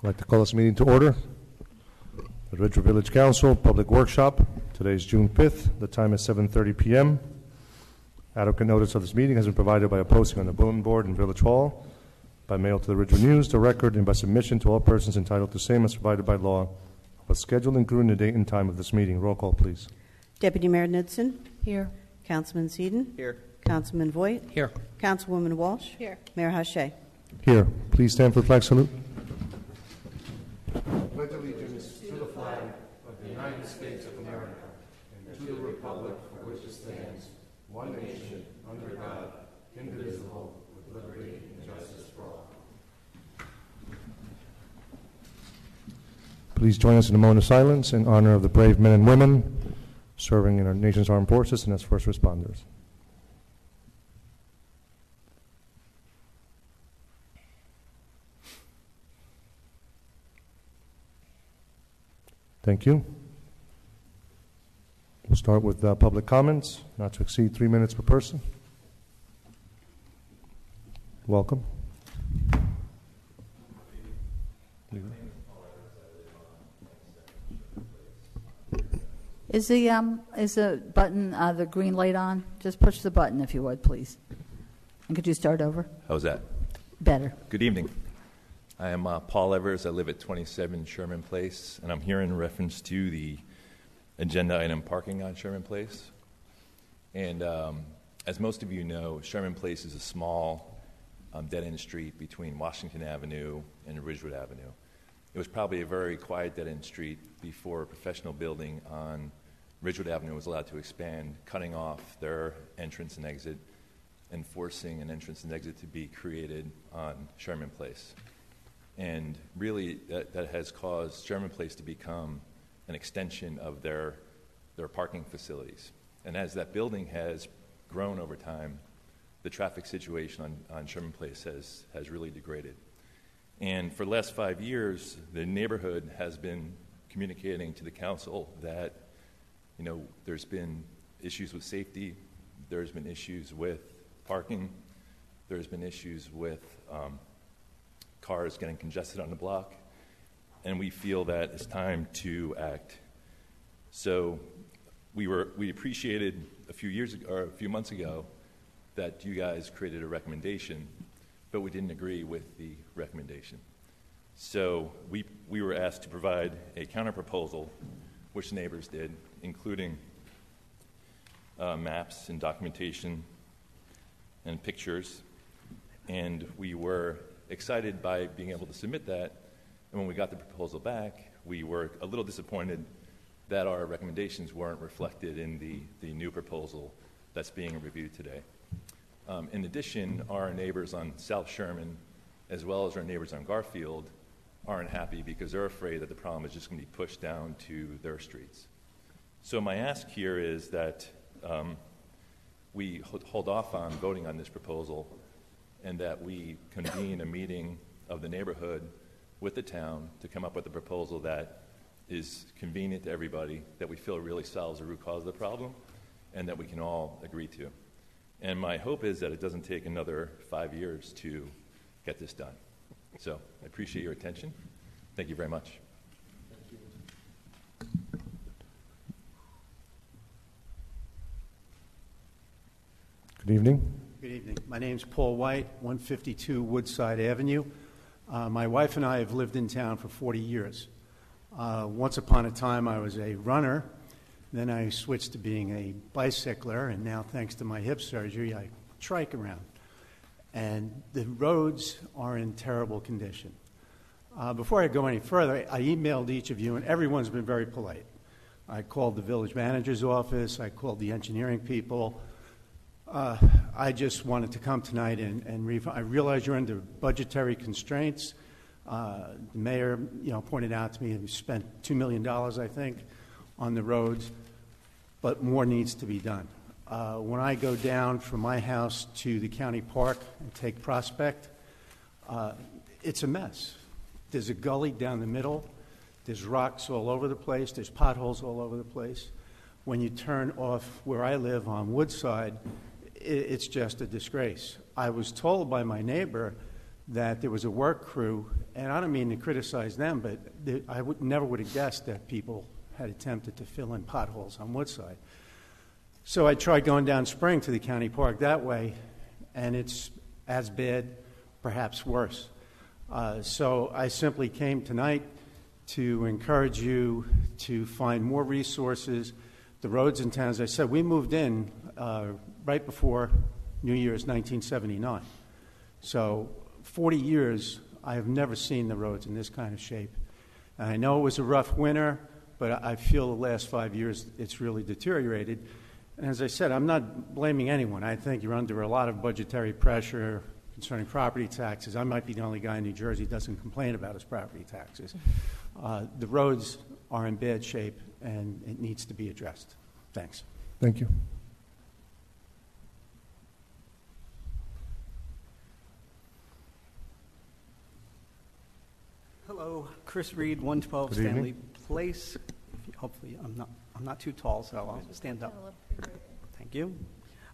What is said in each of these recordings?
I'd like to call this meeting to order. The Ridgewood Village Council Public Workshop. Today is June 5th. The time is 7:30 p.m. Adequate notice of this meeting has been provided by a posting on the bulletin board in Village Hall, by mail to the Ridgewood News, the Record, and by submission to all persons entitled to same as provided by law. Was scheduled including the date and time of this meeting. Roll call, please. Deputy Mayor Knudsen. Here. Councilman Seaton. Here. Councilman Voigt. Here. Councilwoman Walsh. Here. Mayor Hache. Here. Please stand for the flag salute. Pledge allegiance to the flag of the United States of America and to the republic for which it stands, one nation, under God, indivisible, with liberty and justice for all. Please join us in a moment of silence in honor of the brave men and women serving in our nation's armed forces and as first responders. Thank you. We'll start with public comments, not to exceed 3 minutes per person. Welcome. Is the button, the green light on? Just push the button if you would, please. And could you start over? How's that? Better. Good evening. I am Paul Evers. I live at 27 Sherman Place, and I'm here in reference to the agenda item parking on Sherman Place. And as most of you know, Sherman Place is a small dead-end street between Washington Avenue and Ridgewood Avenue. It was probably a very quiet dead-end street before a professional building on Ridgewood Avenue was allowed to expand, cutting off their entrance and exit and forcing an entrance and exit to be created on Sherman Place. And really, that has caused Sherman Place to become an extension of their parking facilities. And as that building has grown over time, the traffic situation on Sherman Place has really degraded. And for the last 5 years, the neighborhood has been communicating to the council that, you know, there's been issues with safety, there's been issues with parking, there's been issues with cars getting congested on the block, and we feel that it's time to act. So we appreciated a few months ago that you guys created a recommendation, but we didn't agree with the recommendation. So we were asked to provide a counter-proposal, which the neighbors did, including maps and documentation and pictures, and we were excited by being able to submit that, and when we got the proposal back, we were a little disappointed that our recommendations weren't reflected in the new proposal that's being reviewed today. In addition, our neighbors on South Sherman, as well as our neighbors on Garfield, aren't happy because they're afraid that the problem is just going to be pushed down to their streets. So my ask here is that we hold off on voting on this proposal and that we convene a meeting of the neighborhood with the town to come up with a proposal that is convenient to everybody, that we feel really solves the root cause of the problem, and that we can all agree to. And my hope is that it doesn't take another 5 years to get this done. So I appreciate your attention. Thank you very much. Good evening. Good evening. My name's Paul White, 152 Woodside Avenue. My wife and I have lived in town for 40 years. Once upon a time, I was a runner. Then I switched to being a bicycler, and now, thanks to my hip surgery, I trike around. And the roads are in terrible condition. Before I go any further, I emailed each of you, and everyone's been very polite. I called the village manager's office. I called the engineering people. I just wanted to come tonight and I realize you're under budgetary constraints. The mayor, pointed out to me we spent $2 million, I think, on the roads, but more needs to be done. When I go down from my house to the county park and take Prospect, it's a mess. There's a gully down the middle. There's rocks all over the place. There's potholes all over the place. When you turn off where I live on Woodside, it's just a disgrace. I was told by my neighbor that there was a work crew and I don't mean to criticize them, but I never would have guessed that people had attempted to fill in potholes on Woodside. So I tried going down Spring to the county park that way, and it's as bad, perhaps worse. So I simply came tonight to encourage you to find more resources. The roads in town, as I said, we moved in right before New Year's 1979. So 40 years, I have never seen the roads in this kind of shape. And I know it was a rough winter, but I feel the last 5 years it's really deteriorated. And as I said, I'm not blaming anyone. I think you're under a lot of budgetary pressure concerning property taxes. I might be the only guy in New Jersey who doesn't complain about his property taxes. The roads are in bad shape, and it needs to be addressed. Thanks. Thank you. Hello, Chris Reed, 112 Good Stanley evening. Place. Hopefully, I'm not too tall, so I'll stand up. Thank you.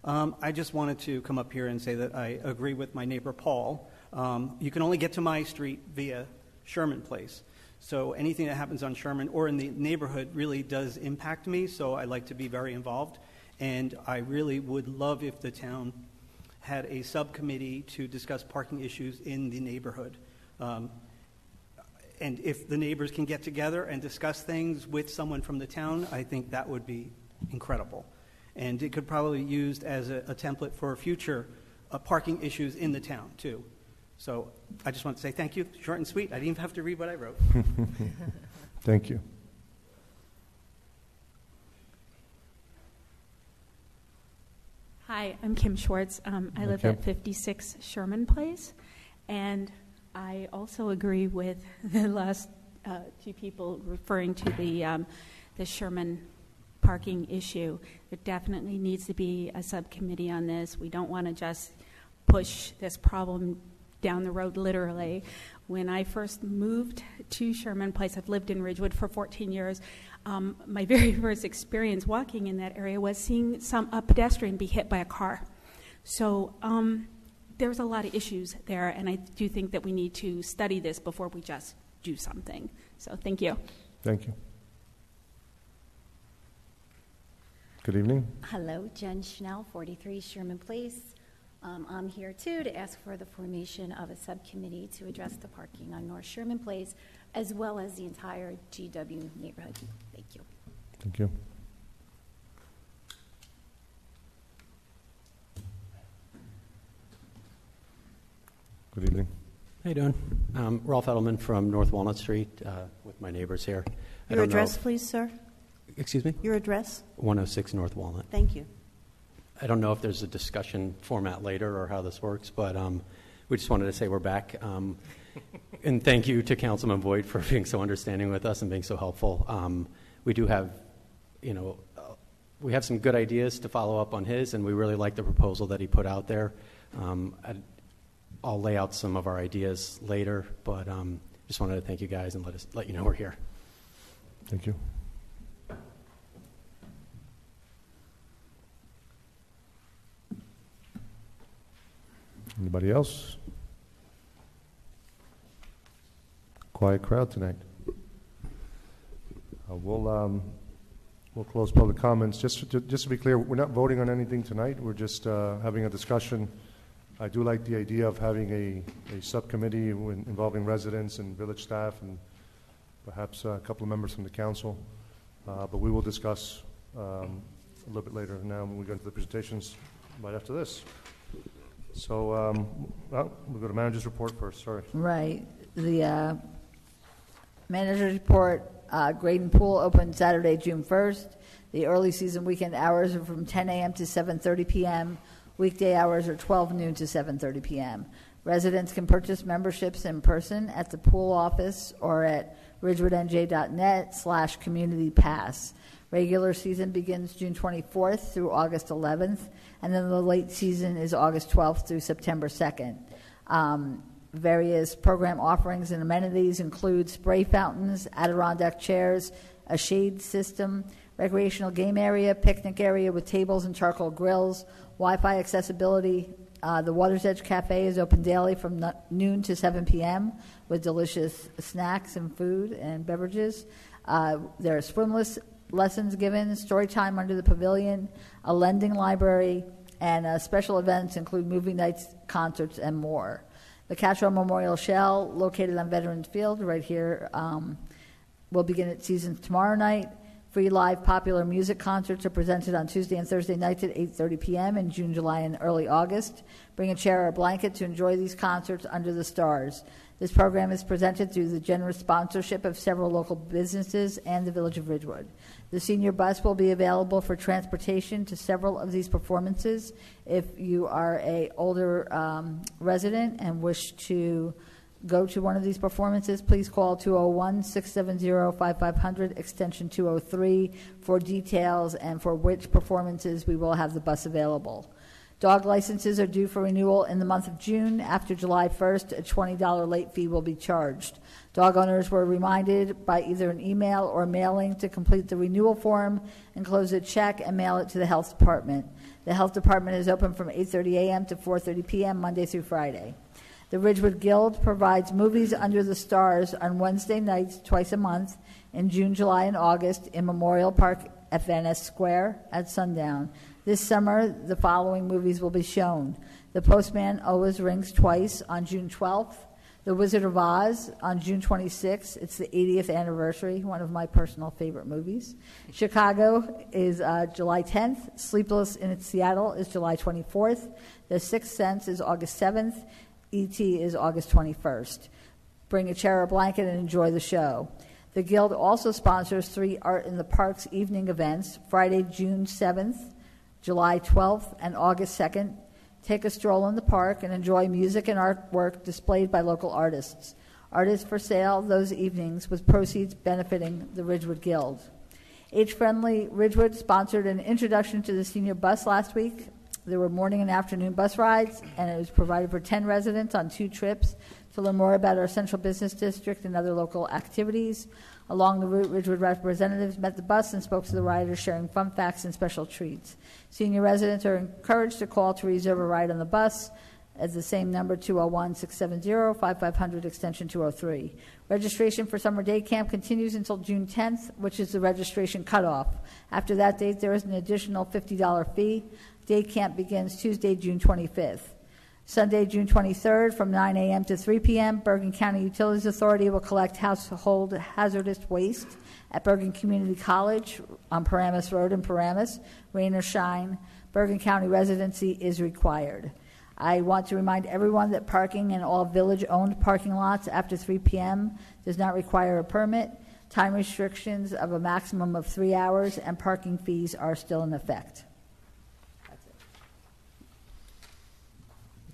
I just wanted to come up here and say that I agree with my neighbor Paul. You can only get to my street via Sherman Place. So anything that happens on Sherman or in the neighborhood really does impact me, so I like to be very involved. And I really would love if the town had a subcommittee to discuss parking issues in the neighborhood. And if the neighbors can get together and discuss things with someone from the town, I think that would be incredible. And it could probably be used as a template for future parking issues in the town, too. So I just want to say thank you, short and sweet. I didn't even have to read what I wrote. Thank you. Hi, I'm Kim Schwartz. I live Kim. at 56 Sherman Place, and I also agree with the last two people referring to the Sherman parking issue. There definitely needs to be a subcommittee on this. We don't want to just push this problem down the road, literally. When I first moved to Sherman Place, I've lived in Ridgewood for 14 years. My very first experience walking in that area was seeing a pedestrian be hit by a car. So there's a lot of issues there, and I do think that we need to study this before we just do something. So thank you. Thank you. Good evening. Hello, Jen Schnell, 43 Sherman Place. I'm here, too, to ask for the formation of a subcommittee to address the parking on North Sherman Place, as well as the entire GW neighborhood. Thank you. Thank you. Good evening. How you doing? Rolf Edelman from North Walnut Street with my neighbors here. Your address, please, sir? Excuse me? Your address? 106 North Walnut. Thank you. I don't know if there's a discussion format later or how this works, but we just wanted to say we're back. And thank you to Councilman Voigt for being so understanding with us and being so helpful. We do have, we have some good ideas to follow up on his, and we really like the proposal that he put out there. I'll lay out some of our ideas later, but just wanted to thank you guys and let you know we're here. Thank you. Anybody else? Quiet crowd tonight. We'll close public comments. Just to be clear, we're not voting on anything tonight. We're just having a discussion. I do like the idea of having a subcommittee involving residents and village staff and perhaps a couple of members from the council. But we will discuss a little bit later now when we go into the presentations right after this. So, we'll go to manager's report first, sorry. Right. The manager's report, Graydon Pool opened Saturday, June 1st. The early season weekend hours are from 10 a.m. to 7:30 p.m. Weekday hours are 12 noon to 7:30 p.m. Residents can purchase memberships in person at the pool office or at ridgewoodnj.net/community pass. Regular season begins June 24th through August 11th, and then the late season is August 12th through September 2nd. Various program offerings and amenities include spray fountains, Adirondack chairs, a shade system, recreational game area, picnic area with tables and charcoal grills, Wi-Fi accessibility, The Water's Edge Cafe is open daily from noon to 7 p.m. with delicious snacks and food and beverages. There are swim lessons given, story time under the pavilion, a lending library, and special events include movie nights, concerts, and more. The Cattrall Memorial Shell, located on Veterans Field right here, will begin its season tomorrow night. Free live popular music concerts are presented on Tuesday and Thursday nights at 8:30 p.m. in June, July, and early August. Bring a chair or a blanket to enjoy these concerts under the stars. This program is presented through the generous sponsorship of several local businesses and the Village of Ridgewood. The senior bus will be available for transportation to several of these performances. If you are an older resident and wish to go to one of these performances, please call 201-670-5500, extension 203, for details and for which performances we will have the bus available. Dog licenses are due for renewal in the month of June. After July 1st, a $20 late fee will be charged. Dog owners were reminded by either an email or mailing to complete the renewal form, enclose a check, and mail it to the health department. The health department is open from 8:30 a.m. to 4:30 p.m. Monday through Friday. The Ridgewood Guild provides movies under the stars on Wednesday nights twice a month in June, July, and August in Memorial Park at Van Ness Square at sundown. This summer, the following movies will be shown: The Postman Always Rings Twice on June 12th, The Wizard of Oz on June 26th. It's the 80th anniversary, one of my personal favorite movies. Chicago is July 10th. Sleepless in Seattle is July 24th. The Sixth Sense is August 7th. E.T. is August 21st. Bring a chair or blanket and enjoy the show. The Guild also sponsors 3 Art in the Parks evening events, Friday, June 7th, July 12th, and August 2nd. Take a stroll in the park and enjoy music and artwork displayed by local artists. Art is for sale those evenings, with proceeds benefiting the Ridgewood Guild. Age-Friendly Ridgewood sponsored an introduction to the senior bus last week. There were morning and afternoon bus rides, and it was provided for 10 residents on 2 trips to learn more about our central business district and other local activities. Along the route, Ridgewood representatives met the bus and spoke to the riders, sharing fun facts and special treats. Senior residents are encouraged to call to reserve a ride on the bus at the same number, 201-670-5500, extension 203. Registration for summer day camp continues until June 10th, which is the registration cutoff. After that date, there is an additional $50 fee. Day camp begins Tuesday, June 25th. Sunday, June 23rd, from 9 a.m. to 3 p.m., Bergen County Utilities Authority will collect household hazardous waste at Bergen Community College on Paramus Road in Paramus. Rain or shine, Bergen County residency is required. I want to remind everyone that parking in all village-owned parking lots after 3 p.m. does not require a permit. Time restrictions of a maximum of 3 hours and parking fees are still in effect.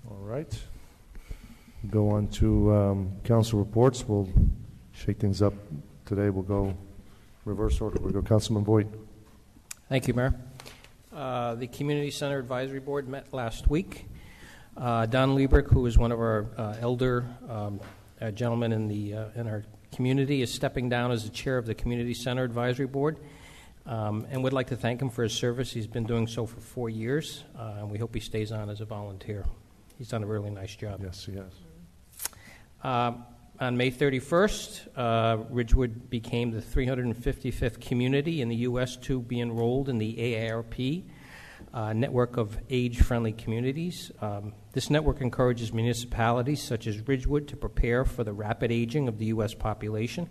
All right. Go on to council reports. We'll shake things up today. We'll go reverse order. We'll go Councilman Boyd. Thank you, Mayor. The Community Center Advisory Board met last week. Don Liebrick, who is one of our elder gentlemen in our community, is stepping down as the chair of the Community Center Advisory Board, and would like to thank him for his service. He's been doing so for 4 years, and we hope he stays on as a volunteer. He's done a really nice job. Yes, he has. On May 31st, Ridgewood became the 355th community in the U.S. to be enrolled in the AARP network of age-friendly communities. This network encourages municipalities such as Ridgewood to prepare for the rapid aging of the U.S. population.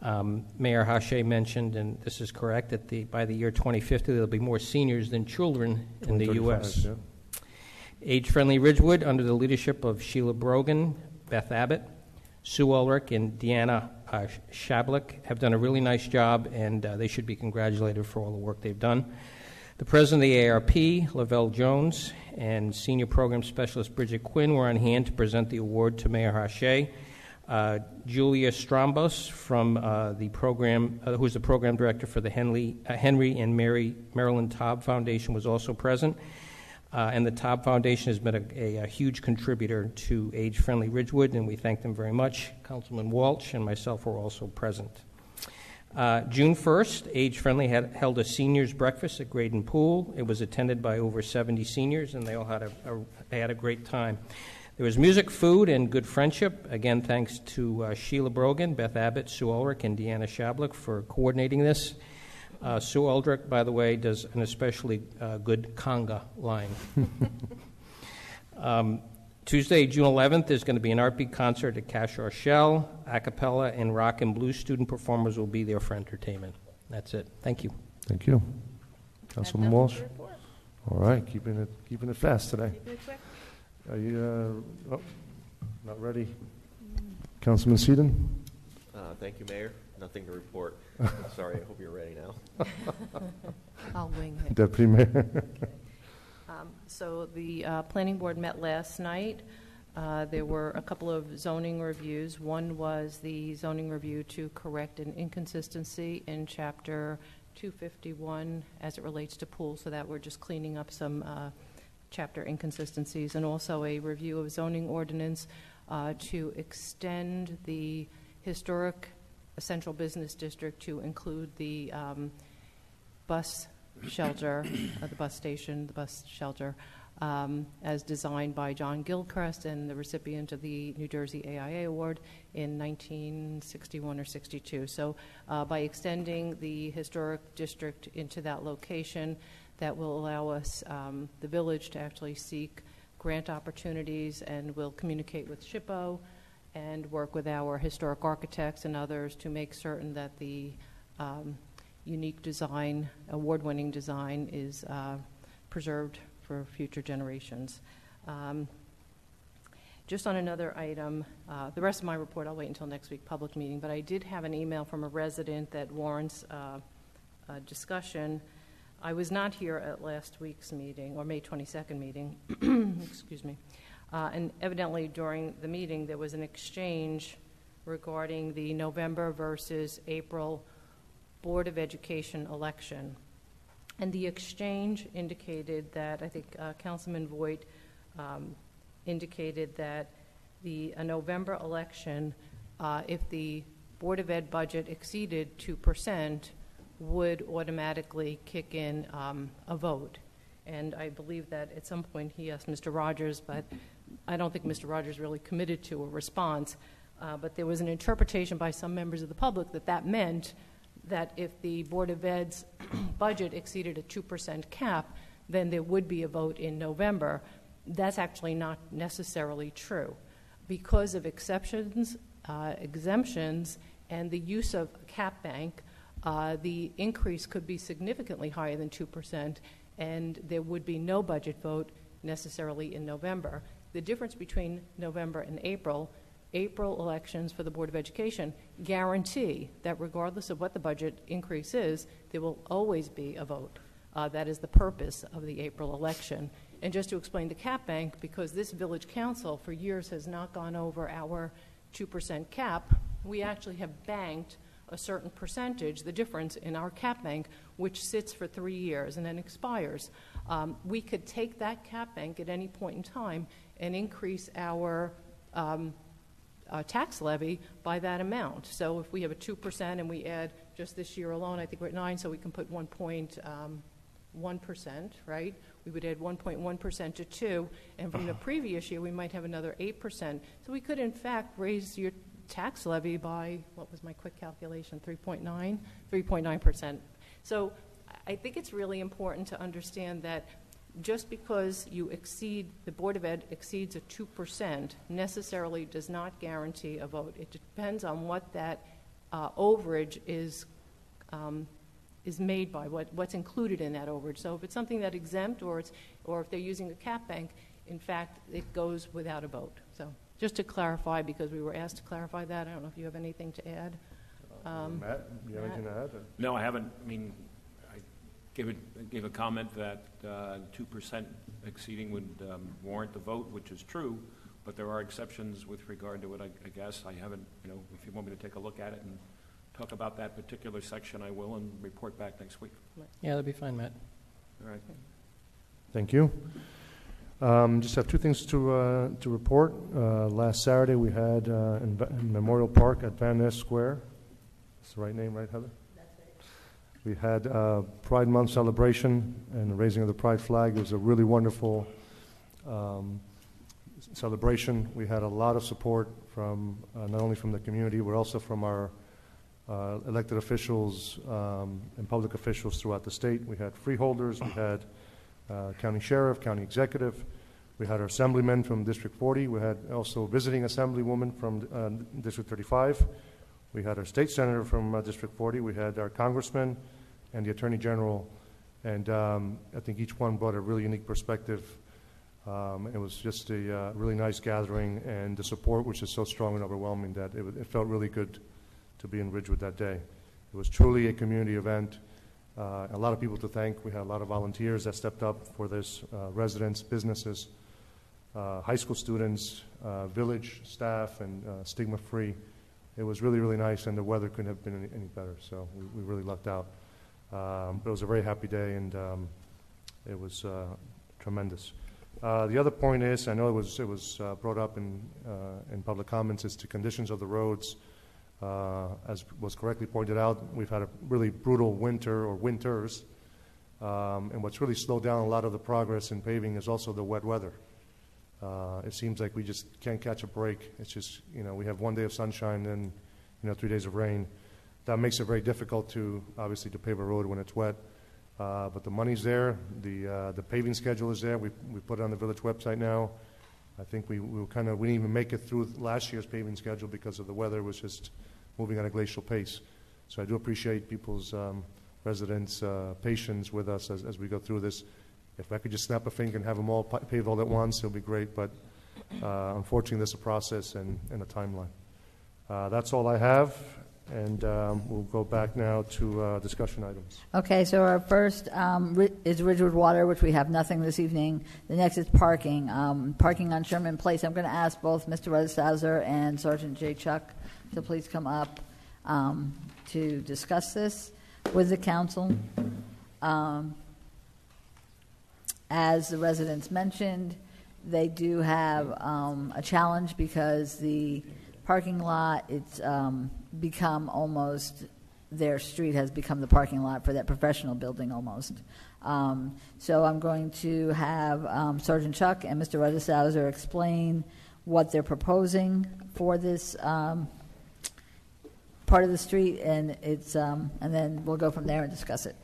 Mayor Hache mentioned, and this is correct, that by the year 2050 there will be more seniors than children in the U.S. Yeah. Age-Friendly Ridgewood, under the leadership of Sheila Brogan, Beth Abbott, Sue Ulrich, and Deanna Shablik, have done a really nice job, and they should be congratulated for all the work they've done. The president of the AARP, Lavelle Jones, and senior program specialist Bridget Quinn were on hand to present the award to Mayor Hache. Julia Strombos, from the program, who is the program director for the Henry and Marilyn Taub Foundation, was also present. And the Taub Foundation has been a huge contributor to Age-Friendly Ridgewood, and we thank them very much. Councilman Walsh and myself were also present. June 1st, Age Friendly held a seniors breakfast at Graydon Pool. It was attended by over 70 seniors, and they all had a great time. There was music, food, and good friendship. Again, thanks to Sheila Brogan, Beth Abbott, Sue Ulrich, and Deanna Shablik for coordinating this. Sue Ulrich, by the way, does an especially good conga line. Tuesday, June 11th, there's going to be an art beat concert at Cash or Shell. A cappella and rock and blues student performers will be there for entertainment. That's it. Thank you. Thank you. Councilman Walsh? All right, keeping it fast today. Keeping it quick. Are you not ready? Councilman Seaton? Thank you, Mayor. Nothing to report. Sorry, I hope you're ready now. I'll wing it. Deputy Mayor? So the planning board met last night. There were a couple of zoning reviews. One was the zoning review to correct an inconsistency in Chapter 251 as it relates to pools, so that we're just cleaning up some chapter inconsistencies, and also a review of zoning ordinance to extend the historic central business district to include the bus shelter, the bus station, the bus shelter, as designed by John Gilchrist and the recipient of the New Jersey AIA Award in 1961 or 62. So by extending the historic district into that location, that will allow us, the village, to actually seek grant opportunities, and we'll communicate with SHPO and work with our historic architects and others to make certain that the unique design, award-winning design, is preserved for future generations. Just on another item, the rest of my report I'll wait until next week, public meeting, but I did have an email from a resident that warrants a discussion. I was not here at last week's meeting, or May 22nd meeting, excuse me, and evidently during the meeting there was an exchange regarding the November versus April Board of Education election. And the exchange indicated that, I think Councilman Voigt indicated that the November election, if the Board of Ed budget exceeded 2%, would automatically kick in a vote. And I believe that at some point he asked Mr. Rogers, but I don't think Mr. Rogers really committed to a response. But there was an interpretation by some members of the public that that meant that if the Board of Ed's budget exceeded a 2% cap, then there would be a vote in November. That's actually not necessarily true. Because of exceptions, exemptions, and the use of a cap bank, the increase could be significantly higher than 2%, and there would be no budget vote necessarily in November. The difference between November and April elections for the Board of Education guarantee that regardless of what the budget increase is, there will always be a vote. That is the purpose of the April election. And just to explain the cap bank, because this village council for years has not gone over our 2% cap, we actually have banked a certain percentage, the difference in our cap bank, which sits for 3 years and then expires. We could take that cap bank at any point in time and increase our tax levy by that amount. So if we have a 2% and we add, just this year alone, I think we're at 9, so we can put 1.1%, right? We would add 1.1% to 2, and from the previous year we might have another 8%. So we could in fact raise your tax levy by, what was my quick calculation, 3.9%. So I think it's really important to understand that just because you exceed, the Board of Ed exceeds a 2% necessarily does not guarantee a vote. It depends on what that overage is made by, what's included in that overage. So if it's something that exempt, or if they're using a cap bank, in fact, it goes without a vote. So just to clarify, because we were asked to clarify that, I don't know if you have anything to add. Matt, you have anything to add? No, I haven't. I mean, I gave a comment that 2% exceeding would warrant the vote, which is true, but there are exceptions with regard to it, I guess. I haven't, if you want me to take a look at it and talk about that particular section, I will, and report back next week. Yeah, that'd be fine, Matt. All right. Thank you. Just have two things to report. Last Saturday we had in Memorial Park at Van Ness Square. That's the right name, right, Heather? We had Pride Month celebration and the raising of the Pride flag. It was a really wonderful celebration. We had a lot of support from not only from the community, but also from our elected officials and public officials throughout the state. We had freeholders, we had county sheriff, county executive, we had our assemblymen from District 40, we had also visiting assemblywoman from District 35, we had our state senator from District 40, we had our congressman and the attorney general, and I think each one brought a really unique perspective. It was just a really nice gathering, and the support, which is so strong and overwhelming, that it felt really good to be in Ridgewood that day. It was truly a community event. A lot of people to thank. We had a lot of volunteers that stepped up for this, residents, businesses, high school students, village staff, and stigma-free. It was really, really nice, and the weather couldn't have been any better, so we really lucked out. But it was a very happy day, and it was tremendous. The other point is, I know it was brought up in public comments, is the conditions of the roads. As was correctly pointed out, we've had a really brutal winter or winters, and what's really slowed down a lot of the progress in paving is also the wet weather. It seems like we just can't catch a break. It's just, we have one day of sunshine and, 3 days of rain. That makes it very difficult to, obviously, to pave a road when it's wet. But the money's there. The paving schedule is there. We put it on the village website now. I think we didn't even make it through last year's paving schedule because of the weather. It was just moving at a glacial pace. So I do appreciate people's residents' patience with us as we go through this. If I could just snap a finger and have them all paved all at once, it would be great. But unfortunately, there's a process and a timeline. That's all I have. And we'll go back now to discussion items. Okay, so our first is Ridgewood Water, which we have nothing this evening. The next is parking. Parking on Sherman Place. I'm going to ask both Mr. Rudeshauser and Sergeant J. Chuck to please come up to discuss this with the council. As the residents mentioned, they do have a challenge because the parking lot, it's become almost, their street has become the parking lot for that professional building almost. So I'm going to have Sergeant Chuck and Mr. Rudeshauser explain what they're proposing for this part of the street, and it's and then we'll go from there and discuss it.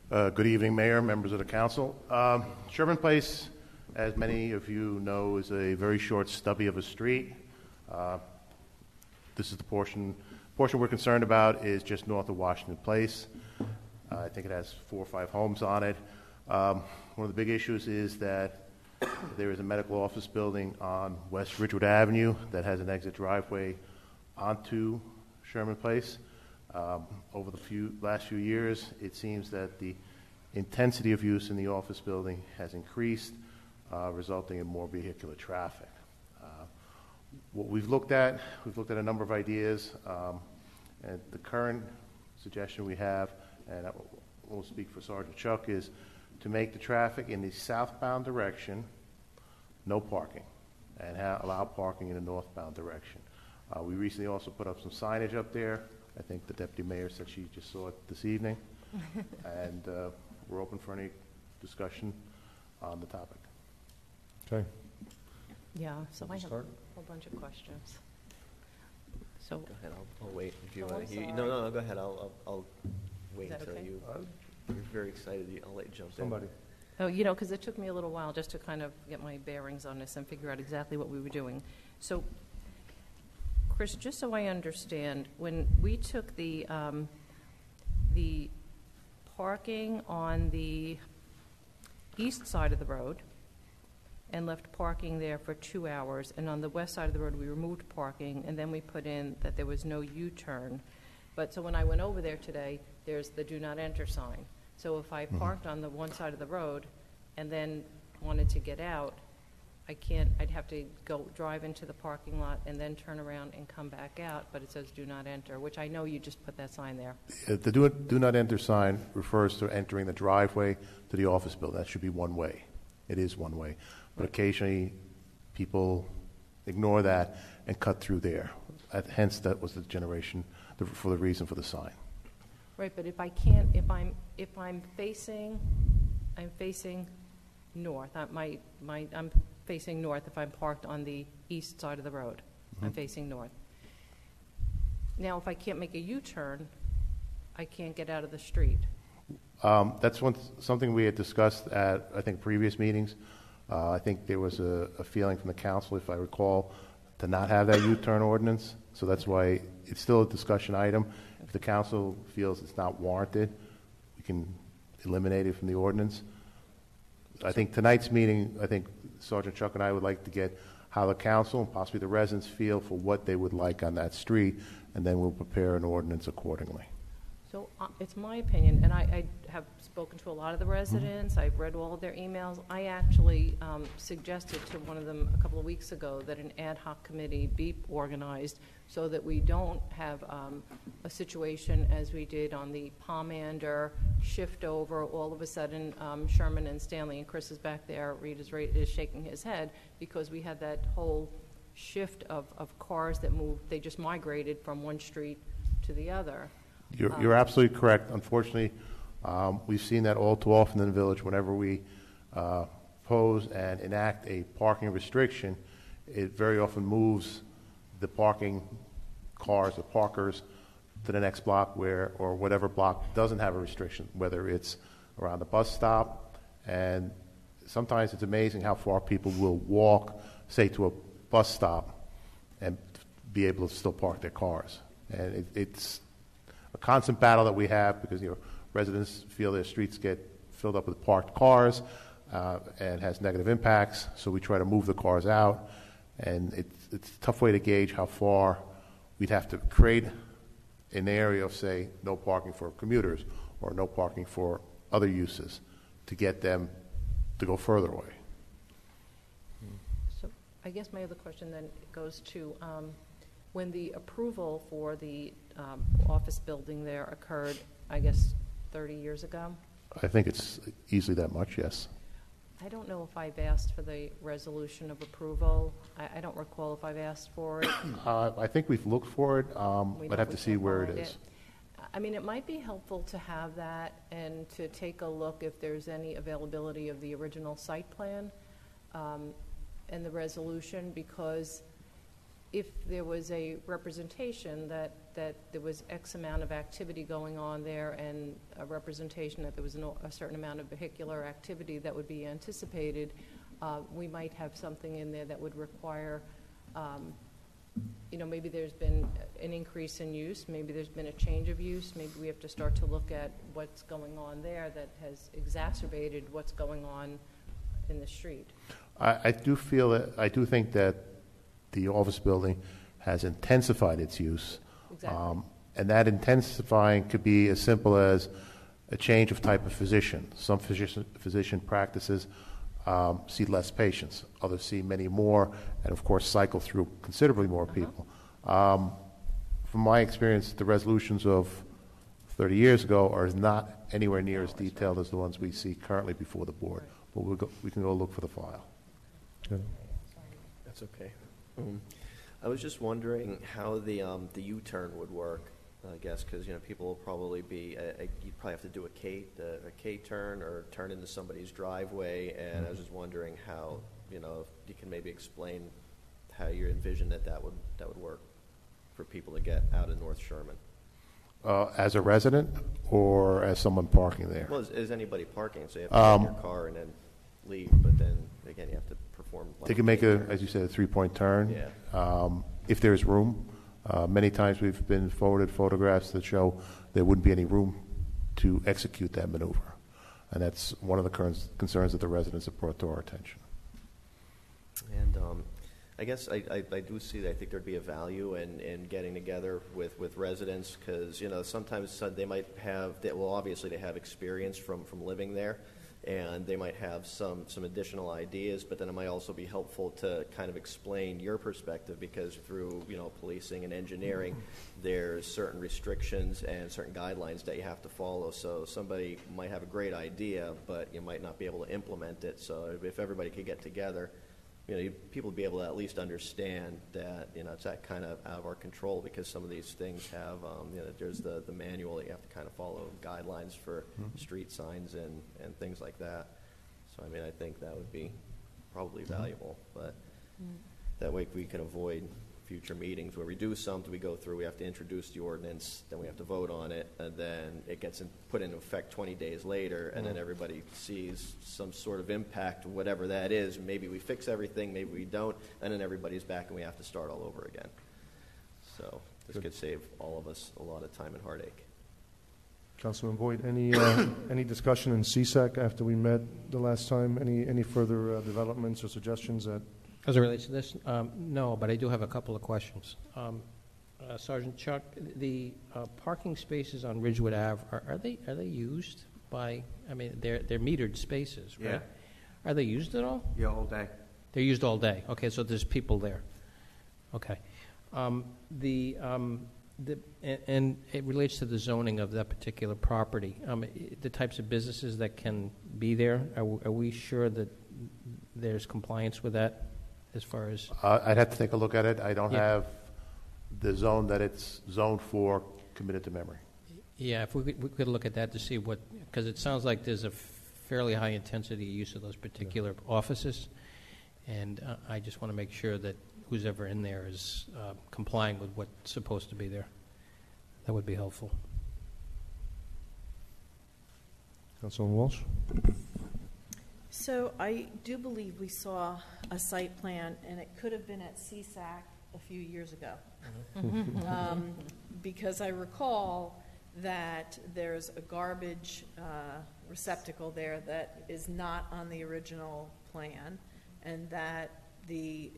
Good evening, Mayor, members of the council. Sherman Place, as many of you know, is a very short stubby of a street. This is the portion we're concerned about is just north of Washington Place. I think it has 4 or 5 homes on it. One of the big issues is that there is a medical office building on West Ridgewood Avenue that has an exit driveway onto Sherman Place. Over the last few years, it seems that the intensity of use in the office building has increased, resulting in more vehicular traffic. What we've looked at a number of ideas, and the current suggestion we have, and I will speak for Sergeant Chuck, is to make the traffic in the southbound direction no parking, and allow parking in the northbound direction. We recently also put up some signage up there. I think the deputy mayor said she just saw it this evening, and we're open for any discussion on the topic. Okay. Yeah, so I have a whole bunch of questions. So Go ahead, I'll wait if you Oh, want. I'm No, go ahead. I'll wait Is that until okay? you're very excited. I'll let you jump Somebody. Oh, because it took me a little while just to kind of get my bearings on this and figure out exactly what we were doing. So, Chris, just so I understand, when we took the parking on the east side of the road and left parking there for 2 hours, and on the west side of the road we removed parking, and then we put in that there was no U-turn. But so when I went over there today, there's the do not enter sign. So if I parked on the one side of the road and then wanted to get out, I'd have to go drive into the parking lot and then turn around and come back out, but it says do not enter, which I know you just put that sign there. The do not enter sign refers to entering the driveway to the office building. That should be one way. It is one way. But occasionally people ignore that and cut through there. Hence, that was the for the reason for the sign. Right, but if I can't, if I'm facing north. I'm facing north if I'm parked on the east side of the road. I'm facing north. Now, if I can't make a U-turn, I can't get out of the street. That's something we had discussed at, I think, previous meetings. I think there was a feeling from the council, if I recall, to not have that U-turn ordinance. So that's why it's still a discussion item. If the council feels it's not warranted, we can eliminate it from the ordinance. I think tonight's meeting, I think Sergeant Chuck and I would like to get how the council and possibly the residents feel for what they would like on that street, and then we'll prepare an ordinance accordingly. So it's my opinion, and I have spoken to a lot of the residents. I've read all of their emails. I actually suggested to one of them a couple of weeks ago that an ad hoc committee be organized so that we don't have a situation as we did on the Pomander shift over. All of a sudden, Sherman and Stanley, and Chris is back there, Reed is shaking his head, because we had that whole shift of cars that moved. They just migrated from one street to the other. You're absolutely correct. Unfortunately, we've seen that all too often in the village. Whenever we pose and enact a parking restriction, it very often moves the parking cars, the parkers, to the next block or whatever block doesn't have a restriction, whether it's around the bus stop. And sometimes it's amazing how far people will walk, say, to a bus stop and be able to still park their cars. And it's a constant battle that we have because residents feel their streets get filled up with parked cars and has negative impacts. So we try to move the cars out, and it's a tough way to gauge how far we'd have to create an area of, say, no parking for commuters or no parking for other uses to get them to go further away. So I guess my other question then goes to when the approval for the office building there occurred, I guess, 30 years ago? I think it's easily that much, yes. I don't know if I've asked for the resolution of approval. I don't recall if I've asked for it. I think we've looked for it. I'd have to see where it is. I mean, it might be helpful to have that and to take a look if there's any availability of the original site plan and the resolution, because if there was a representation that there was X amount of activity going on there and a representation that there was a certain amount of vehicular activity that would be anticipated, we might have something in there that would require, maybe there's been an increase in use, maybe there's been a change of use, maybe we have to start to look at what's going on there that has exacerbated what's going on in the street. I do think that the office building has intensified its use. Exactly. And that intensifying could be as simple as a change of type of physician. Some physician practices see less patients. Others see many more and, of course, cycle through considerably more people. From my experience, the resolutions of 30 years ago are not anywhere near as detailed as the ones we see currently before the board. But we can go look for the file. Good. That's okay. I was just wondering how the U-turn would work, I guess, because people will probably be you'd probably have to do a K-turn or turn into somebody's driveway, and I was just wondering how if you can maybe explain how you envision that would work for people to get out of North Sherman. As a resident or as someone parking there? Well, as anybody parking, so you have to take your car and then leave, but then again you have to perform. They can make as you said, a 3-point turn. Yeah. If there's room. Many times we've been forwarded photographs that show there wouldn't be any room to execute that maneuver, and that's one of the concerns that the residents have brought to our attention. And I guess I do see that I think there'd be a value in getting together with residents, because sometimes they might have obviously they have experience from living there, and they might have some additional ideas, but then it might also be helpful to kind of explain your perspective, because through policing and engineering, there's certain restrictions and certain guidelines that you have to follow. So somebody might have a great idea, but you might not be able to implement it. So if everybody could get together people be able to at least understand that, it's that kind of out of our control, because some of these things have, there's the manual that you have to kind of follow, guidelines for street signs and things like that. So, I think that would be probably valuable, but that way we can avoid future meetings where we do something, we go through, we have to introduce the ordinance, then we have to vote on it, and then it gets put into effect 20 days later, and then everybody sees some sort of impact, whatever that is. Maybe we fix everything, maybe we don't, and then everybody's back and we have to start all over again. So this could save all of us a lot of time and heartache. Councilman Boyd, any discussion in CSAC after we met the last time? Any further developments or suggestions that? As it relates to this, no, but I do have a couple of questions. Sergeant Chuck, the parking spaces on Ridgewood Ave, are they used by? I mean, they're metered spaces, right? Yeah. Are they used at all? Yeah, all day. They're used all day. Okay, so there's people there. Okay, and it relates to the zoning of that particular property. The types of businesses that can be there. Are we sure that there's compliance with that? As far as I'd have to take a look at it. I don't have the zone that it's zoned for committed to memory. Yeah, if we could look at that to see what, because it sounds like there's a fairly high intensity use of those particular offices, and I just want to make sure that who's ever in there is complying with what's supposed to be there. That would be helpful. Councilman Walsh? So I do believe we saw a site plan, and it could have been at CSAC a few years ago. Because I recall that there's a garbage receptacle there that is not on the original plan, and that the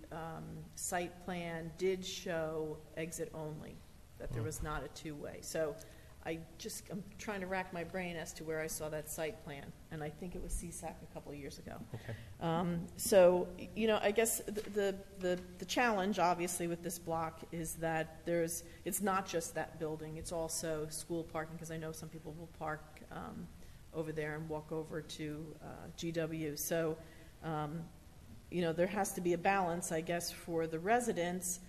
site plan did show exit only, that there was not a two-way. So I'm trying to rack my brain as to where I saw that site plan, and I think it was CSAC a couple of years ago. Okay. So, I guess the challenge, obviously, with this block is that it's not just that building, it's also school parking, because I know some people will park over there and walk over to GW. So, there has to be a balance, I guess, for the residents.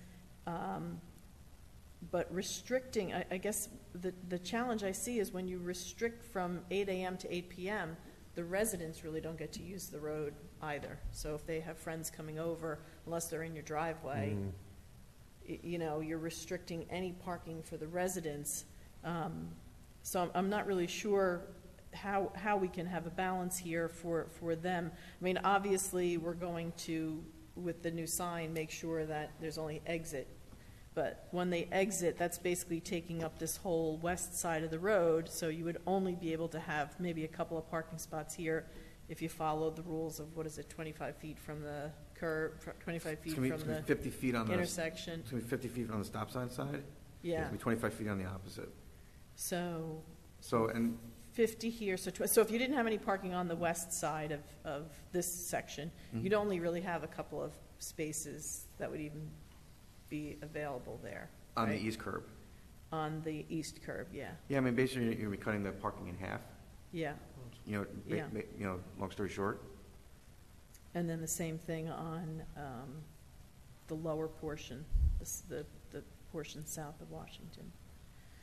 But restricting, I guess the challenge I see is when you restrict from 8 a.m. to 8 p.m., the residents really don't get to use the road either. So if they have friends coming over, unless they're in your driveway, you're restricting any parking for the residents. So I'm not really sure how we can have a balance here for them. I mean, obviously we're going to, with the new sign, make sure that there's only exit. But when they exit, that's basically taking up this whole west side of the road, so you would only be able to have maybe a couple of parking spots here if you follow the rules of, 25 feet from the curb, 25 feet from the 50 feet on intersection. It's going to be 50 feet on the stop sign side? Yeah. It's going to be 25 feet on the opposite. So and 50 here, so if you didn't have any parking on the west side of this section, you'd only really have a couple of spaces that would even be available there. On right? the east curb. On the east curb, yeah. Yeah, I mean, basically, you're going to be cutting the parking in half. Yeah. Long story short. And then the same thing on the lower portion, the portion south of Washington.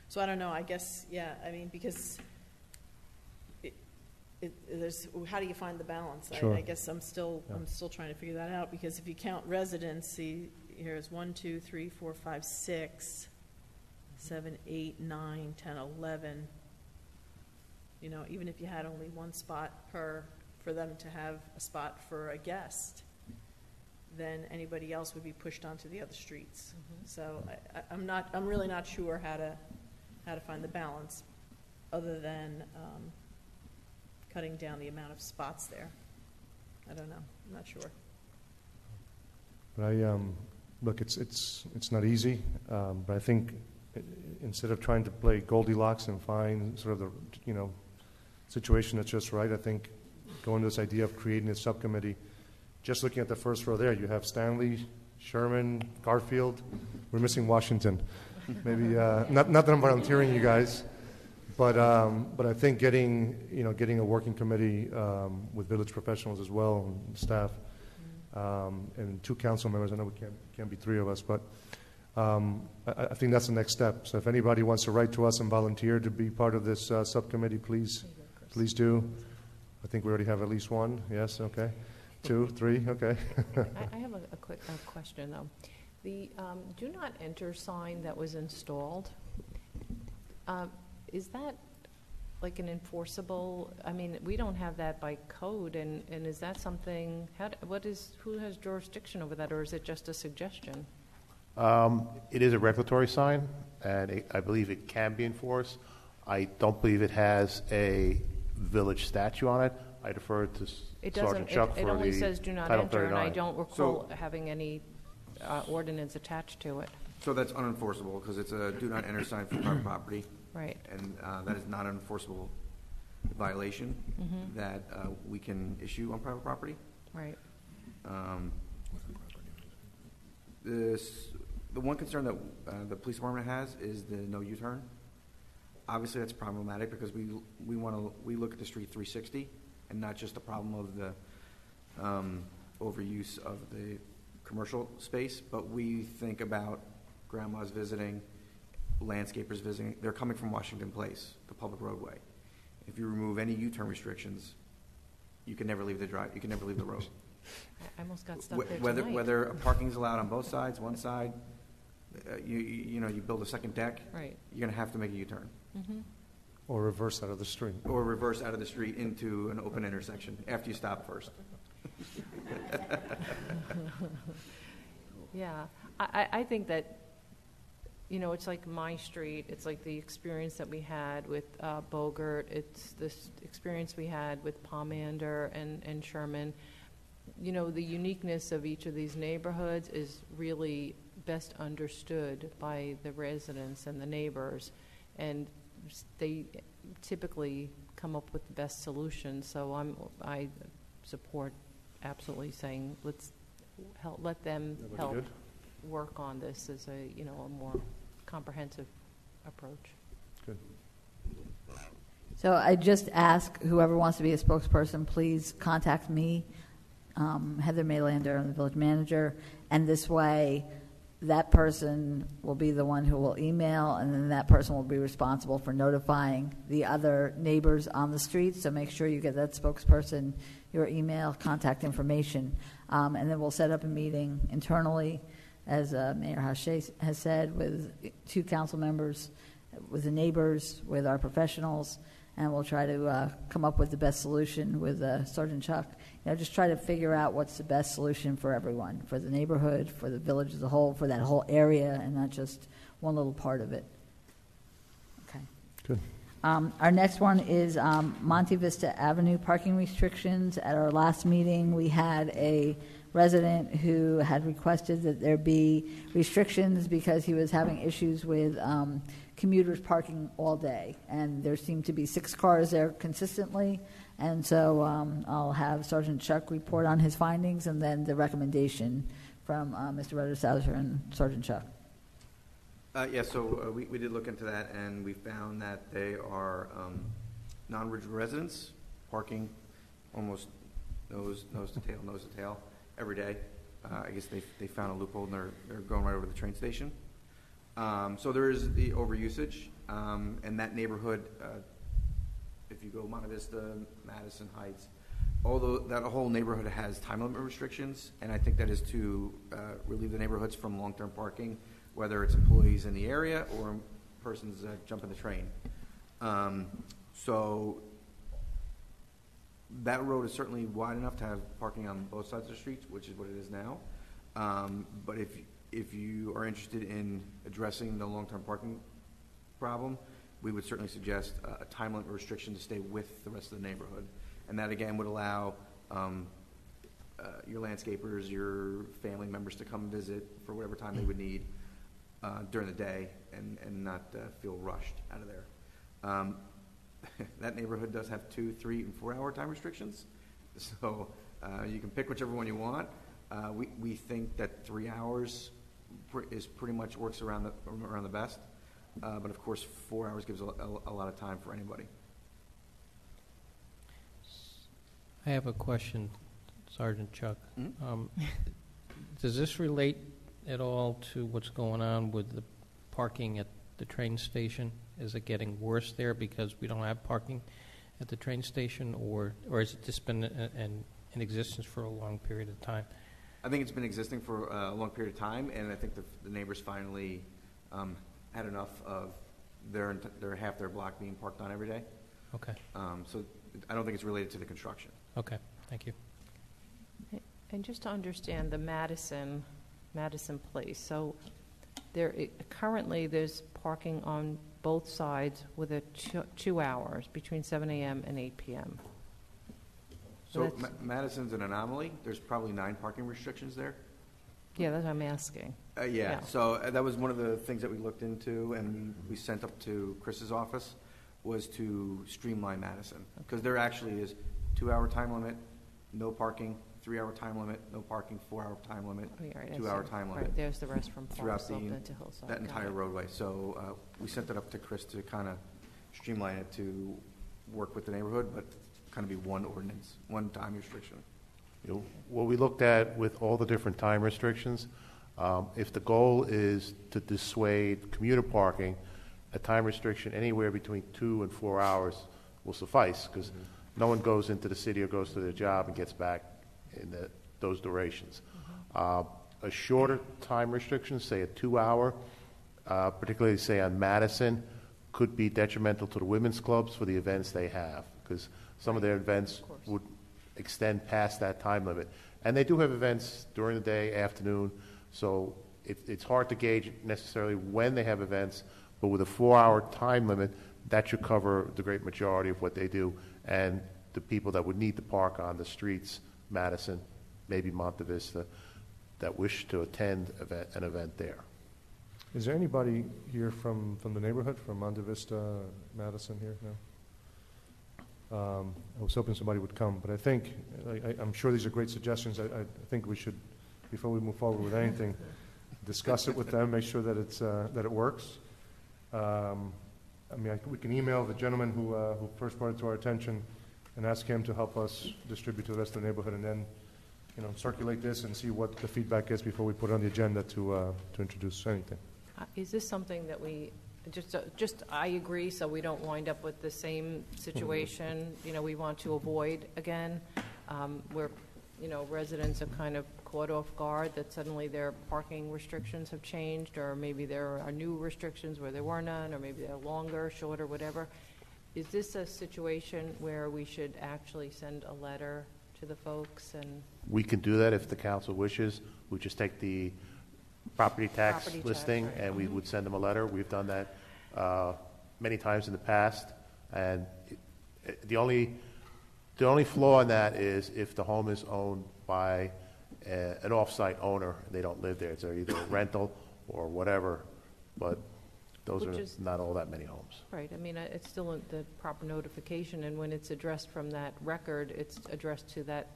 So I don't know, I guess, because there's, how do you find the balance? Sure. I guess I'm still trying to figure that out, because if you count residency, here's 1, 2, 3, 4, 5, 6, 7, 8, 9, 10, 11. Even if you had only one spot for them to have a spot for a guest, then anybody else would be pushed onto the other streets. So I'm really not sure how to find the balance, other than cutting down the amount of spots there. I don't know. I'm not sure. But look, it's not easy, but I think instead of trying to play Goldilocks and find sort of the situation that's just right, I think going to this idea of creating a subcommittee, just looking at the first row there, you have Stanley, Sherman, Garfield. We're missing Washington. Maybe not that I'm volunteering you guys, but I think getting a working committee with village professionals as well and staff and 2 council members. I know we can't be 3 of us, but I think that's the next step. So if anybody wants to write to us and volunteer to be part of this subcommittee, please do. I think we already have at least 1. Yes, okay. 2, 3, okay. I have a quick question, though. The do not enter sign that was installed, is that like an enforceable, I mean, we don't have that by code, and is that something, who has jurisdiction over that, or is it just a suggestion? It is a regulatory sign, and I believe it can be enforced. I don't believe it has a village statute on it. I defer to Sergeant Chuck for the It only says do not Title enter, and I 39. don't recall having any ordinance attached to it. So that's unenforceable because it's a do not enter sign for private property. Right. And that is not an enforceable violation that we can issue on private property. Right. The one concern that the police department has is the no U-turn. Obviously, that's problematic because we look at the street 360 and not just the problem of the overuse of the commercial space, but we think about grandmas visiting, landscapers visiting. They're coming from Washington Place, the public roadway. If you remove any U-turn restrictions, you can never leave the drive. You can never leave the road. I almost got stuck there tonight. Whether parking's allowed on both sides, one side, you build a second deck. Right. You're going to have to make a U-turn. Mm-hmm. Or reverse out of the street. Or reverse out of the street into an open intersection after you stop first. Yeah, I think that, it's like my street. It's like the experience that we had with Bogert. It's this experience we had with Pomander and Sherman. The uniqueness of each of these neighborhoods is really best understood by the residents and the neighbors, and they typically come up with the best solution. So I support absolutely saying let them help work on this as a more comprehensive approach. Good. So I just ask whoever wants to be a spokesperson, please contact me, Heather Maylander, I'm the village manager, and this way that person will be the one who will email, and then that person will be responsible for notifying the other neighbors on the street. So make sure you get that spokesperson your email, contact information, and then we'll set up a meeting internally, as Mayor Hache has said, with 2 council members, with the neighbors, with our professionals, and we'll try to come up with the best solution with Sergeant Chuck. Just try to figure out what's the best solution for everyone, for the neighborhood, for the village as a whole, for that whole area, and not just one little part of it. Okay. Good. Our next one is Monte Vista Avenue parking restrictions. At our last meeting, we had a resident who had requested that there be restrictions because he was having issues with commuters parking all day, and there seemed to be 6 cars there consistently, and so I'll have Sergeant Chuck report on his findings and then the recommendation from Mr. Rudder-Sauser and Sergeant Chuck. So we did look into that, and we found that they are non-Ridgewood residents parking almost nose to tail every day. I guess they found a loophole, and they're going right over the train station. So there is the overusage, and that neighborhood, if you go Monte Vista, Madison Heights, although that whole neighborhood has time limit restrictions, and I think that is to relieve the neighborhoods from long-term parking, whether it's employees in the area or persons that jump in the train. So that road is certainly wide enough to have parking on both sides of the streets, which is what it is now. But if you are interested in addressing the long-term parking problem, we would certainly suggest a time limit restriction to stay with the rest of the neighborhood. And that, again, would allow your landscapers, your family members to come visit for whatever time they would need during the day and not feel rushed out of there. That neighborhood does have 2, 3, and 4 hour time restrictions, so you can pick whichever one you want. We think that 3 hours is pretty much works around the best, but of course 4 hours gives a lot of time for anybody. I have a question, Sergeant Chuck. Does this relate at all to what's going on with the parking at the train station? Is it getting worse there because we don't have parking at the train station, or has it just been in existence for a long period of time? I think it's been existing for a long period of time, and I think the neighbors finally had enough of their half their block being parked on every day. Okay. So I don't think it's related to the construction. Okay, thank you. And just to understand the Madison Place, so currently there's parking on both sides with a 2 hours between 7 a.m. and 8 p.m. So Madison's an anomaly. There's probably 9 parking restrictions there. Yeah, that's what I'm asking. Yeah, so that was one of the things that we looked into and we sent up to Chris's office, was to streamline Madison. Because there actually is 2-hour time limit, no parking, 3-hour time limit, no parking, 4-hour time limit, 2-hour time limit. Right, there's the rest from throughout Forest to Hillside. that entire roadway. So we sent it up to Chris to kind of streamline it to work with the neighborhood, but kind of be one ordinance, one time restriction. What we looked at with all the different time restrictions, if the goal is to dissuade commuter parking, a time restriction anywhere between 2 and 4 hours will suffice, because no one goes into the city or goes to their job and gets back in those durations. A shorter time restriction, say a 2-hour, particularly say on Madison, could be detrimental to the women's clubs for the events they have, because some of their events would extend past that time limit. And they do have events during the day, afternoon, so it's hard to gauge necessarily when they have events, but with a 4-hour time limit, that should cover the great majority of what they do. And the people that would need to park on the streets, Madison, maybe Monte Vista, that wish to attend an event there. Is there anybody here from the neighborhood, from Monte Vista, Madison here? No? I was hoping somebody would come, but I think, I'm sure these are great suggestions. I think we should, before we move forward with anything, discuss it with them, make sure that that it works. We can email the gentleman who first brought it to our attention and ask him to help us distribute to the rest of the neighborhood, and then circulate this and see what the feedback is before we put it on the agenda to introduce anything. Is this something that we just I agree, so we don't wind up with the same situation we want to avoid again, where residents are kind of caught off guard that suddenly their parking restrictions have changed, or maybe there are new restrictions where there were none, or maybe they're longer, shorter, whatever. Is this a situation where we should actually send a letter to the folks? And we can do that if the council wishes. We just take the property tax listing, right. And we would send them a letter. We've done that many times in the past, and the only flaw in that is if the home is owned by an off-site owner, they don't live there. It's either a rental or whatever, but those are not all that many homes. Right. I mean, it's still the proper notification, and when it's addressed from that record, it's addressed to that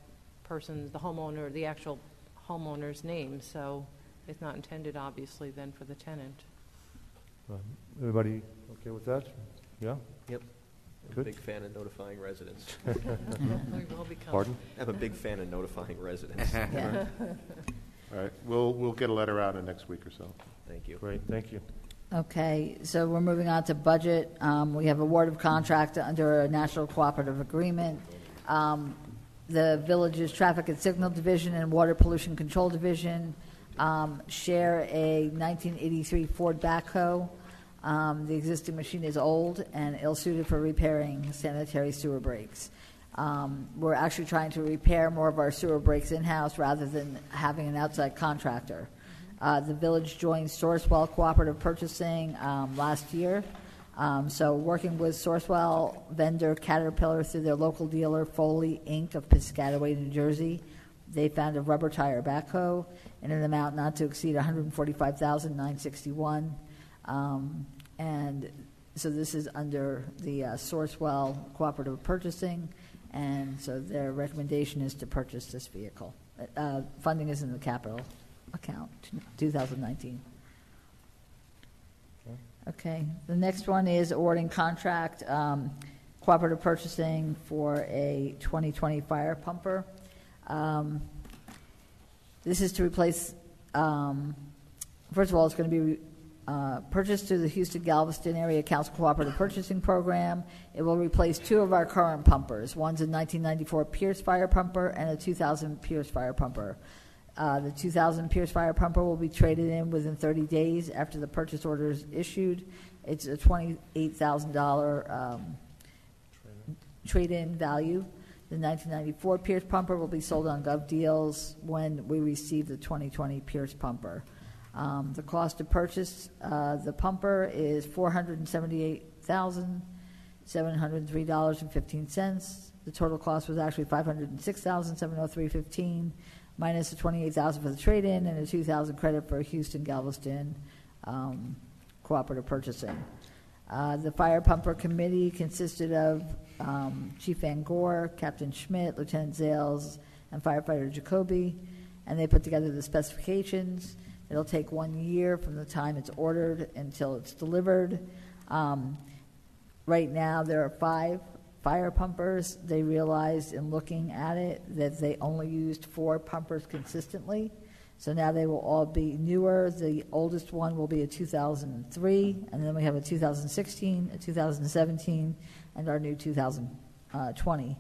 person, the homeowner, the actual homeowner's name. So it's not intended, obviously, then for the tenant. Everybody okay with that? Yeah? Yep. I'm Good. a big fan of notifying residents. Pardon? I'm a big fan of notifying residents. Yeah. All right, we'll get a letter out in the next week or so. Thank you. Great, thank you. Okay, so we're moving on to budget. We have award of contract under a national cooperative agreement. The village's traffic and signal division and water pollution control division share a 1983 Ford backhoe. The existing machine is old and ill-suited for repairing sanitary sewer breaks. We're actually trying to repair more of our sewer breaks in-house rather than having an outside contractor. The village joined Sourcewell Cooperative Purchasing last year. So working with Sourcewell vendor Caterpillar through their local dealer Foley Inc. of Piscataway, New Jersey, they found a rubber tire backhoe in an amount not to exceed $145,961. And so this is under the Sourcewell Cooperative Purchasing, and so their recommendation is to purchase this vehicle. Funding is in the capital account, 2019. Okay, the next one is awarding contract cooperative purchasing for a 2020 fire pumper. This is to replace, first of all, it's going to be purchased through the Houston Galveston Area Council Cooperative Purchasing Program. It will replace 2 of our current pumpers. One's a 1994 Pierce Fire pumper and a 2000 Pierce Fire pumper. The 2000 Pierce Fire pumper will be traded in within 30 days after the purchase order is issued. It's a $28,000 trade-in value. The 1994 Pierce pumper will be sold on Gov Deals when we receive the 2020 Pierce pumper. The cost to purchase the pumper is $478,703.15. The total cost was actually $506,703.15, minus the $28,000 for the trade-in and the $2,000 credit for Houston Galveston cooperative purchasing. The fire pumper committee consisted of Chief Van Gore, Captain Schmidt, Lieutenant Zales, and firefighter Jacoby, and they put together the specifications. It'll take 1 year from the time it's ordered until it's delivered. Right now, there are 5 fire pumpers. They realized in looking at it that they only used 4 pumpers consistently. So now they will all be newer. The oldest one will be a 2003, and then we have a 2016, a 2017, and our new 2020,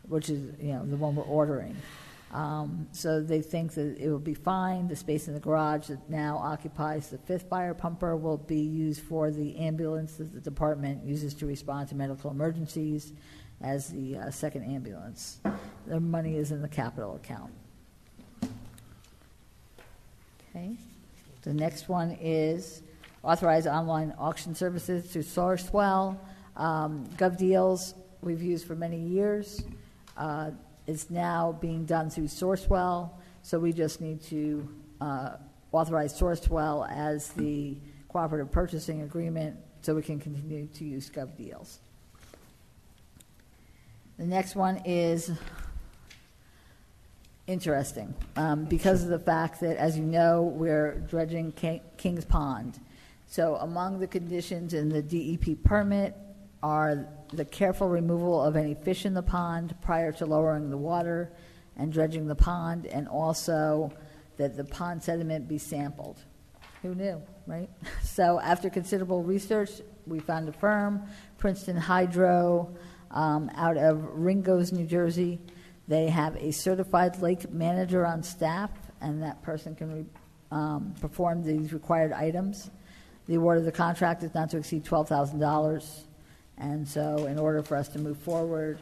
which is the one we're ordering. So they think that it will be fine. The space in the garage that now occupies the 5th fire pumper will be used for the ambulance that the department uses to respond to medical emergencies as the 2nd ambulance. The money is in the capital account. Okay. The next one is authorize online auction services through Sourcewell. Gov Deals we've used for many years. It's now being done through Sourcewell, so we just need to authorize Sourcewell as the cooperative purchasing agreement so we can continue to use Gov Deals. The next one is interesting because of the fact that, as you know, we're dredging Kings Pond. So among the conditions in the DEP permit are the careful removal of any fish in the pond prior to lowering the water and dredging the pond, and also that the pond sediment be sampled. Who knew, right? So after considerable research, we found a firm, Princeton Hydro, out of Ringgoes, New Jersey. They have a certified lake manager on staff, and that person can perform these required items. The award of the contract is not to exceed $12,000. And so in order for us to move forward,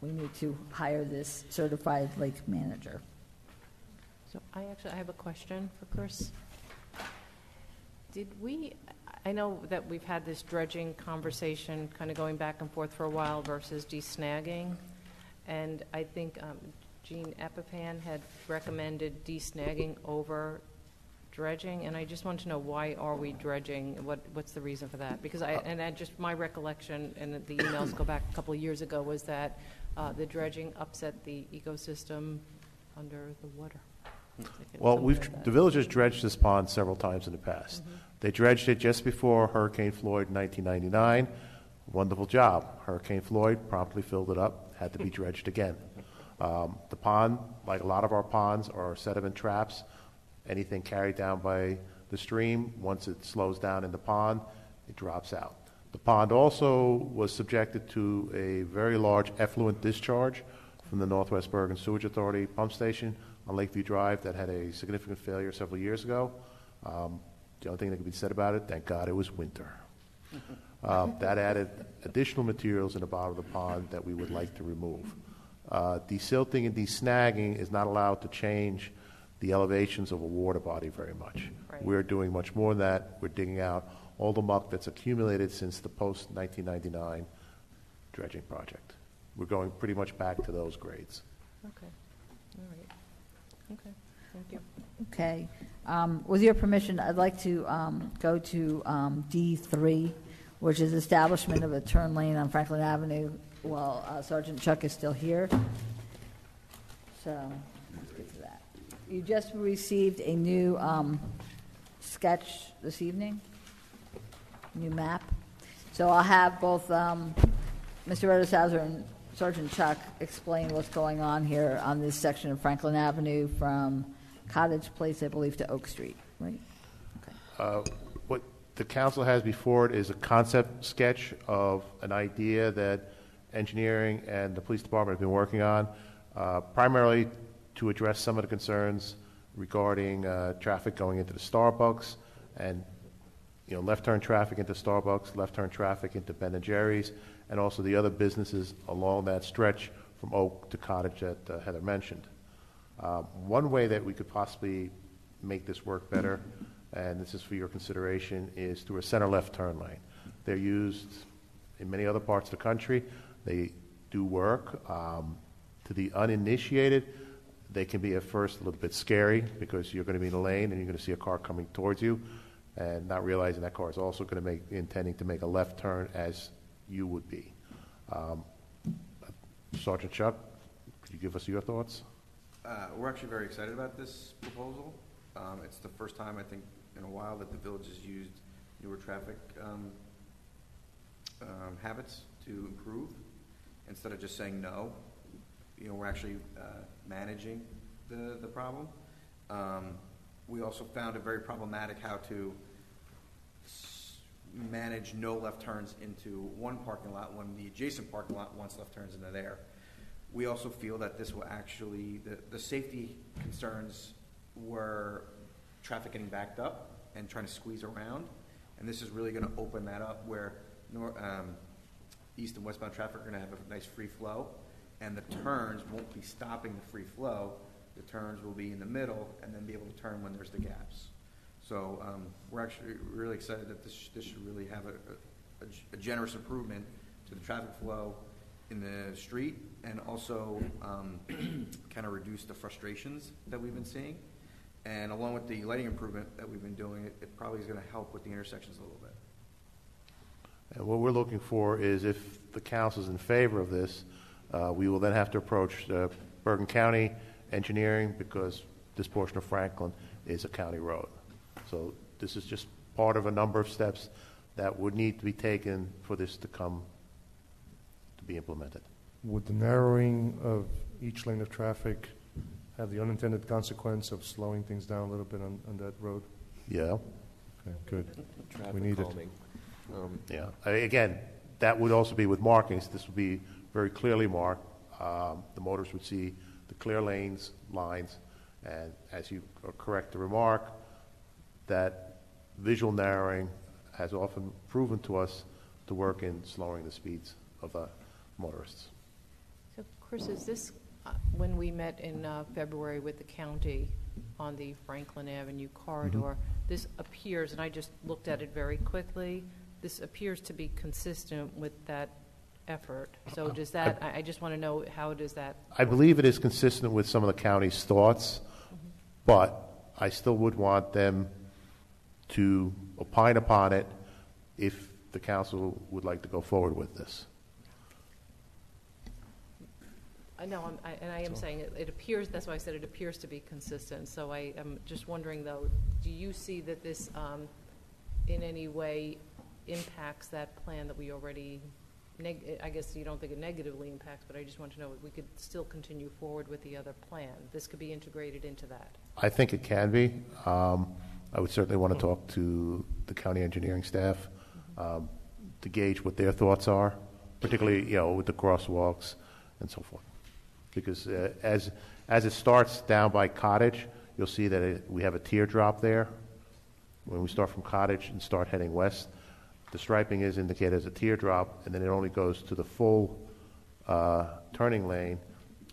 we need to hire this certified lake manager. So I have a question for Chris. I know that we've had this dredging conversation kind of going back and forth for a while versus desnagging. And I think Gene Epipan had recommended desnagging over dredging, and I just want to know, why are we dredging? What's the reason for that? Because my recollection, and the emails go back a couple of years ago, was that the dredging upset the ecosystem under the water. Well, the village has dredged this pond several times in the past. Mm-hmm. They dredged it just before Hurricane Floyd in 1999. Wonderful job. Hurricane Floyd promptly filled it up, had to be dredged again. The pond, like a lot of our ponds, are sediment traps. Anything carried down by the stream, once it slows down in the pond, it drops out. The pond also was subjected to a very large effluent discharge from the Northwest Bergen Sewage Authority pump station on Lakeview Drive that had a significant failure several years ago. The only thing that can be said about it, thank God it was winter. That added additional materials in the bottom of the pond that we would like to remove. Desilting and desnagging is not allowed to change the elevations of a water body very much. Right. We're doing much more than that. We're digging out all the muck that's accumulated since the post-1999 dredging project. We're going pretty much back to those grades. Okay. All right. Okay. Thank you. Okay. With your permission, I'd like to go to D3, which is establishment of a turn lane on Franklin Avenue while Sergeant Chuck is still here. So let's get to that. You just received a new sketch this evening, new map. So I'll have both Mr. Rotishauser and Sergeant Chuck explain what's going on here on this section of Franklin Avenue from Cottage Place, I believe, to Oak Street, right? What the council has before it is a concept sketch of an idea that engineering and the police department have been working on, primarily to address some of the concerns regarding traffic going into the Starbucks and left turn traffic into Starbucks, left turn traffic into Ben & Jerry's, and also the other businesses along that stretch from Oak to Cottage that Heather mentioned. One way that we could possibly make this work better, and this is for your consideration, is through a center left turn lane. They're used in many other parts of the country. They do work. To the uninitiated, they can be at first a little bit scary because you're going to be in a lane and you're going to see a car coming towards you and not realizing that car is also going to intending to make a left turn as you would be. Sergeant Chuck, could you give us your thoughts? We're actually very excited about this proposal. It's the first time, I think, in a while that the village has used newer traffic habits to improve. Instead of just saying no, we're actually managing the problem. We also found it very problematic how to manage no left turns into one parking lot when the adjacent parking lot wants left turns into there. We also feel that this will actually, the safety concerns were traffic getting backed up and trying to squeeze around, and this is really going to open that up where east and westbound traffic are going to have a nice free flow, and the turns won't be stopping the free flow. The turns will be in the middle and then be able to turn when there's the gaps. So we're actually really excited that this should really have a generous improvement to the traffic flow in the street, and also kind of reduce the frustrations that we've been seeing. And along with the lighting improvement that we've been doing, it probably is going to help with the intersections a little bit. And what we're looking for is, if the council is in favor of this, we will then have to approach Bergen County Engineering, because this portion of Franklin is a county road. So this is just part of a number of steps that would need to be taken for this to come to be implemented. Would the narrowing of each lane of traffic have the unintended consequence of slowing things down a little bit on that road? Yeah. Okay, good. Traffic We need calming. Yeah. Again, that would also be with markings. This would be very clearly marked. The motorists would see the clear lanes, lines, and as you are correct to remark, that visual narrowing has often proven to us to work in slowing the speeds of the motorists. So, Chris, is this, when we met in February with the county on the Franklin Avenue corridor, this appears, and I just looked at it very quickly, this appears to be consistent with that effort. So does that, I just want to know, how does that? I believe it is consistent with some of the county's thoughts, but I still would want them to opine upon it if the council would like to go forward with this. I know, I am saying it appears, that's why I said it appears to be consistent. So I am just wondering, though, do you see that this in any way impacts that plan that we already, I guess you don't think it negatively impacts, but I just want to know if we could still continue forward with the other plan. This could be integrated into that. I think it can be. I would certainly want to talk to the county engineering staff to gauge what their thoughts are, particularly with the crosswalks and so forth. Because as it starts down by Cottage, you'll see that we have a teardrop there. When we start from Cottage and start heading west, the striping is indicated as a teardrop, and then it only goes to the full turning lane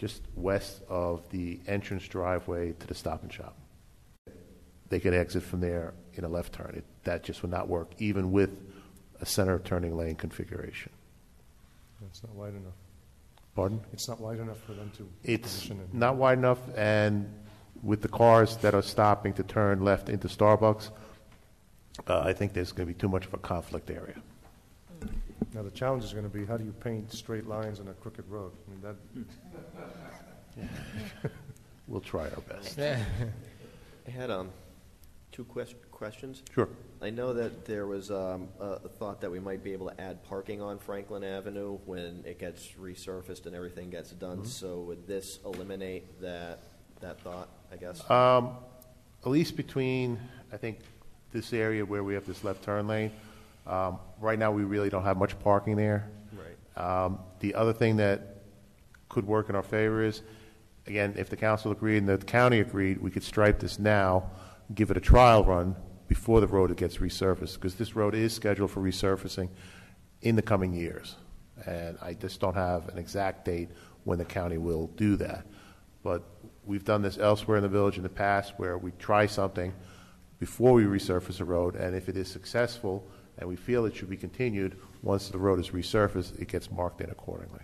just west of the entrance driveway to the Stop and Shop. They could exit from there in a left turn. That just would not work, even with a center turning lane configuration. It's not wide enough. Pardon? It's not wide enough for them to It's position it. not wide enough, and with the cars that are stopping to turn left into Starbucks, I think there's going to be too much of a conflict area. Now, the challenge is going to be, how do you paint straight lines on a crooked road? I mean, that. We'll try our best. I had two questions? Sure. I know that there was a thought that we might be able to add parking on Franklin Avenue when it gets resurfaced and everything gets done. So would this eliminate that thought, I guess? At least between, I think, this area where we have this left turn lane, right now we really don't have much parking there. Right. The other thing that could work in our favor is, again, if the council agreed and the county agreed, we could stripe this now, give it a trial run before the road gets resurfaced, because this road is scheduled for resurfacing in the coming years. And I just don't have an exact date when the county will do that. But we've done this elsewhere in the village in the past where we try something before we resurface a road, and if it is successful and we feel it should be continued, once the road is resurfaced, it gets marked in accordingly.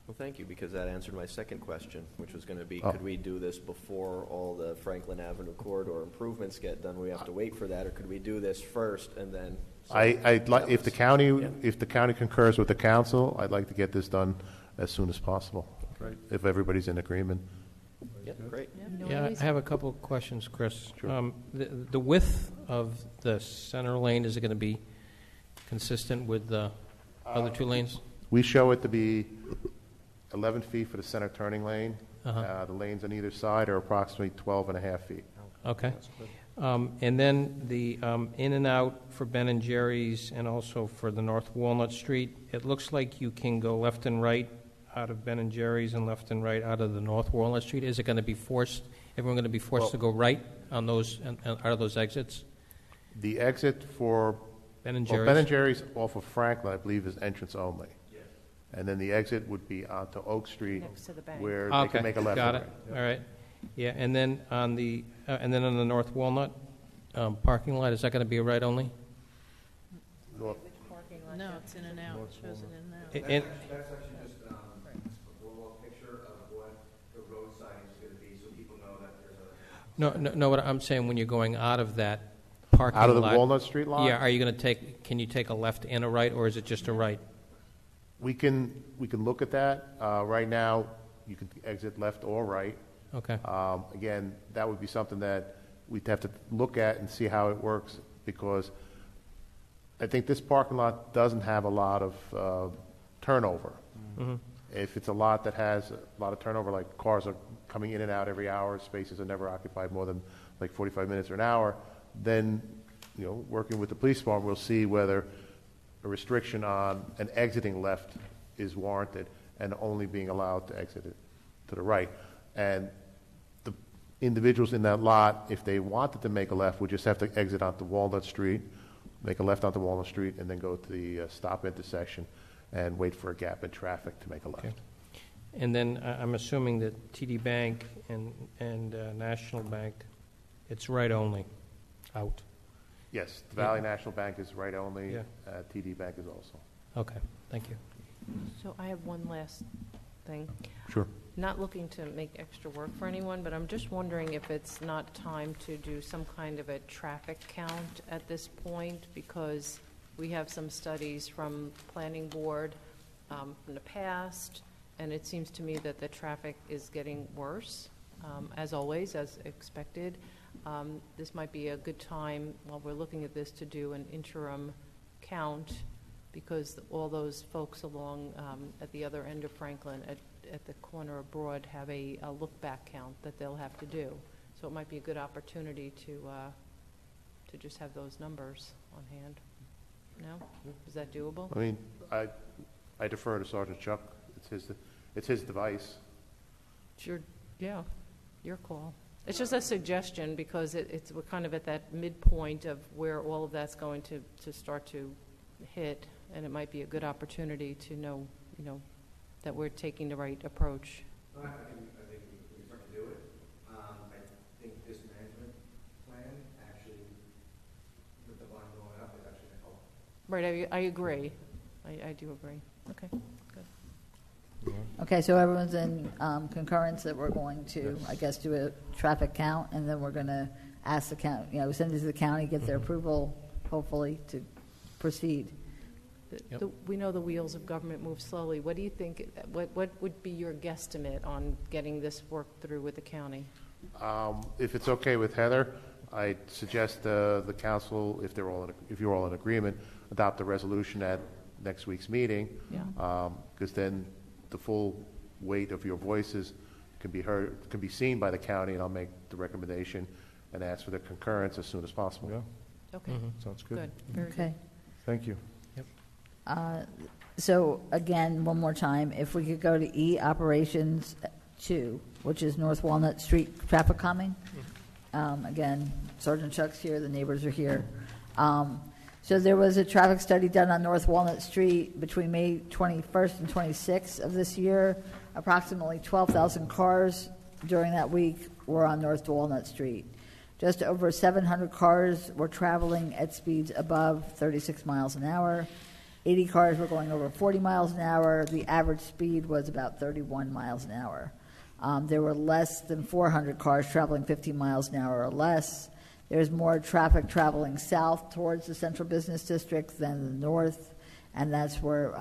Well, thank you, because that answered my second question, which was going to be, Oh. could we do this before all the Franklin Avenue corridor improvements get done? We have to wait for that, or could we do this first and then? I'd like, if the county concurs with the council, I'd like to get this done as soon as possible. Right. If everybody's in agreement. Yeah, great. Yeah, I have a couple of questions, Chris. The width of the center lane, is it going to be consistent with the other two lanes? We show it to be 11 feet for the center turning lane. Uh-huh. The lanes on either side are approximately 12 and a half feet. Okay. And then the in and out for Ben and Jerry's and also for the North Walnut Street, it looks like you can go left and right out of Ben and Jerry's and left and right out of the North Walnut Street. Is it going to be forced, everyone going to be forced to go right on those, and out of those exits? The exit for Ben and well, Jerry's? Ben and Jerry's off of Franklin, I believe, is entrance only. Yes. And then the exit would be onto Oak Street, Next to the bank. where Okay, they can make a left. got and it. right. All right. Yeah, and then on the North Walnut parking lot, is that going to be a right only? North- No, it's in and out. It shows it in and out. And- That's actually just a roll-up picture of what the road sign is going to be, so people know that there's a... No, what I'm saying, when you're going out of that parking lot. Out of the Walnut Street lot? Yeah, are you going to can you take a left and a right, or is it just a right? We can look at that. Right now, you can exit left or right. Okay. Again, that would be something that we'd have to look at and see how it works, because I think this parking lot doesn't have a lot of turnover. Mm-hmm. If it's a lot that has a lot of turnover, like cars are coming in and out every hour, spaces are never occupied more than like 45 minutes or an hour, then, working with the police department, we'll see whether a restriction on an exiting left is warranted and only being allowed to exit it to the right. And the individuals in that lot, if they wanted to make a left, would just have to exit onto Walnut Street, make a left onto Walnut Street, and then go to the stop intersection and wait for a gap in traffic to make a left. Okay. And then I'm assuming that TD Bank and National Bank, it's right only, out. Yes, the Valley National Bank is right only. Yeah. TD Bank is also. Okay, thank you. So I have one last thing. Sure. Not looking to make extra work for anyone, but I'm just wondering if it's not time to do some kind of a traffic count at this point, because we have some studies from Planning Board from the past, and it seems to me that the traffic is getting worse, as always, as expected. This might be a good time, while we're looking at this, to do an interim count, because all those folks along at the other end of Franklin, at the corner of Broad, have a look-back count that they'll have to do. So it might be a good opportunity to just have those numbers on hand. No? Is that doable? I mean, I defer to Sergeant Chuck. It's his device. It's your call. It's just a suggestion, because we're kind of at that midpoint of where all of that's going to start to hit, and it might be a good opportunity to know, that we're taking the right approach. I think we start to do it. I think this management plan actually, with the volume going up, is actually going to help. Right, I agree. I do agree. Okay, good. Okay, so everyone's in concurrence that we're going to, I guess, do a traffic count, and then we're going to ask the county, send it to the county, get their approval, hopefully, to proceed. We know the wheels of government move slowly. What do you think, what would be your guesstimate on getting this worked through with the county? If it's okay with Heather, I suggest the council, if you're all in agreement, adopt a resolution at next week's meeting. Yeah. Because then the full weight of your voices can be heard, can be seen by the county, and I'll make the recommendation and ask for their concurrence as soon as possible. Yeah, Okay. sounds good. Good. Very Okay. Thank you. So again, one more time, if we could go to E, Operations 2, which is North Walnut Street traffic calming. Again, Sergeant Chuck's here, the neighbors are here. So there was a traffic study done on North Walnut Street between May 21st and 26th of this year. Approximately 12,000 cars during that week were on North Walnut Street. Just over 700 cars were traveling at speeds above 36 miles an hour. 80 cars were going over 40 miles an hour. The average speed was about 31 miles an hour. There were less than 400 cars traveling 50 miles an hour or less. There's more traffic traveling south towards the central business district than the north, and that's where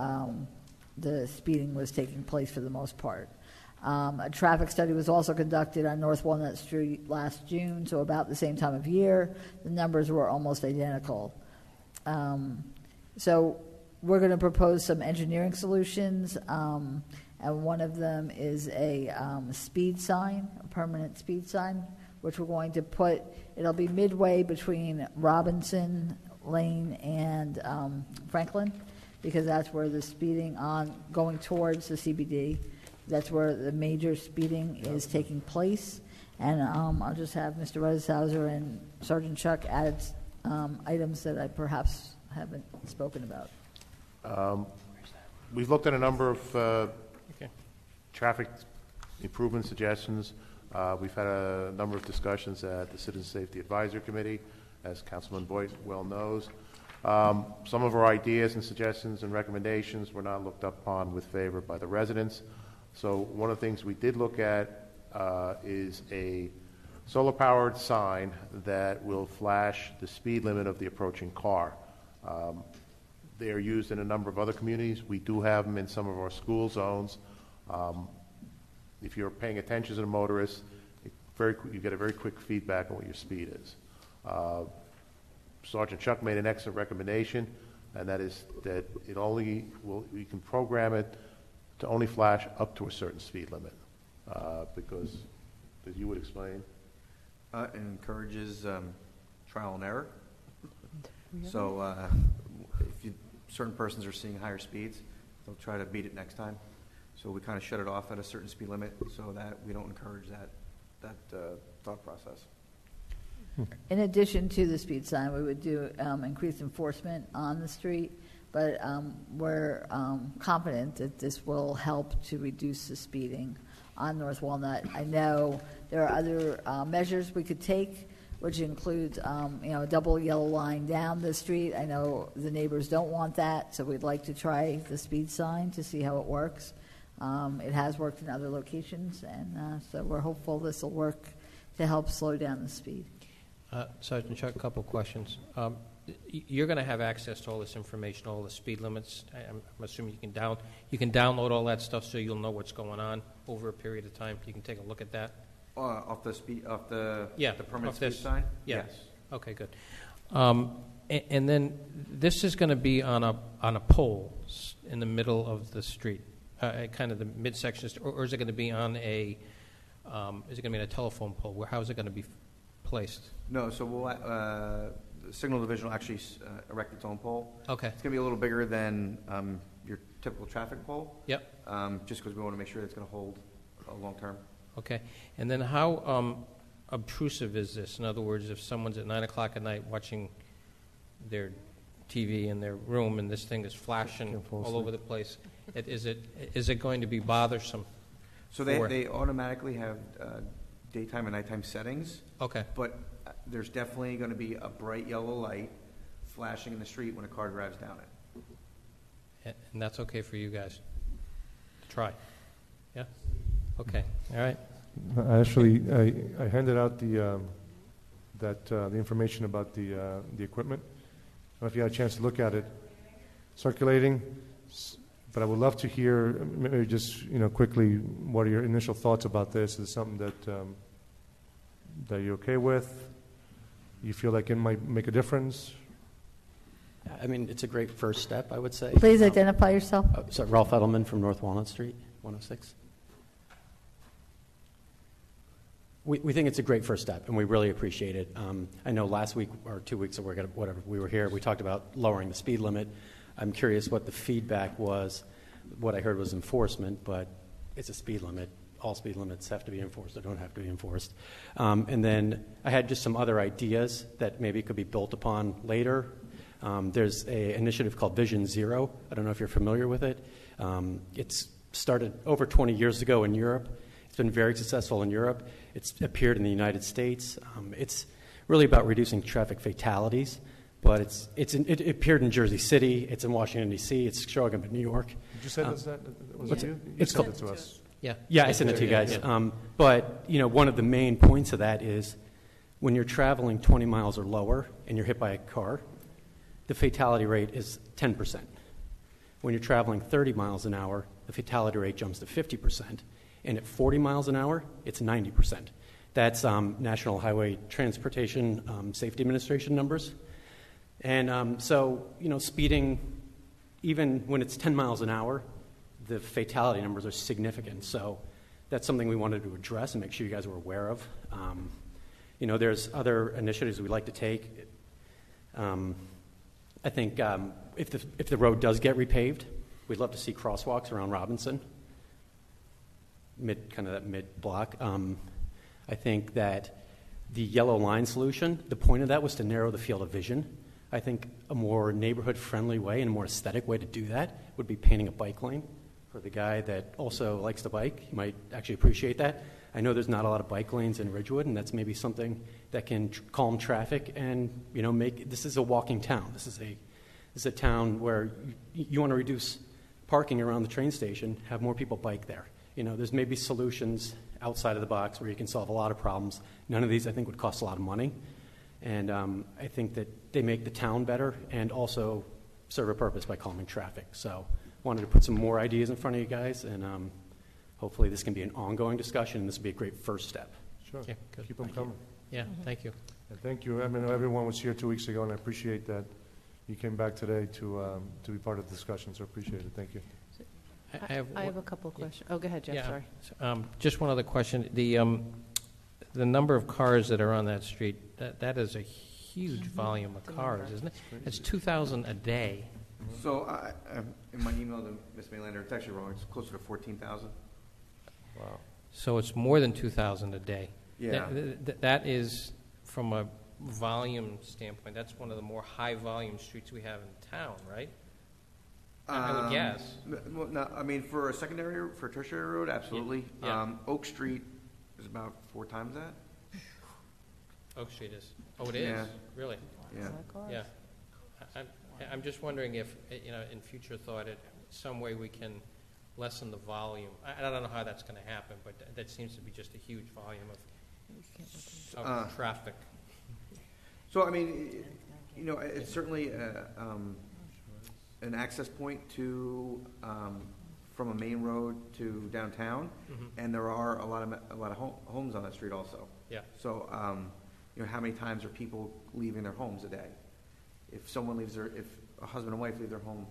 the speeding was taking place for the most part. A traffic study was also conducted on North Walnut Street last June, so about the same time of year. The numbers were almost identical. So we're going to propose some engineering solutions, and one of them is a speed sign, a permanent speed sign, which we're going to put, it'll be midway between Robinson Lane and Franklin, because that's where the speeding on going towards the CBD, that's where the major speeding is taking place. And I'll just have Mr. Redeshauser and Sergeant Chuck add items that I perhaps haven't spoken about. We've looked at a number of traffic improvement suggestions. We've had a number of discussions at the Citizen Safety Advisory Committee, as Councilman Boyd well knows. Some of our ideas and suggestions and recommendations were not looked upon with favor by the residents. So one of the things we did look at is a solar-powered sign that will flash the speed limit of the approaching car. They are used in a number of other communities. We do have them in some of our school zones. If you're paying attention as a motorist, you get a very quick feedback on what your speed is. Sergeant Chuck made an excellent recommendation, and that is that we can program it to only flash up to a certain speed limit, because, as you would explain, it encourages trial and error. So if certain persons are seeing higher speeds, they'll try to beat it next time. So we kind of shut it off at a certain speed limit so that we don't encourage that thought process. In addition to the speed sign, we would do increased enforcement on the street, but we're confident that this will help to reduce the speeding on North Walnut. I know there are other measures we could take, which includes a double yellow line down the street. I know the neighbors don't want that, so we'd like to try the speed sign to see how it works. It has worked in other locations, and so we're hopeful this will work to help slow down the speed. Sergeant Chuck, a couple of questions. You're going to have access to all this information, all the speed limits. I'm assuming you can download all that stuff so you'll know what's going on over a period of time. You can take a look at that. Off the permanent speed this sign? Yeah. Yes. Okay, good. And then this is going to be on a pole in the middle of the street, kind of the midsection, or is it going to be on a telephone pole? How is it going to be placed? No, so we'll the signal division will actually erect its own pole. Okay. It's going to be a little bigger than your typical traffic pole. Yep. Just because we want to make sure it's going to hold long term. Okay. And then how obtrusive is this? In other words, if someone's at 9 o'clock at night watching their TV in their room and this thing is flashing all over the place, is it going to be bothersome? So they automatically have daytime and nighttime settings. Okay. But there's definitely going to be a bright yellow light flashing in the street when a car drives down it. And that's okay for you guys to try? Yeah? Okay. All right. I handed out the information about the equipment. I don't know if you had a chance to look at it. Circulating, but I would love to hear maybe just quickly what are your initial thoughts about this? Is it something that you're okay with? you feel like it might make a difference? I mean, it's a great first step, I would say. Please identify yourself. So Ralph Edelman from North Walnut Street, 106. We think it's a great first step, and we really appreciate it. I know last week or 2 weeks ago, whatever, we were here, we talked about lowering the speed limit. I'm curious what the feedback was. What I heard was enforcement, but it's a speed limit. All speed limits have to be enforced or don't have to be enforced. And then I had just some other ideas that maybe could be built upon later. There's an initiative called Vision Zero. I don't know if you're familiar with it. It's started over 20 years ago in Europe. It's been very successful in Europe. It's appeared in the United States. It's really about reducing traffic fatalities, but it appeared in Jersey City. It's in Washington, D.C. It's showing up in New York. Did you send us that? Was it you? It's sent called, it to us. Yeah, I sent it to you guys. But one of the main points of that is when you're traveling 20 miles or lower and you're hit by a car, the fatality rate is 10%. When you're traveling 30 miles an hour, the fatality rate jumps to 50%. And at 40 miles an hour, it's 90%. That's National Highway Transportation Safety Administration numbers. And speeding, even when it's 10 miles an hour, the fatality numbers are significant. So that's something we wanted to address and make sure you guys were aware of. There's other initiatives we'd like to take. I think if the road does get repaved, we'd love to see crosswalks around Robinson, kind of that mid block. I think that the yellow line solution, the point of that was to narrow the field of vision. I think a more neighborhood-friendly way and a more aesthetic way to do that would be painting a bike lane for the guy that also likes to bike. He might actually appreciate that. I know there's not a lot of bike lanes in Ridgewood, and that's maybe something that can calm traffic and make this is a walking town. This is a town where you want to reduce parking around the train station, have more people bike there. There's maybe solutions outside of the box where you can solve a lot of problems. None of these, I think, would cost a lot of money. And I think that they make the town better and also serve a purpose by calming traffic. So wanted to put some more ideas in front of you guys, and hopefully this can be an ongoing discussion, and this will be a great first step. Sure. Yeah, good. Keep them coming. Yeah, thank you. And thank you. I mean, everyone was here 2 weeks ago, and I appreciate that you came back today to be part of the discussion, so appreciate it. Thank you. I have a couple of questions. Oh, go ahead, Jeff, sorry. Just one other question. The number of cars that are on that street, that is a huge volume of cars, isn't it? It's 2,000 a day. So in my email to Ms. Maylander, it's actually wrong. It's closer to 14,000. Wow. So it's more than 2,000 a day. Yeah. That is, from a volume standpoint, that's one of the more high-volume streets we have in town, right? I would guess. Well, no, I mean, for a tertiary road, absolutely. Yeah. Oak Street is about 4 times that. Oak Street is. Oh, it is? Yeah. Really? Yeah. Yeah. I'm just wondering if, in future thought, some way we can lessen the volume. I don't know how that's going to happen, but that seems to be just a huge volume of traffic. So, I mean, it's certainly an access point to from a main road to downtown, and there are a lot of homes on that street also. Yeah. So, how many times are people leaving their homes a day? If if a husband and wife leave their home,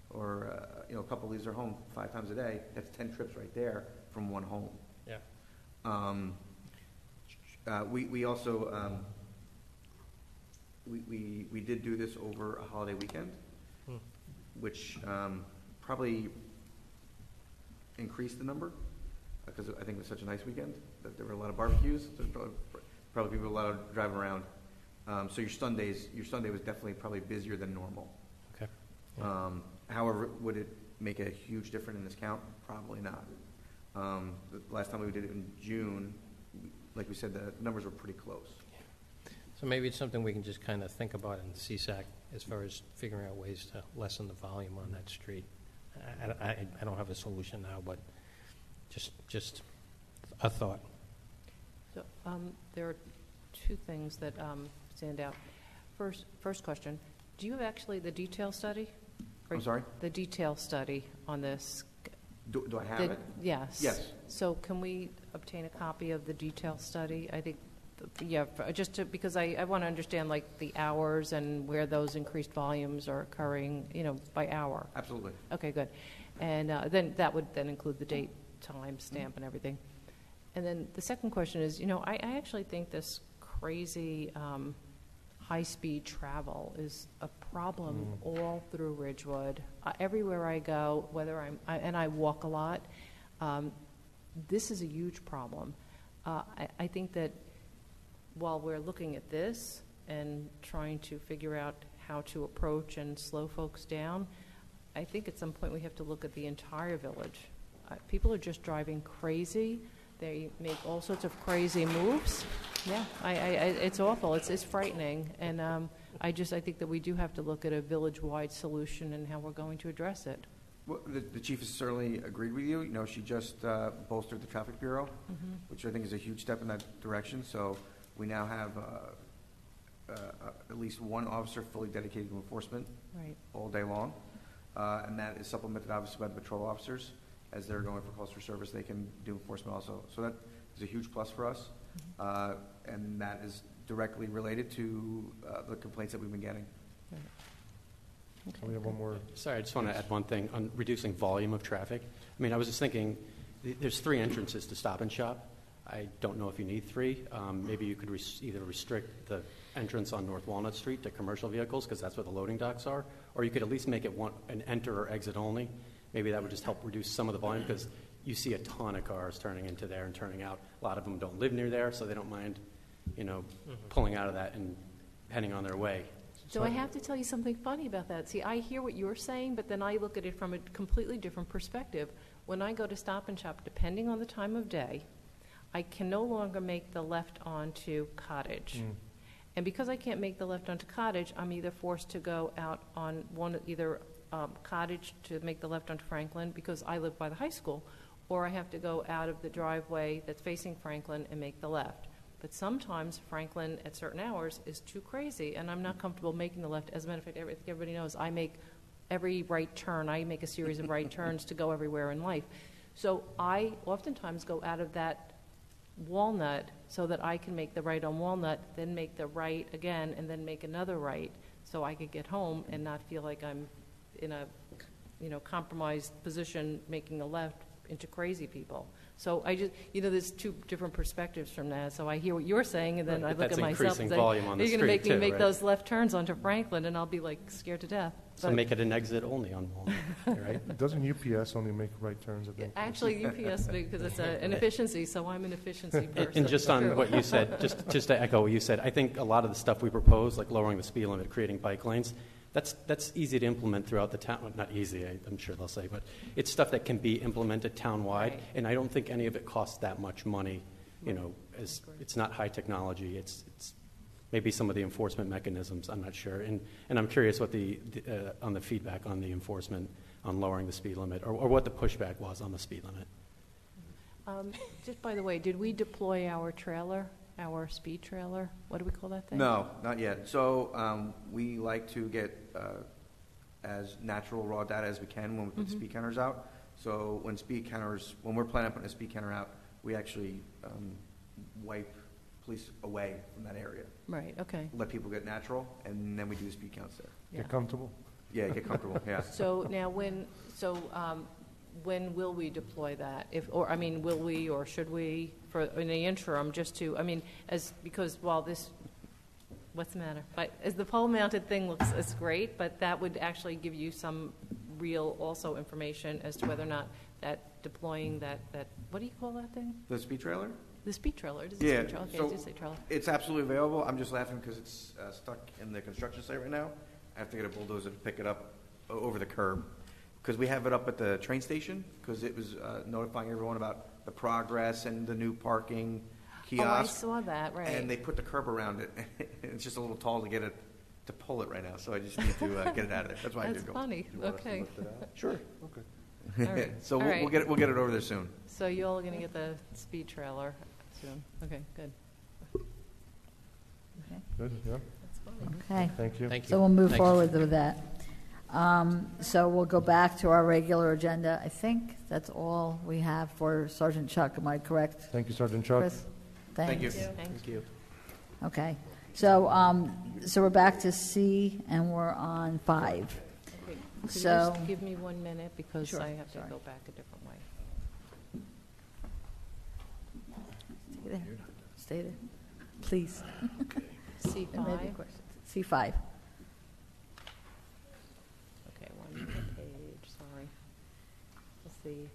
or a couple leaves their home 5 times a day, that's 10 trips right there from one home. Yeah. We also we did do this over a holiday weekend, which probably increased the number because I think it was such a nice weekend that there were a lot of barbecues. So probably people allowed to drive around. So your Sunday was definitely probably busier than normal. Okay. Yeah. However, would it make a huge difference in this count? Probably not. The last time we did it in June, like we said, the numbers were pretty close. So maybe it's something we can just kind of think about in CSAC as far as figuring out ways to lessen the volume on that street. I don't have a solution now, but just a thought. So there are 2 things that stand out. First question, do you have actually the detail study? I'm sorry? The detail study on this. Do I have it? Yes. Yes. So can we obtain a copy of the detail study? I think yeah, just to, because I want to understand like the hours and where those increased volumes are occurring, by hour. Absolutely. Okay, good. And then that would then include the date, time, stamp, and everything. And then the second question is, I actually think this crazy high-speed travel is a problem all through Ridgewood. Everywhere I go, whether and I walk a lot, this is a huge problem. I think that while we're looking at this and trying to figure out how to approach and slow folks down, I think at some point we have to look at the entire village. People are just driving crazy. They make all sorts of crazy moves. Yeah, it's awful. It's frightening. And I think that we do have to look at a village-wide solution and how we're going to address it. Well, the chief has certainly agreed with you. She just bolstered the traffic bureau, which I think is a huge step in that direction. So we now have at least one officer fully dedicated to enforcement all day long. And that is supplemented obviously by the patrol officers. As they're going for calls for service, they can do enforcement also. So that is a huge plus for us. And that is directly related to the complaints that we've been getting. Okay. So we have one more. Sorry, I just want to add one thing on reducing volume of traffic. I mean, I was just thinking, there's 3 entrances to Stop and Shop. I don't know if you need 3. Maybe you could either restrict the entrance on North Walnut Street to commercial vehicles, because that's where the loading docks are, or you could at least make it an enter or exit only. Maybe that would just help reduce some of the volume, because you see a ton of cars turning into there and turning out. A lot of them don't live near there, so they don't mind, pulling out of that and heading on their way. So I have to tell you something funny about that. See, I hear what you're saying, but then I look at it from a completely different perspective. When I go to Stop and Shop, depending on the time of day, I can no longer make the left onto Cottage. And because I can't make the left onto Cottage, I'm either forced to go out on Cottage to make the left onto Franklin, because I live by the high school, or I have to go out of the driveway that's facing Franklin and make the left. But sometimes Franklin at certain hours is too crazy, and I'm not comfortable making the left. As a matter of fact, I think everybody knows I make every right turn. I make a series of right turns to go everywhere in life. So I oftentimes go out of that Walnut so that I can make the right on Walnut, then make the right again, and then make another right, so I could get home and not feel like I'm in a compromised position making a left into crazy people. So I just, there's 2 different perspectives from that. So I hear what you're saying, and then I look at myself and say, you're going to make me make those left turns onto Franklin, and I'll be like scared to death. So make it an exit only on Walnut, right? Doesn't UPS only make right turns at the Actually, UPS, because it's an efficiency, so I'm an efficiency person. And just on what you said, just to echo what you said, I think a lot of the stuff we propose, like lowering the speed limit, creating bike lanes, that's easy to implement throughout the town. Well, not easy, I'm sure they'll say, but it's stuff that can be implemented town-wide, and I don't think any of it costs that much money. As it's not high technology. It's maybe some of the enforcement mechanisms. I'm not sure, and I'm curious what on the feedback on the enforcement on lowering the speed limit, or what the pushback was on the speed limit. Just by the way, did we deploy our speed trailer? What do we call that thing? No, not yet. So we like to get as natural raw data as we can when we put speed counters out. So when we're planning on putting a speed counter out, we actually wipe police away from that area. Right, okay. Let people get natural, and then we do the speed counts there. Get comfortable? Yeah, get comfortable, yeah. So now when will we deploy that? Will we or should we, in the interim, because while this, what's the matter? But as the pole-mounted thing looks, it's great, but that would actually give you some real also information as to whether or not that deploying that what do you call that thing? The speed trailer? The speed trailer. It is Yeah, a speed trailer. Okay, so I did say trailer. it's absolutely available. I'm just laughing because it's stuck in the construction site right now. I have to get a bulldozer to pick it up over the curb, because we have it up at the train station, because it was notifying everyone about the progress and the new parking kiosk. Oh, I saw that, right. And they put the curb around it. It's just a little tall to get it, to pull it right now, so I just need to get it out of there. That's why I did go. That's funny, okay. Sure. Okay. All right. So All right. we'll get it over there soon. So you're all going to get the speed trailer soon. Okay, good. Good, yeah. Okay. Thank you. So we'll move forward with that. So we'll go back to our regular agenda. I think that's all we have for Sergeant Chuck. Am I correct? Thank you, Sergeant Chuck. Chris? Thank you. Thanks. Thank you. Okay. So we're back to C, and we're on 5. Okay, could you So, just give me 1 minute, because Sure, I have to sorry. go back a different way. stay there. Stay there. Please. There may be C5? questions. C5. Okay, 1 minute page, sorry. Let's see.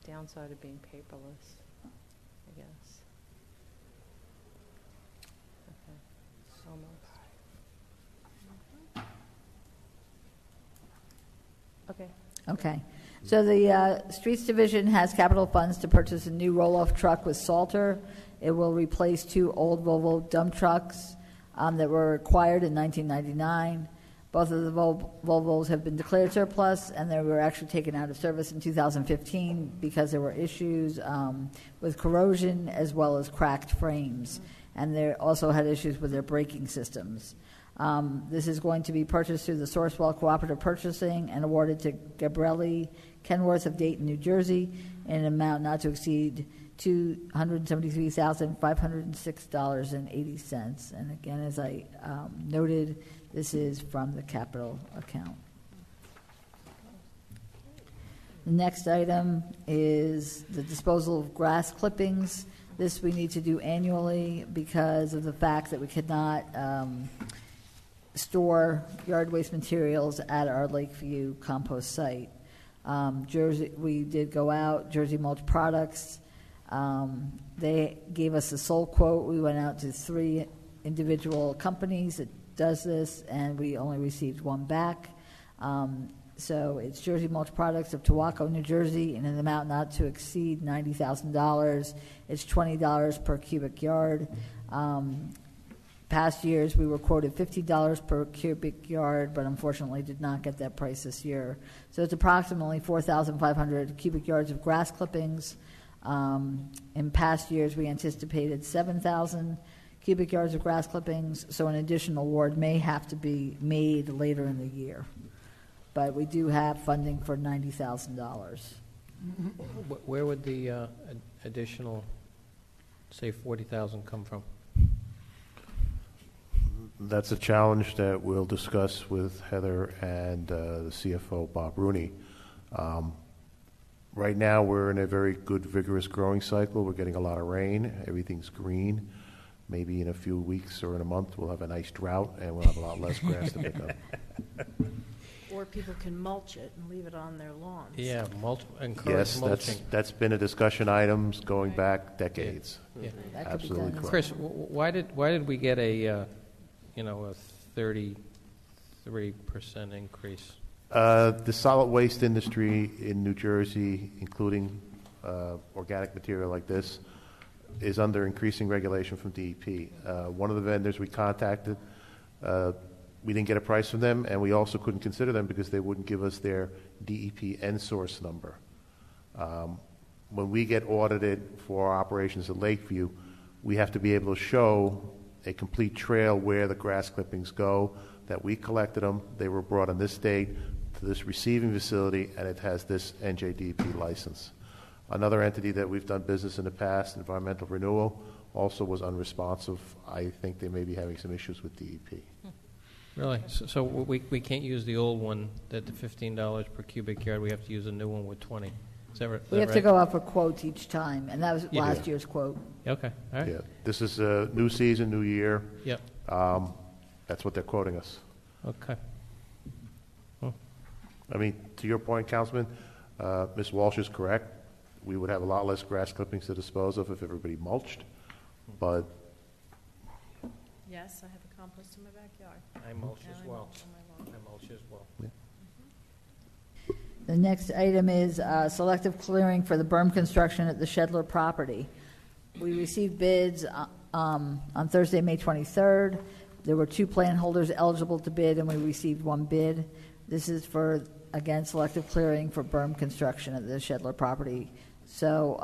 Downside of being paperless, I guess. Okay, almost. Okay. Okay. So the Streets Division has capital funds to purchase a new roll-off truck with Salter. It will replace 2 old Volvo dump trucks that were acquired in 1999. Both of the Volvos have been declared surplus, and they were actually taken out of service in 2015 because there were issues with corrosion as well as cracked frames. And they also had issues with their braking systems. This is going to be purchased through the Sourcewell Cooperative Purchasing and awarded to Gabrielli Kenworth of Dayton, New Jersey, in an amount not to exceed $273,506.80. And again, as I noted, this is from the capital account. The next item is the disposal of grass clippings. This we need to do annually because of the fact that we could not store yard waste materials at our Lakeview compost site. We did go out, Jersey Mulch Products. They gave us a sole quote. We went out to 3 individual companies that does this, and we only received 1 back. So it's Jersey Mulch Products of Tawaco, New Jersey, in an amount not to exceed $90,000. It's $20 per cubic yard. Past years, we were quoted $50 per cubic yard, but unfortunately did not get that price this year. So it's approximately 4,500 cubic yards of grass clippings. In past years, we anticipated 7,000 cubic yards of grass clippings, so an additional award may have to be made later in the year. But we do have funding for $90,000. Where would the additional, say, $40,000 come from? That's a challenge that we'll discuss with Heather and the CFO, Bob Rooney. Right now, we're in a very good, vigorous growing cycle. We're getting a lot of rain. Everything's green. Maybe in a few weeks or in a month, we'll have a nice drought, and we'll have a lot less grass to pick up. Or people can mulch it and leave it on their lawns. Yeah, encourage mulching. That's been a discussion item going back decades. Yeah. Absolutely correct. Chris, why did we get a 33% increase? The solid waste industry in New Jersey, including organic material like this, is under increasing regulation from DEP. One of the vendors we contacted, we didn't get a price from them, and we also couldn't consider them because they wouldn't give us their DEP N-source number. When we get audited for our operations at Lakeview, we have to be able to show a complete trail where the grass clippings go, that we collected them, they were brought on this date to this receiving facility, and it has this NJDP license. Another entity that we've done business in the past, Environmental Renewal, also was unresponsive. I think they may be having some issues with DEP. Really? So we can't use the old one, that the $15 per cubic yard. We have to use a new one with 20. Is that right? We have to go out for quotes each time, and that was last year's quote. Okay, all right. Yeah, this is a new season, new year. Yep. That's what they're quoting us. Okay. I mean, to your point, Councilman, Ms. Walsh is correct. We would have a lot less grass clippings to dispose of if everybody mulched, but... Yes, I have a compost in my backyard. I mulch as well. I mulch as well. Yeah. The next item is selective clearing for the berm construction at the Shedler property. We received bids on Thursday, May 23rd. There were 2 plan holders eligible to bid, and we received 1 bid. This is for, again, selective clearing for berm construction at the Shedler property. So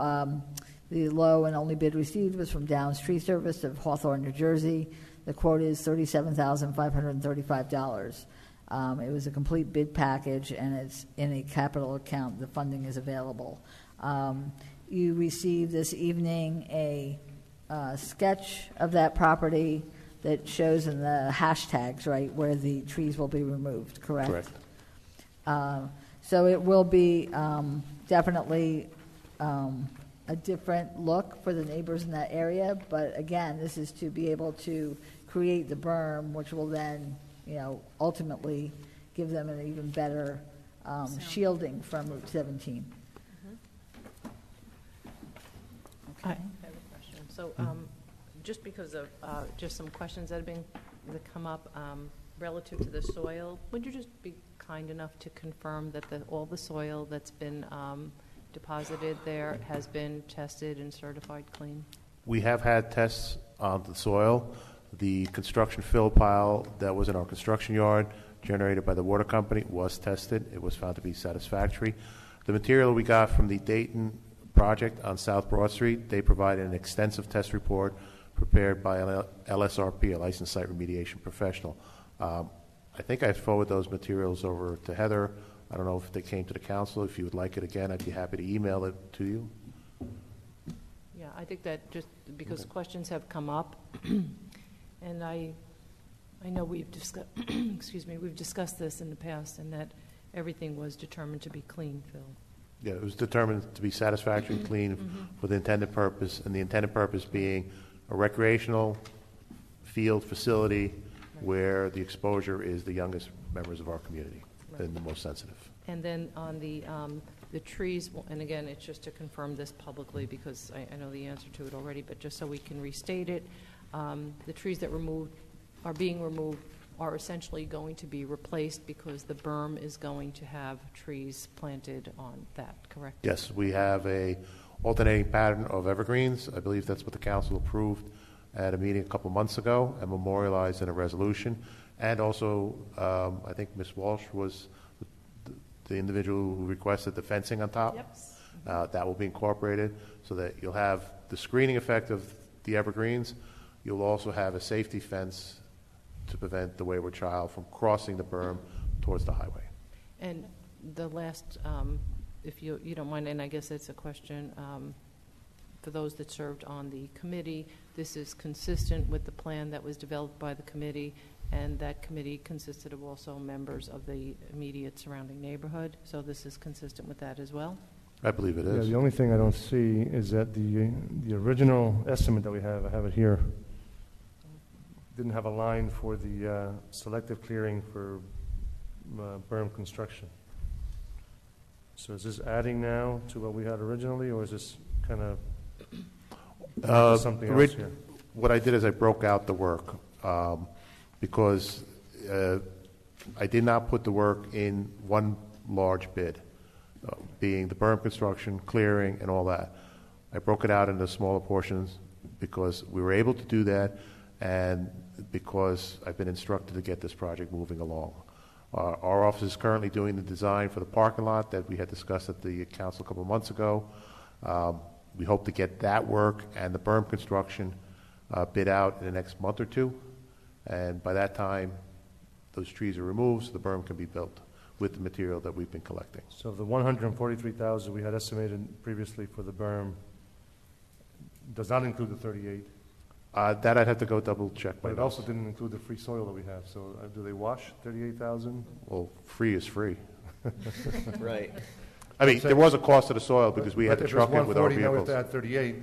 the low and only bid received was from Downs Tree Service of Hawthorne, New Jersey. The quote is $37,535. It was a complete bid package, and it's in a capital account. The funding is available. You received this evening a sketch of that property that shows in the hashtags, right, where the trees will be removed, correct? Correct. So it will be definitely a different look for the neighbors in that area, but again, this is to be able to create the berm, which will then, ultimately give them an even better shielding from Route 17. I have a question. So, just because of just some questions that come up relative to the soil, would you just be kind enough to confirm that all the soil that's been deposited there has been tested and certified clean? We have had tests on the soil. The construction fill pile that was in our construction yard generated by the water company was tested. It was found to be satisfactory. The material we got from the Dayton project on South Broad Street, they provided an extensive test report prepared by an LSRP, a licensed site remediation professional. I think I forwarded those materials over to Heather. I don't know if they came to the council. If you would like it again, I'd be happy to email it to you. Yeah, I think that just because questions have come up, and I know we've discussed, we've discussed this in the past, and that everything was determined to be clean, Phil. Yeah, it was determined to be satisfactory, clean for the intended purpose, and the intended purpose being a recreational field facility where the exposure is the youngest members of our community and the most sensitive. And then on the trees, and again, it's just to confirm this publicly because I know the answer to it already, but just so we can restate it, the trees that are being removed are essentially going to be replaced because the berm is going to have trees planted on that, correct? Yes, we have a alternating pattern of evergreens. I believe that's what the council approved at a meeting a couple months ago and memorialized in a resolution. And also, I think Ms. Walsh was the individual who requested the fencing on top. Yep. That will be incorporated so that you'll have the screening effect of the evergreens. You'll also have a safety fence to prevent the wayward child from crossing the berm towards the highway. And the last, if you don't mind, and I guess it's a question for those that served on the committee, this is consistent with the plan that was developed by the committee, and that committee consisted of also members of the immediate surrounding neighborhood, so this is consistent with that as well? I believe it is. Yeah, the only thing I don't see is that the original estimate that we have, I have it here, didn't have a line for the selective clearing for berm construction. So is this adding now to what we had originally, or is this kind of something else here? What I did is I broke out the work because I did not put the work in one large bid, being the berm construction, clearing, and all that. I broke it out into smaller portions because we were able to do that and because I've been instructed to get this project moving along. Our office is currently doing the design for the parking lot that we had discussed at the council a couple of months ago. We hope to get that work and the berm construction bid out in the next month or two. And by that time, those trees are removed so the berm can be built with the material that we've been collecting. So the 143,000 we had estimated previously for the berm does not include the 38. That I'd have to go double check. But it also didn't include the free soil that we have. So do they wash 38,000? Well, free is free. Right. I mean, there was a cost to the soil because we had to truck it with our Now we have vehicles. to add 38.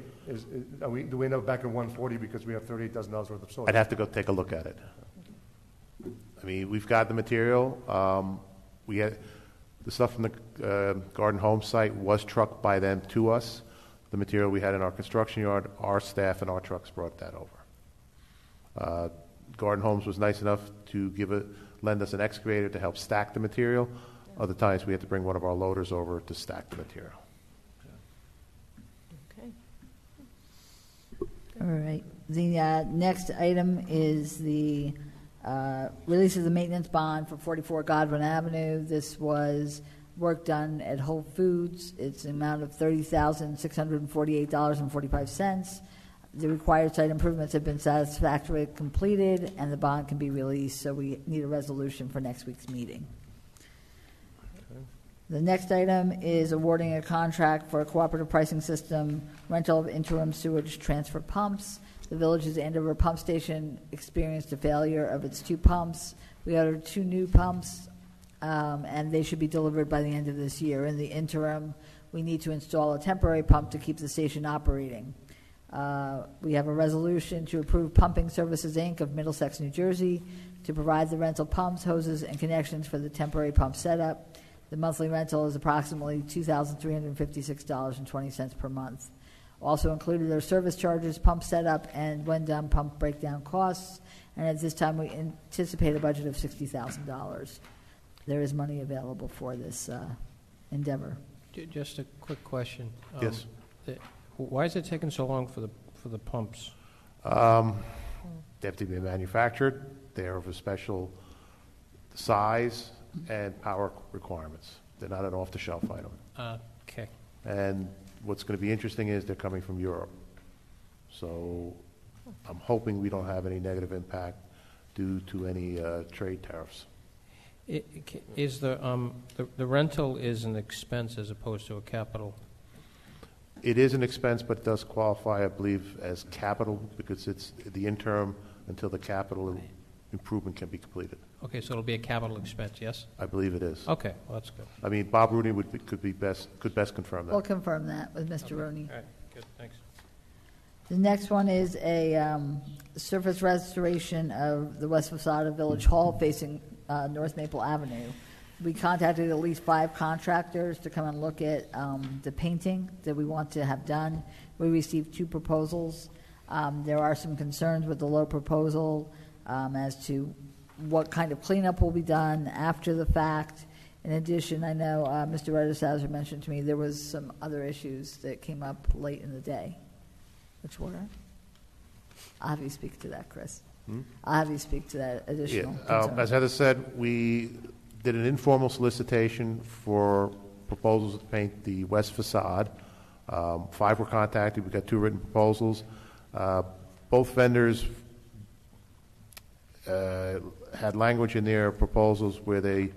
Do we end up back at 140 because we have $38,000 worth of soil? I'd have to go take a look at it. I mean, we've got the material. We had the stuff from the Garden Home site was trucked by them to us. The material we had in our construction yard, our staff and our trucks brought that over. Garden Homes was nice enough to lend us an excavator to help stack the material. Other times we had to bring one of our loaders over to stack the material. Okay. All right. The next item is the release of the maintenance bond for 44 Godwin Avenue. This was work done at Whole Foods. It's an amount of $30,648.45. The required site improvements have been satisfactorily completed, and the bond can be released, so we need a resolution for next week's meeting. Okay. The next item is awarding a contract for a cooperative pricing system rental of interim sewage transfer pumps. The village's Andover pump station experienced a failure of its 2 pumps. We ordered 2 new pumps, and they should be delivered by the end of this year. In the interim, we need to install a temporary pump to keep the station operating. We have a resolution to approve Pumping Services, Inc. of Middlesex, New Jersey, to provide the rental pumps, hoses, and connections for the temporary pump setup. The monthly rental is approximately $2,356.20 per month. Also included are service charges, pump setup, and when done, pump breakdown costs. And at this time, we anticipate a budget of $60,000. There is money available for this endeavor. Just a quick question. Yes. Why is it taking so long for the pumps? They have to be manufactured. They're of a special size and power requirements. They're not an off-the-shelf item. Okay. And what's going to be interesting is they're coming from Europe. So I'm hoping we don't have any negative impact due to any trade tariffs. Is the rental is an expense as opposed to a capital? It is an expense, but it does qualify, I believe, as capital because it's the interim until the capital improvement can be completed. Okay, so it'll be a capital expense, yes? I believe it is. Okay, well, that's good. I mean, Bob Rooney could best confirm that. We'll confirm that with Mr. Rooney. All right, good, thanks. The next one is a surface restoration of the west facade of Village Hall facing North Maple Avenue. We contacted at least 5 contractors to come and look at the painting that we want to have done. We received 2 proposals. There are some concerns with the low proposal as to what kind of cleanup will be done after the fact. In addition, I know Mr. Redeshauser mentioned to me there was some other issues that came up late in the day. Which were? I'll have you speak to that, Chris. I'll have you speak to that additional concern. As Heather said, we did an informal solicitation for proposals to paint the west facade. 5 were contacted. We got 2 written proposals. Both vendors had language in their proposals where they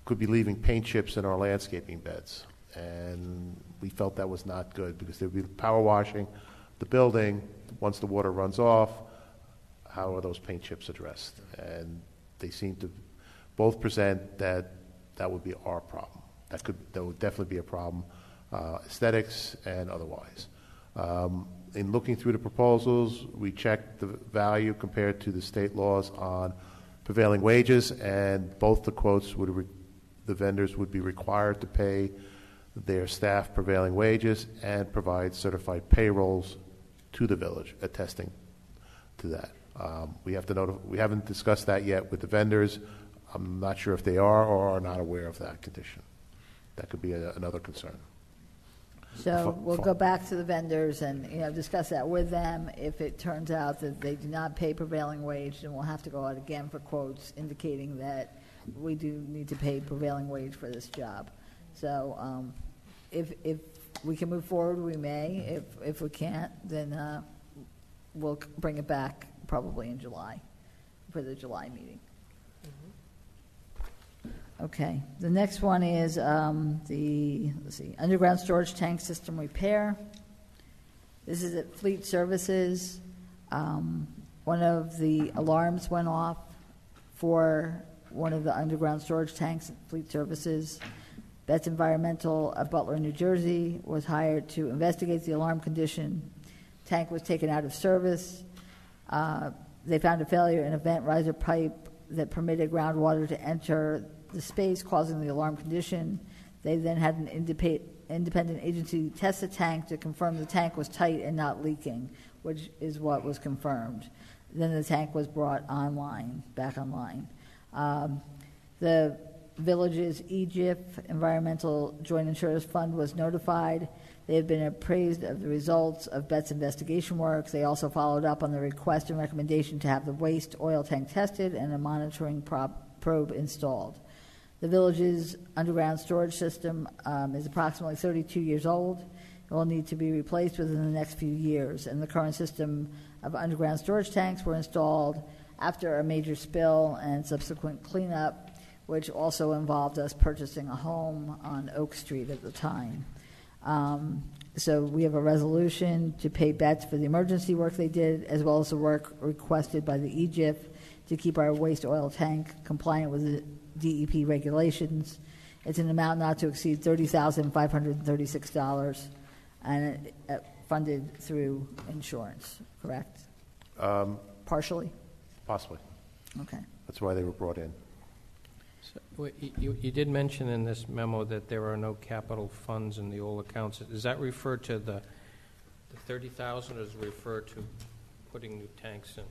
could be leaving paint chips in our landscaping beds. And we felt that was not good because there would be power washing the building. Once the water runs off, how are those paint chips addressed? And they seem to both present that would be our problem. That would definitely be a problem, aesthetics and otherwise. In looking through the proposals, we checked the value compared to the state laws on prevailing wages, and both the quotes the vendors would be required to pay their staff prevailing wages and provide certified payrolls to the village, attesting to that. We haven't discussed that yet with the vendors. I'm not sure if they are or are not aware of that condition. That could be another concern. So we'll go back to the vendors and discuss that with them. If it turns out that they do not pay prevailing wage, then we'll have to go out again for quotes indicating that we do need to pay prevailing wage for this job. So if we can move forward, we may. If we can't, then we'll bring it back probably in July for the July meeting. Okay. The next one is underground storage tank system repair. This is at Fleet Services. One of the alarms went off for one of the underground storage tanks at Fleet Services. Betts Environmental of Butler, New Jersey was hired to investigate the alarm condition. Tank was taken out of service. They found a failure in a vent riser pipe that permitted groundwater to enter the space, causing the alarm condition. They then had an independent agency test the tank to confirm the tank was tight and not leaking, which is what was confirmed. Then the tank was brought back online. The village's EGIF, Environmental Joint Insurance Fund, was notified. They have been appraised of the results of Betts' investigation work. They also followed up on the request and recommendation to have the waste oil tank tested and a monitoring probe installed. The village's underground storage system is approximately 32 years old. It will need to be replaced within the next few years, and the current system of underground storage tanks were installed after a major spill and subsequent cleanup, which also involved us purchasing a home on Oak Street at the time. So we have a resolution to pay Betts for the emergency work they did, as well as the work requested by the EGIF to keep our waste oil tank compliant with the DEP regulations. It's an amount not to exceed $30,536, and funded through insurance, correct? Partially? Possibly. Okay. That's why they were brought in. So, you did mention in this memo that there are no capital funds in the old accounts. Does that refer to the 30,000, or does it refer to putting new tanks in?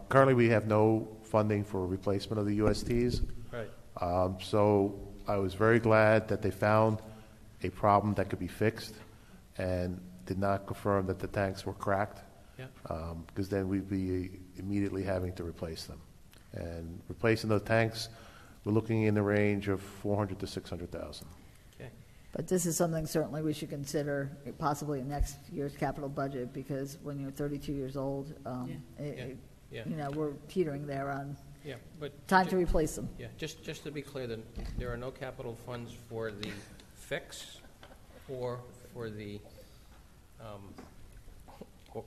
Currently, we have no funding for replacement of the USTs. Right. So I was very glad that they found a problem that could be fixed and did not confirm that the tanks were cracked. Yeah. Because then we'd be immediately having to replace them. And replacing those tanks, we're looking in the range of $400,000 to $600,000. Okay. But this is something certainly we should consider possibly in next year's capital budget, because when you're 32 years old, Yeah. you know, we're teetering there on Yeah, but time to replace them. Yeah, just to be clear, then, there are no capital funds for the fix or for the,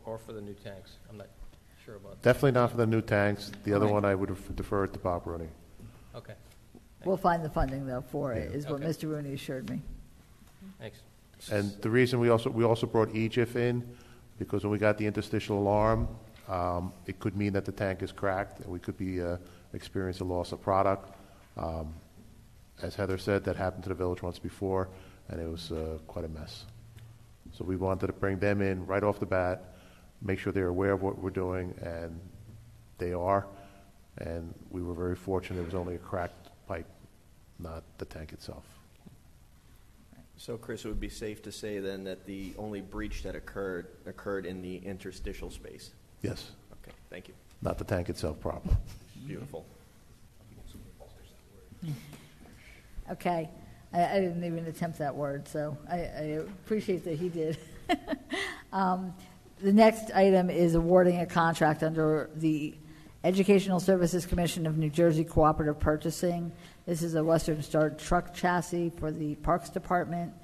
or for the new tanks. I'm not sure about that. Definitely not for the new tanks. The other Right. one I would have deferred to Bob Rooney. Okay, We'll find the funding, though, for it, Yeah. is what Okay. Mr. Rooney assured me. thanks. And the reason we also brought EGIF in, because when we got the interstitial alarm, it could mean that the tank is cracked, and we could be experiencing a loss of product. As Heather said, that happened to the village once before, and it was quite a mess. So we wanted to bring them in right off the bat, make sure they're aware of what we're doing, and they are. And we were very fortunate it was only a cracked pipe, not the tank itself. So, Chris, it would be safe to say then that the only breach that occurred in the interstitial space? Yes, Okay, thank you. not the tank itself proper. Beautiful. Okay. I didn't even attempt that word, so I appreciate that he did. The next item is awarding a contract under the Educational Services Commission of New Jersey Cooperative Purchasing. This is a Western Star truck chassis for the Parks Department.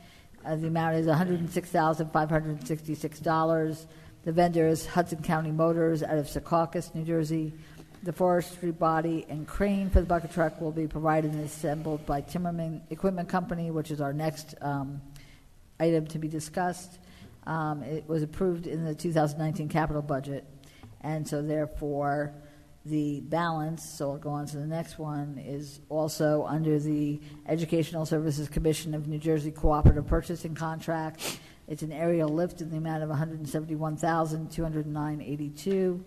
The amount is $106,566. The vendor is Hudson County Motors out of Secaucus, New Jersey. The forestry body and crane for the bucket truck will be provided and assembled by Timmerman Equipment Company, which is our next item to be discussed. It was approved in the 2019 capital budget, and so therefore the balance, so I'll go on to the next one, is also under the Educational Services Commission of New Jersey Cooperative Purchasing Contract. It's an aerial lift in the amount of $171,209.82.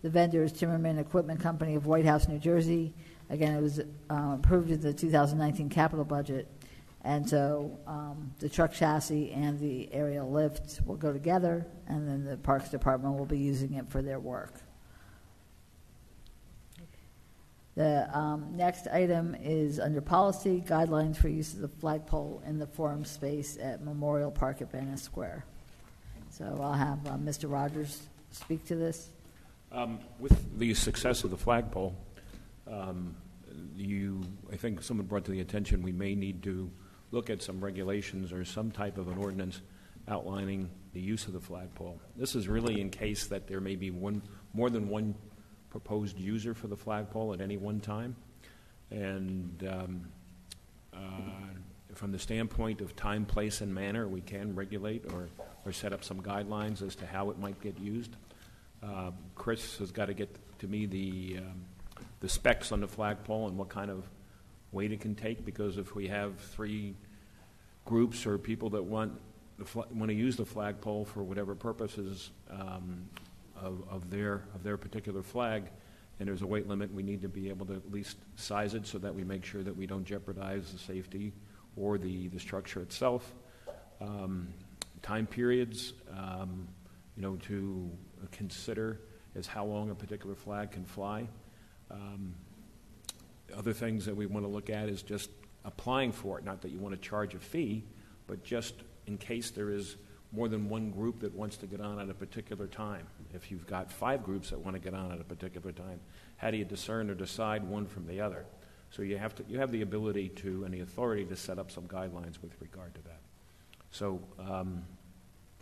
The vendor is Timmerman Equipment Company of White House, New Jersey. Again, it was approved in the 2019 capital budget. And so the truck chassis and the aerial lift will go together, and then the Parks Department will be using it for their work. The next item is under policy, guidelines for use of the flagpole in the forum space at Memorial Park at Venice Square. So I'll have Mr. Rogers speak to this. With the success of the flagpole, I think someone brought to the attention we may need to look at some regulations or some type of an ordinance outlining the use of the flagpole. This is really in case that there may be more than one proposed user for the flagpole at any one time. And from the standpoint of time, place, and manner, we can regulate or set up some guidelines as to how it might get used. Chris has got to get to me the specs on the flagpole and what kind of weight it can take, because if we have three groups or people that want to use the flagpole for whatever purposes of their particular flag, and there's a weight limit, we need to be able to at least size it so that we make sure that we don't jeopardize the safety or the structure itself. Time periods, to consider is how long a particular flag can fly. Other things that we want to look at is just applying for it, not that you want to charge a fee, but just in case there is more than one group that wants to get on at a particular time. If you've got 5 groups that want to get on at a particular time, how do you discern or decide one from the other? So you have the ability to and the authority to set up some guidelines with regard to that. So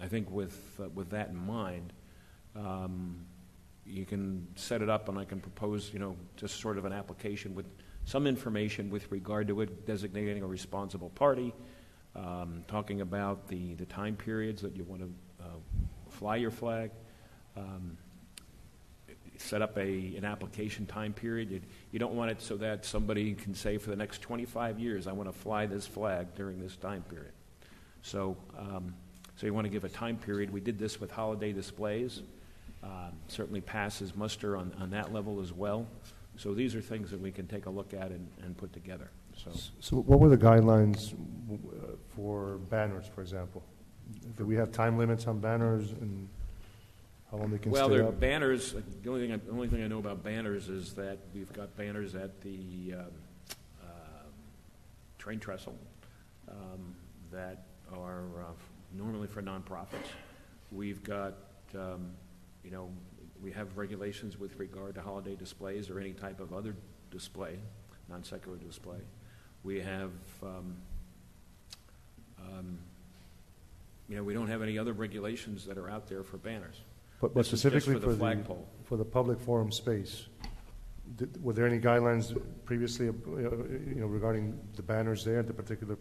I think with that in mind, you can set it up, and I can propose, just sort of an application with some information with regard to it, designating a responsible party, talking about the time periods that you want to fly your flag, set up an application time period. You don't want it so that somebody can say for the next 25 years, I want to fly this flag during this time period. So you want to give a time period. We did this with holiday displays. Certainly passes muster on that level as well. So these are things that we can take a look at and put together. So what were the guidelines for banners, for example? Do we have time limits on banners and how long they can stay up? Well, banners. The only thing I know about banners is that we've got banners at the train trestle that are normally for nonprofits. We've got, we have regulations with regard to holiday displays or any type of other display, non-secular display. We have, we don't have any other regulations that are out there for banners. But specifically for the flagpole. For the public forum space, were there any guidelines previously, regarding the banners there at the particular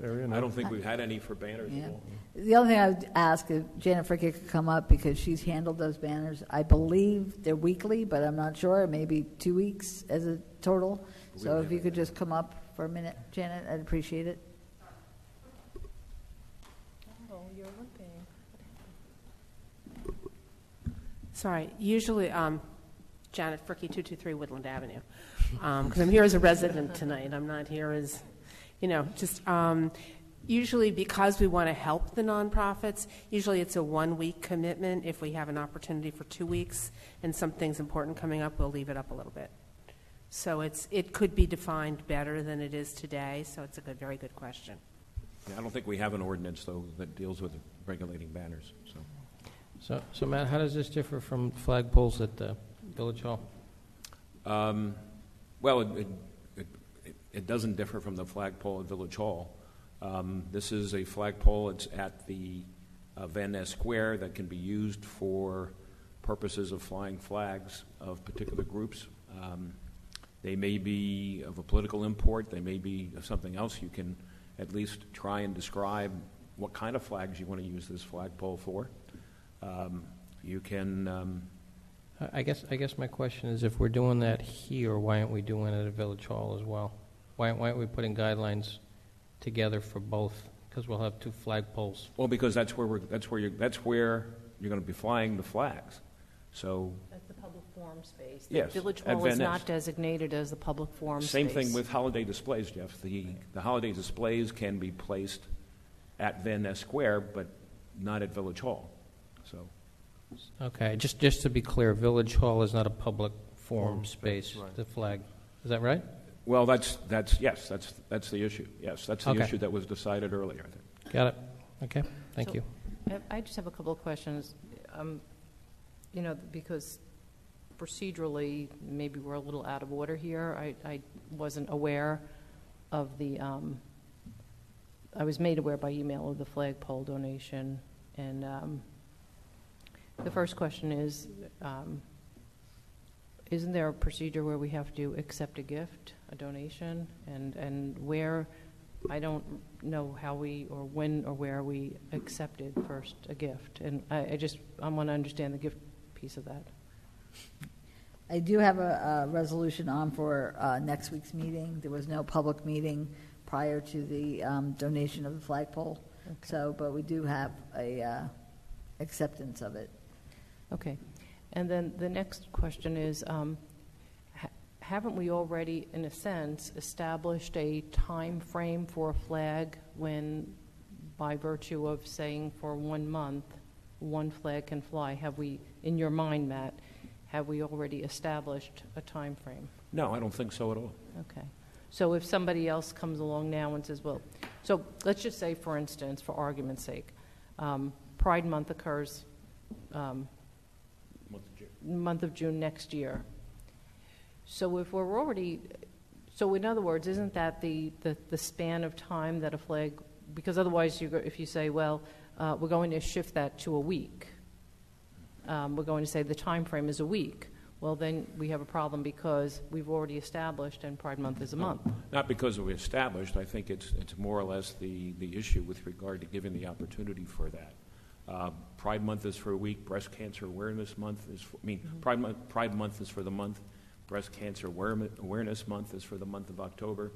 area? No? I don't think we've had any for banners at all. The other thing I would ask if Janet Fricke could come up, because she's handled those banners. I believe they're weekly, but I'm not sure. Maybe 2 weeks as a total. So if you could just come up for a minute, Janet, I'd appreciate it. Oh, you're looking. Sorry. Usually, Janet Fricke, 223 Woodland Avenue. Because I'm here as a resident tonight. I'm not here as, usually because we want to help the nonprofits, usually it's a 1-week commitment. If we have an opportunity for 2 weeks and something's important coming up, we'll leave it up a little bit. So it could be defined better than it is today, so it's a very good question. Yeah, I don't think we have an ordinance, though, that deals with regulating banners. So Matt, how does this differ from flagpoles at the Village Hall? Well, it doesn't differ from the flagpole at Village Hall. This is a flagpole. It's at the Van Ness Square that can be used for purposes of flying flags of particular groups. They may be of a political import. They may be of something else. You can at least try and describe what kind of flags you want to use this flagpole for. You can... I guess my question is, if we're doing that here, why aren't we doing it at Village Hall as well? Why aren't we putting guidelines together for both? Because we'll have 2 flagpoles. Well, because that's where you're going to be flying the flags. So That's the public forum space. Yes, The Village at Hall Van is Ness. not designated as the public forum Same space. thing with holiday displays, Jeff. The holiday displays can be placed at Van Ness Square, but not at Village Hall. So. Okay, just to be clear, Village Hall is not a public forum space. Right. The flag, is that right? Well, that's the issue. Yes, that's the issue that was decided earlier, I think. Got it. Okay, thank you. I just have a couple of questions. Because procedurally, maybe we're a little out of order here. I wasn't aware of the, I was made aware by email of the flagpole donation. And the first question is, isn't there a procedure where we have to accept a gift, a donation? And where, I don't know how we, or when or where we accepted first a gift. And I want to understand the gift piece of that. I do have a resolution on for next week's meeting. There was no public meeting prior to the donation of the flagpole. Okay. So, but we do have a acceptance of it. Okay. And then the next question is, haven't we already, in a sense, established a time frame for a flag when, by virtue of saying for 1 month, 1 flag can fly? Have we, in your mind, Matt, have we already established a time frame? No, I don't think so at all. Okay. So if somebody else comes along now and says, well, so let's just say, for instance, for argument's sake, Pride Month occurs month of June next year. So if we're already So in other words, isn't that the span of time that a flag, because otherwise if you say, well, we're going to shift that to a week, we're going to say the time frame is a week, well, then we have a problem because we've already established and Pride Month is a month. Not because we established. I think it's more or less the issue with regard to giving the opportunity for that. Pride Month is for a week. Breast Cancer Awareness Month is for, Pride Month is for the month. Breast Cancer Awareness Month is for the month of October.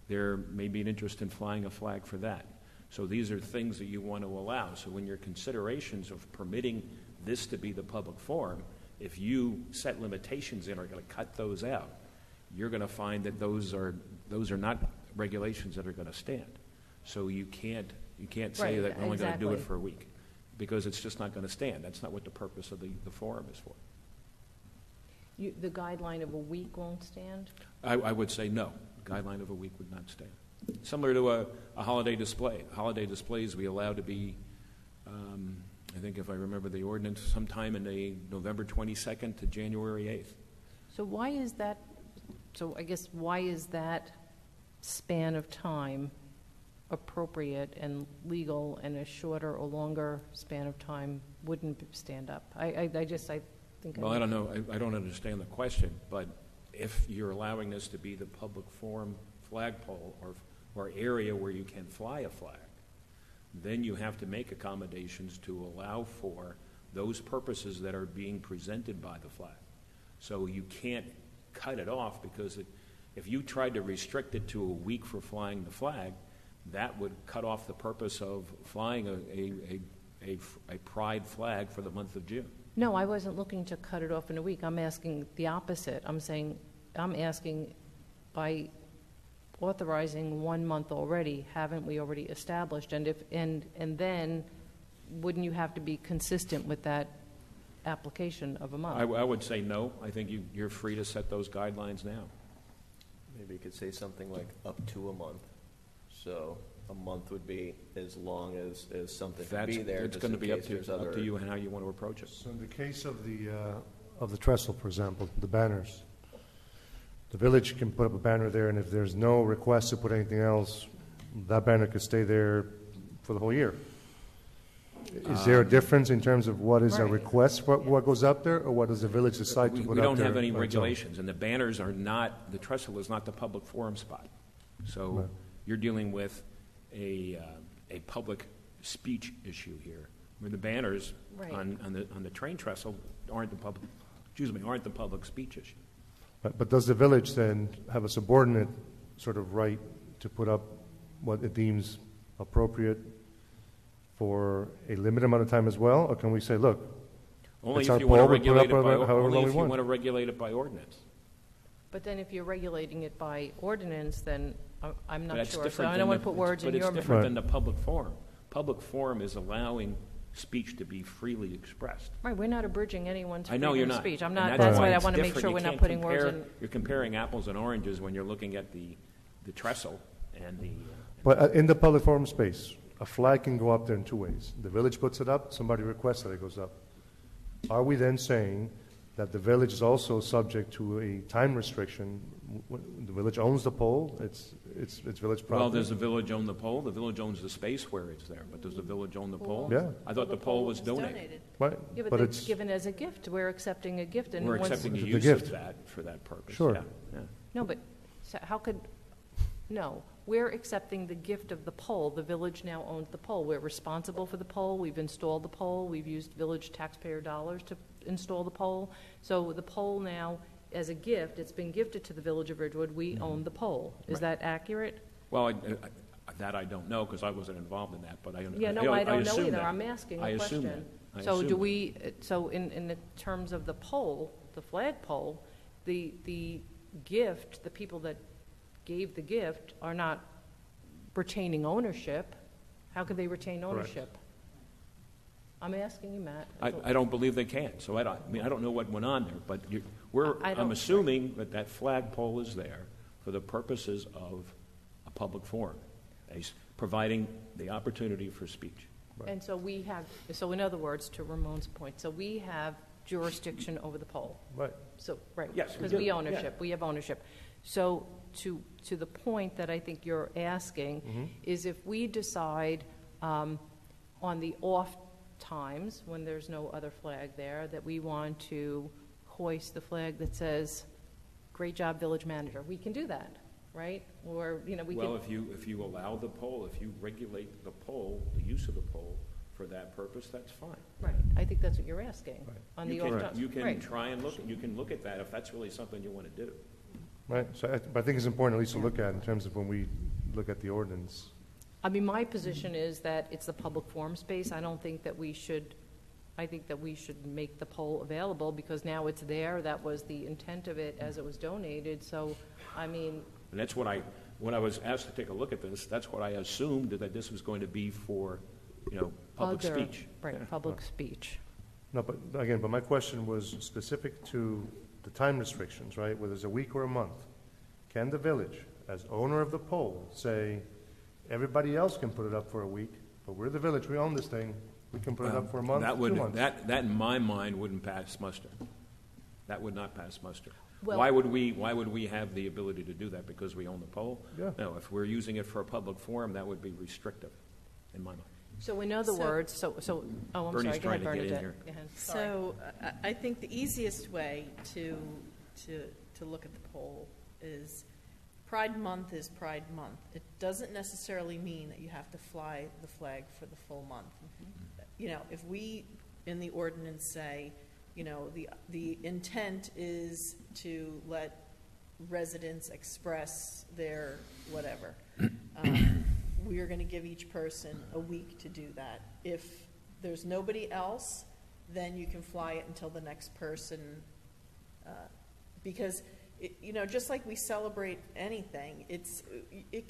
There may be an interest in flying a flag for that. So these are things that you want to allow. So when your considerations of permitting this to be the public forum, if you set limitations in or are going to cut those out, you're going to find that those are not regulations that are going to stand. So you can't say that we're only going to do it for a week, because it's just not going to stand. That's not what the purpose of the forum is for. The guideline of a week won't stand? I would say no. The guideline of a week would not stand. Similar to a holiday display. Holiday displays we allow to be, I think if I remember the ordinance, sometime in the November 22nd to January 8th. So why is that? So I guess why is that span of time appropriate and legal, and a shorter or longer span of time wouldn't stand up? I think. Well, I don't know. I don't understand the question, but if you're allowing this to be the public forum flagpole or area where you can fly a flag, then you have to make accommodations to allow for those purposes that are being presented by the flag. So you can't cut it off, because if you tried to restrict it to a week for flying the flag, that would cut off the purpose of flying a pride flag for the month of June. No, I wasn't looking to cut it off in a week. I'm asking the opposite. I'm asking, by authorizing 1 month already, haven't we already established? And then wouldn't you have to be consistent with that application of a month? I would say no. I think you're free to set those guidelines now. Maybe you could say something like up to a month. So a month would be as long as something could be there. It's going to be up to you and how you want to approach it. So in the case of the trestle, for example, the banners, the village can put up a banner there, and if there's no request to put anything else, that banner could stay there for the whole year. Is there a difference in terms of what is a request, what goes up there, or what does the village decide to put up there? We don't have any regulations, and the banners are not, the trestle is not the public forum spot. So you're dealing with a public speech issue here, where the banners on the train trestle aren't the public speech issue. But does the village then have a subordinate sort of right to put up what it deems appropriate for a limited amount of time as well? Or can we say, look, only it's if our you want to poll, we put regulate up it by however only long if we you want want? to regulate it by ordinance. But then if you're regulating it by ordinance, then I'm not That's sure. So different I than don't want to put words in your But it's different than the public forum. Public forum is allowing speech to be freely expressed. Right, we're not abridging anyone's I know you're freedom of not. speech. And That's why I it's want to make different. sure You we're not can't putting words compare- in. You're comparing apples and oranges when you're looking at the trestle and the... But in the public forum space, a flag can go up there in two ways. The village puts it up, somebody requests that it goes up. Are we then saying that the village is also subject to a time restriction? The village owns the pole, it's village property. Well, does the village own the pole? The village owns the space where it's there, but does the village own the pole? Yeah. I thought the pole was donated. Right. Yeah, but it's it's given as a gift. We're accepting a gift. And We're once- accepting the The use gift. of that for that purpose. Sure. Yeah. No, but how could, no, we're accepting the gift of the pole. The village now owns the pole. We're responsible for the pole. We've installed the pole. We've used village taxpayer dollars to install the pole. So the pole now, as a gift, it's been gifted to the village of Ridgewood. We own the pole. Is that accurate? Well, that I don't know because I wasn't involved in that, but I don't know assume either. that. I'm asking I a assume question. that. I So assume do that. we, so in the terms of the pole, the flagpole, the gift, the people that gave the gift are not retaining ownership. How could they retain ownership? I'm asking you, Matt. I don't believe they can. So I don't know what went on there, but I'm assuming that flagpole is there for the purposes of a public forum, providing the opportunity for speech. And so we have, so in other words, to Ramon's point, so we have jurisdiction over the pole. Right. So, right. Yes, we Because do. we ownership. Yeah. We have ownership. So to the point that I think you're asking is if we decide on the off times when there's no other flag there that we want to hoist the flag that says, "Great job, village manager," we can do that, right? Or, we Well, can. if you allow the pole, if you regulate the pole, the use of the pole for that purpose, that's fine. Right, I think that's what you're asking. On the You off can, times. you can Right. try and look, you can look at that if that's really something you want to do. Right, so but I think it's important at least to look at in terms of when we look at the ordinance. I mean, my position is that it's the public forum space. I don't think that we should, I think that we should make the pole available because now it's there. That was the intent of it as it was donated. So, I mean. And that's what when I was asked to take a look at this, that's what I assumed that this was going to be for, public speech. Right, Yeah. public speech. No, but again, my question was specific to the time restrictions, right? Whether it's a week or a month. Can the village, as owner of the pole, say, everybody else can put it up for a week, but we're the village, we own this thing, we can put it up for a month, That 2 would, months? that in my mind wouldn't pass muster. That would not pass muster. Well- Why would we have the ability to do that? Because we own the pole? Yeah. No, if we're using it for a public forum, that would be restrictive, in my mind. So in other words, so, oh, I'm Bernie's sorry, go ahead, trying to get in Bernadette. here. Go ahead. Sorry. So I think the easiest way to look at the poll is Pride Month is Pride Month. It doesn't necessarily mean that you have to fly the flag for the full month. If we in the ordinance say, the intent is to let residents express their whatever. We are going to give each person a week to do that. If there's nobody else, then you can fly it until the next person, because just like we celebrate anything,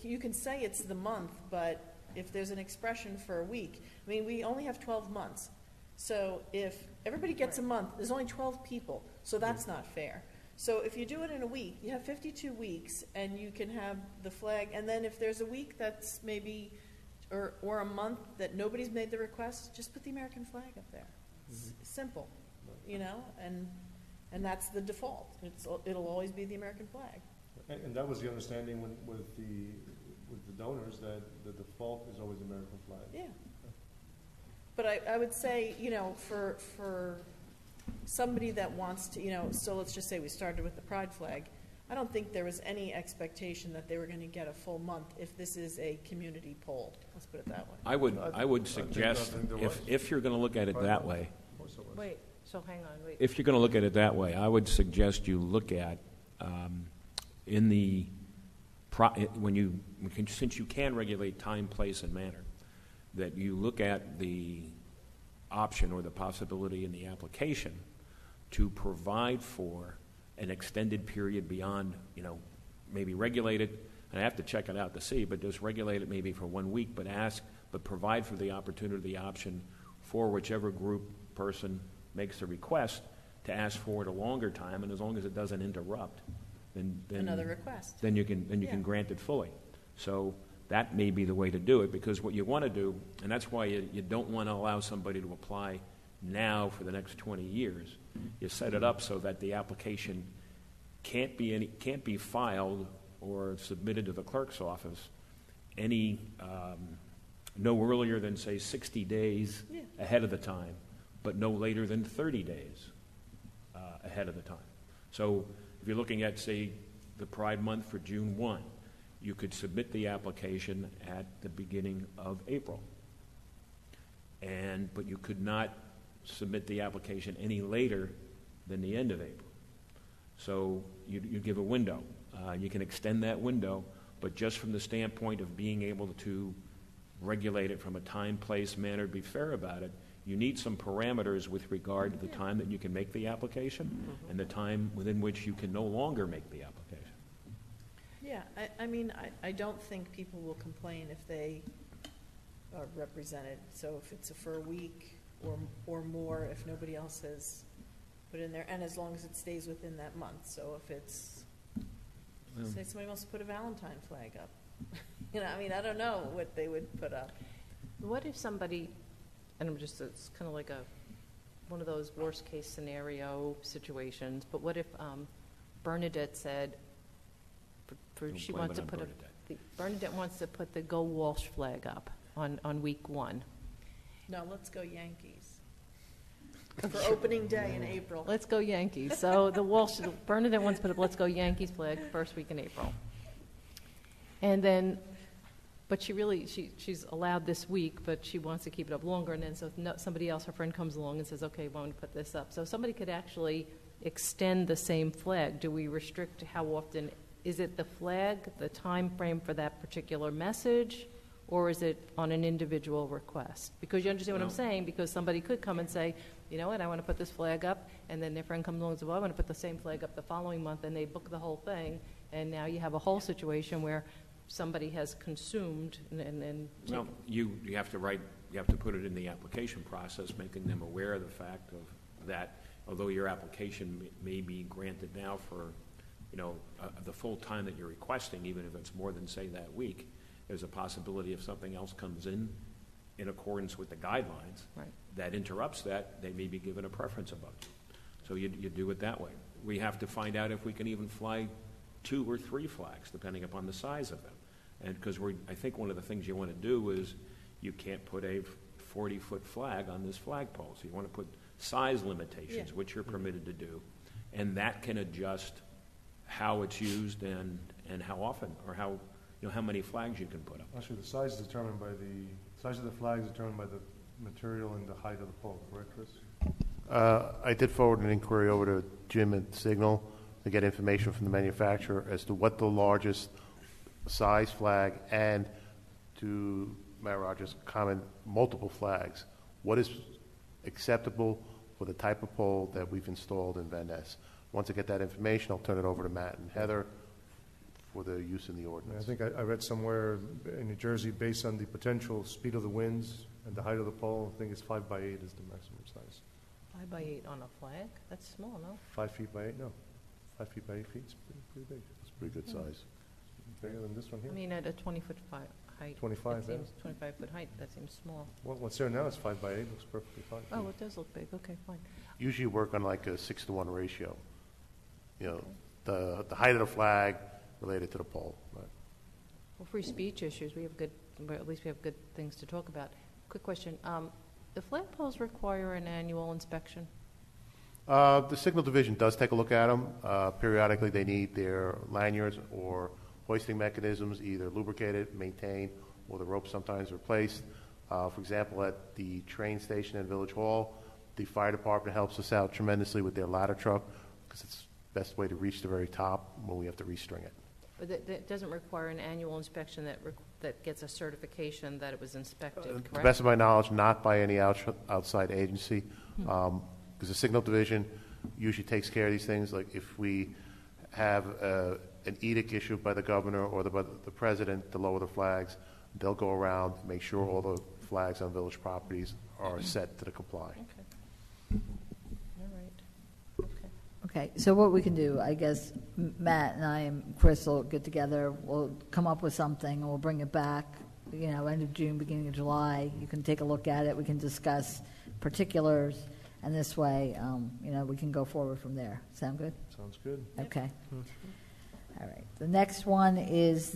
you can say it's the month, but if there's an expression for a week, I mean, we only have 12 months. So if everybody gets a month, there's only 12 people, so that's not fair. So if you do it in a week, you have 52 weeks, and you can have the flag, and then if there's a week that's maybe, or a month that nobody's made the request, just put the American flag up there. It's simple, and that's the default. It'll always be the American flag. And that was the understanding with the donors, that the default is always American flag. Yeah. But I would say, for somebody that wants to, so let's just say we started with the pride flag. I don't think there was any expectation that they were going to get a full month if this is a community poll. Let's put it that way. I would suggest, if you're going to look at it that way, Wait, so hang on, wait. if you're going to look at it that way, I would suggest you look at since you can regulate time, place, and manner, that you look at the option or the possibility in the application to provide for an extended period beyond, maybe regulate it, and I have to check it out to see, but just regulate it maybe for 1 week, but provide for the opportunity, the option for whichever group person makes the request to ask for it a longer time, and as long as it doesn't interrupt, then Another request. Then you can grant it fully. So that may be the way to do it, because what you want to do, and that's why you don't want to allow somebody to apply now for the next 20 years. You set it up so that the application can't be filed or submitted to the clerk's office no earlier than, say, 60 days ahead of the time, but no later than 30 days ahead of the time. So if you're looking at, say, the Pride Month for June 1, you could submit the application at the beginning of April. But you could not submit the application any later than the end of April. So you give a window. You can extend that window, but just from the standpoint of being able to regulate it from a time, place, manner, be fair about it, you need some parameters with regard to the time that you can make the application and the time within which you can no longer make the application. Yeah, I don't think people will complain if they are represented. So if it's for a week or more, if nobody else has put in there, and as long as it stays within that month. So if it's, say somebody wants to put a Valentine flag up, I don't know what they would put up. What if somebody, and it's kind of like one of those worst case scenario situations, but what if Bernadette said, she blame wants it to on put Bernadette. Bernadette wants to put the Go Walsh flag up on week 1. No, let's go Yankees. For opening day in April. Let's go Yankees. So Bernadette wants to put up Let's Go Yankees flag first week in April. And then, but she's allowed this week, but she wants to keep it up longer. And then somebody else, her friend, comes along and says, okay, why don't we put this up? So somebody could actually extend the same flag. Do we restrict how often? Is it the flag, the time frame for that particular message, or is it on an individual request? Because you understand what I'm saying? Because somebody could come and say, you know what, I want to put this flag up, and then their friend comes along and says, well, I want to put the same flag up the following month, and they book the whole thing, and now you have a whole situation where somebody has consumed and Well, you have to put it in the application process, making them aware of the fact of that, although your application may be granted now for, the full time that you're requesting, even if it's more than, say, that week, there's a possibility if something else comes in accordance with the guidelines, right, that interrupts that, they may be given a preference above you. So you do it that way. We have to find out if we can even fly 2 or 3 flags, depending upon the size of them. And because I think one of the things you want to do is you can't put a 40-foot flag on this flagpole. So you want to put size limitations, which you're permitted to do. And that can adjust how it's used and how often, or how many flags you can put up. Actually, the size is determined by the size of the flag is determined by the material and the height of the pole, correct, Chris? I did forward an inquiry over to Jim at Signal to get information from the manufacturer as to what the largest size flag, and to Matt Rogers' comment, multiple flags. What is acceptable for the type of pole that we've installed in Van Ness? Once I get that information, I'll turn it over to Matt and Heather for the use in the ordinance. I think I read somewhere in New Jersey, based on the potential speed of the winds and the height of the pole, I think it's 5 by 8 is the maximum size. 5 by 8 on a flag? That's small, no? 5 feet by 8? No. 5 feet by 8 feet is pretty big. It's a pretty good size. Bigger than this one here? I mean, at a 20-foot height. 25, yeah. 25-foot height, that seems small. Well, what's there now is 5 by 8, looks perfectly fine. Oh, it does look big. Okay, fine. Usually work on like a 6-to-1 ratio. The height of the flag related to the pole. Right. Well, free speech issues, at least we have good things to talk about. Quick question. The flagpoles require an annual inspection? The Signal Division does take a look at them. Periodically, they need their lanyards or hoisting mechanisms either lubricated, maintained, or the ropes sometimes replaced. For example, at the train station in Village Hall, the fire department helps us out tremendously with their ladder truck because it's the best way to reach the very top when we have to restring it. But that doesn't require an annual inspection that gets a certification that it was inspected, correct? To the best of my knowledge, not by any outside agency, because the Signal Division usually takes care of these things. Like if we have an edict issued by the governor or the president to lower the flags, they'll go around, make sure all the flags on village properties are set to the comply. Okay. All right. Okay, so what we can do, I guess, Matt and I and Chris will get together, we'll come up with something, and we'll bring it back, end of June, beginning of July. You can take a look at it, we can discuss particulars, and this way, we can go forward from there. Sound good? Sounds good. Okay. All right. The next one is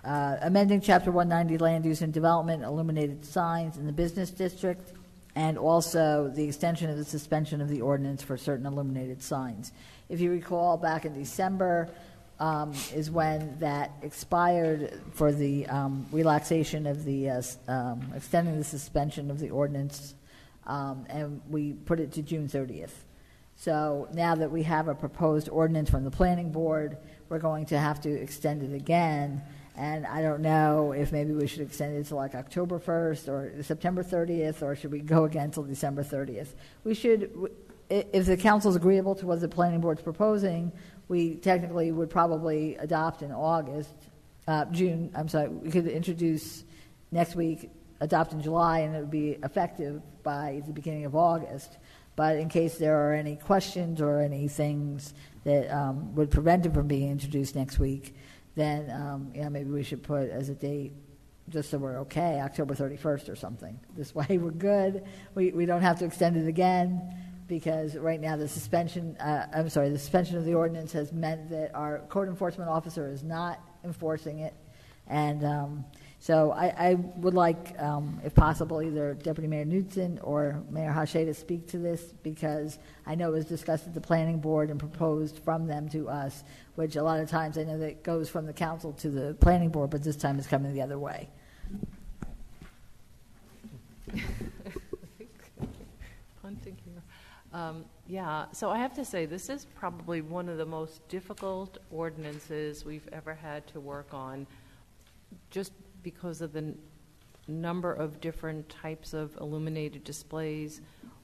amending Chapter 190 Land Use and Development, illuminated signs in the business district, and also the extension of the suspension of the ordinance for certain illuminated signs. If you recall, back in December is when that expired for the relaxation of the extending the suspension of the ordinance, and we put it to June 30th. So now that we have a proposed ordinance from the planning board, we're going to have to extend it again. And I don't know if maybe we should extend it to like October 1st or September 30th, or should we go again until December 30th? We should, if the council is agreeable to what the planning board's proposing, we technically would probably adopt in June, we could introduce next week, adopt in July, and it would be effective by the beginning of August. But in case there are any questions or any things that would prevent it from being introduced next week, then maybe we should put as a date, just so we're okay, October 31st or something. This way we're good. We don't have to extend it again. because right now the suspension of the ordinance has meant that our code enforcement officer is not enforcing it. And so I would like, if possible, either Deputy Mayor Knudsen or Mayor Hache to speak to this, because I know it was discussed at the planning board and proposed from them to us, which a lot of times I know that it goes from the council to the planning board, but this time it's coming the other way. Punting here. Yeah, so I have to say, this is probably one of the most difficult ordinances we've ever had to work on, just because of the number of different types of illuminated displays,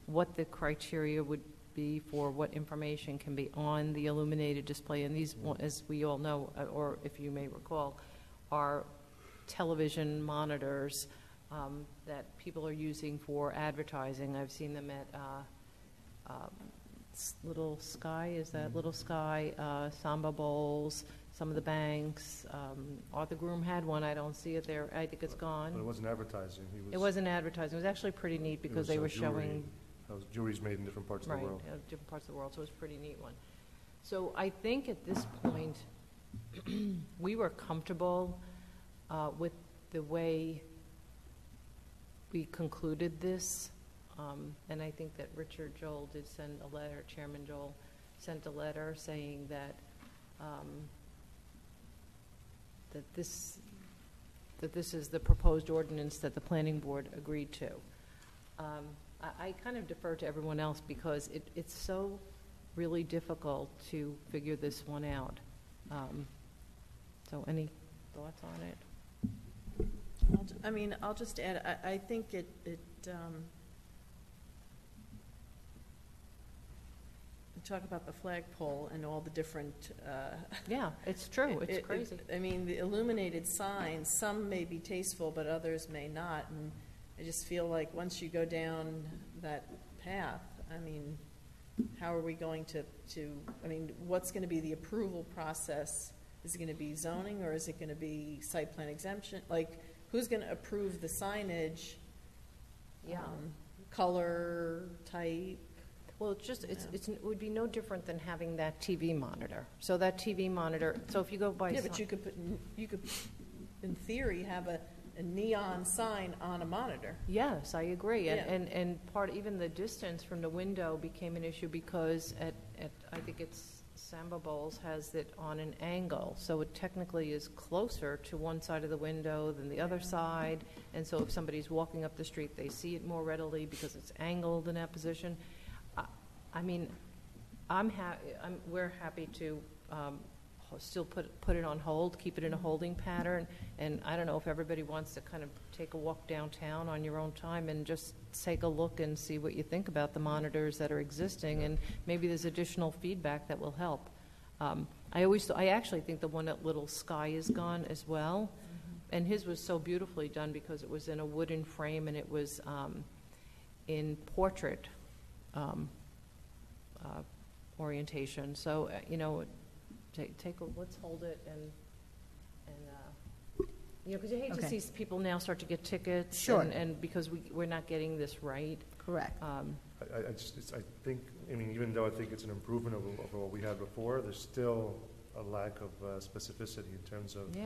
what the criteria would be for what information can be on the illuminated display. And these, as we all know, or if you may recall, are television monitors that people are using for advertising. I've seen them at Little Sky, is that Little Sky, Samba Bowls, some of the banks. Arthur Groom had one. I don't see it there. I think it's gone. But it wasn't advertising. It wasn't advertising. It was actually pretty neat because they were showing... Jewelry's made in different parts of the world. Right, different parts of the world, so it was a pretty neat one. So I think at this point, we were comfortable with the way we concluded this. And I think that Richard Joel did send a letter, Chairman Joel sent a letter saying that that this is the proposed ordinance that the planning board agreed to. I kind of defer to everyone else because it's so really difficult to figure this one out. So any thoughts on it? I'll just add, I think it talk about the flagpole and all the different... yeah, it's true. It's crazy. The illuminated signs, some may be tasteful, but others may not. And I just feel like once you go down that path, how are we going to what's going to be the approval process? Is it going to be zoning, or is it going to be site plan exemption? Like, who's going to approve the signage? Yeah. Color, type? Well, it would be no different than having that TV monitor. So that TV monitor, so if you go by... Yeah, but you could, in theory, have a neon sign on a monitor. Yes, I agree. Yeah. And even the distance from the window became an issue because at I think it's Samba Bowls has it on an angle. So it technically is closer to one side of the window than the other side. And so if somebody's walking up the street, they see it more readily because it's angled in that position. We're happy to still put it on hold, keep it in a holding pattern, and I don't know if everybody wants to kind of take a walk downtown on your own time and just take a look and see what you think about the monitors that are existing, and maybe there's additional feedback that will help. I actually think the one at Little Sky is gone as well, and his was so beautifully done because it was in a wooden frame and it was in portrait orientation. So let's hold it and because you hate to see people now start to get tickets. Sure. And because we're not getting this right. Correct. I think, even though I think it's an improvement over what we had before, there's still a lack of specificity in terms of,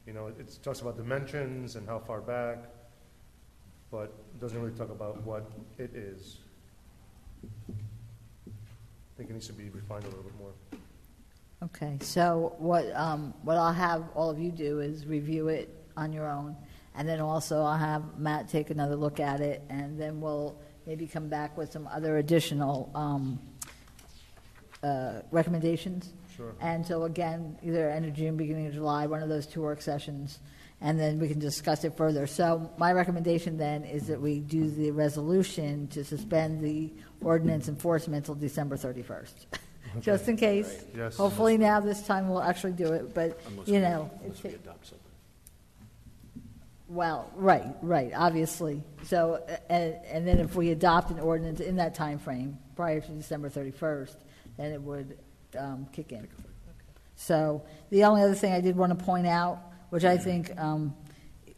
it talks about dimensions and how far back, but it doesn't really talk about what it is. I think it needs to be refined a little bit more. Okay, so what I'll have all of you do is review it on your own, and then also I'll have Matt take another look at it, and then we'll maybe come back with some other additional recommendations. Sure. And so again, either end of June, beginning of July, one of those 2 work sessions, and then we can discuss it further. So my recommendation then is that we do the resolution to suspend the ordinance enforcement until December 31st. Okay. Just in case. Right. Yes. Hopefully now this time we'll actually do it, but Unless we adopt something. Well, right, obviously. So, and then if we adopt an ordinance in that time frame prior to December 31st, then it would kick in. So the only other thing I did want to point out, which I think,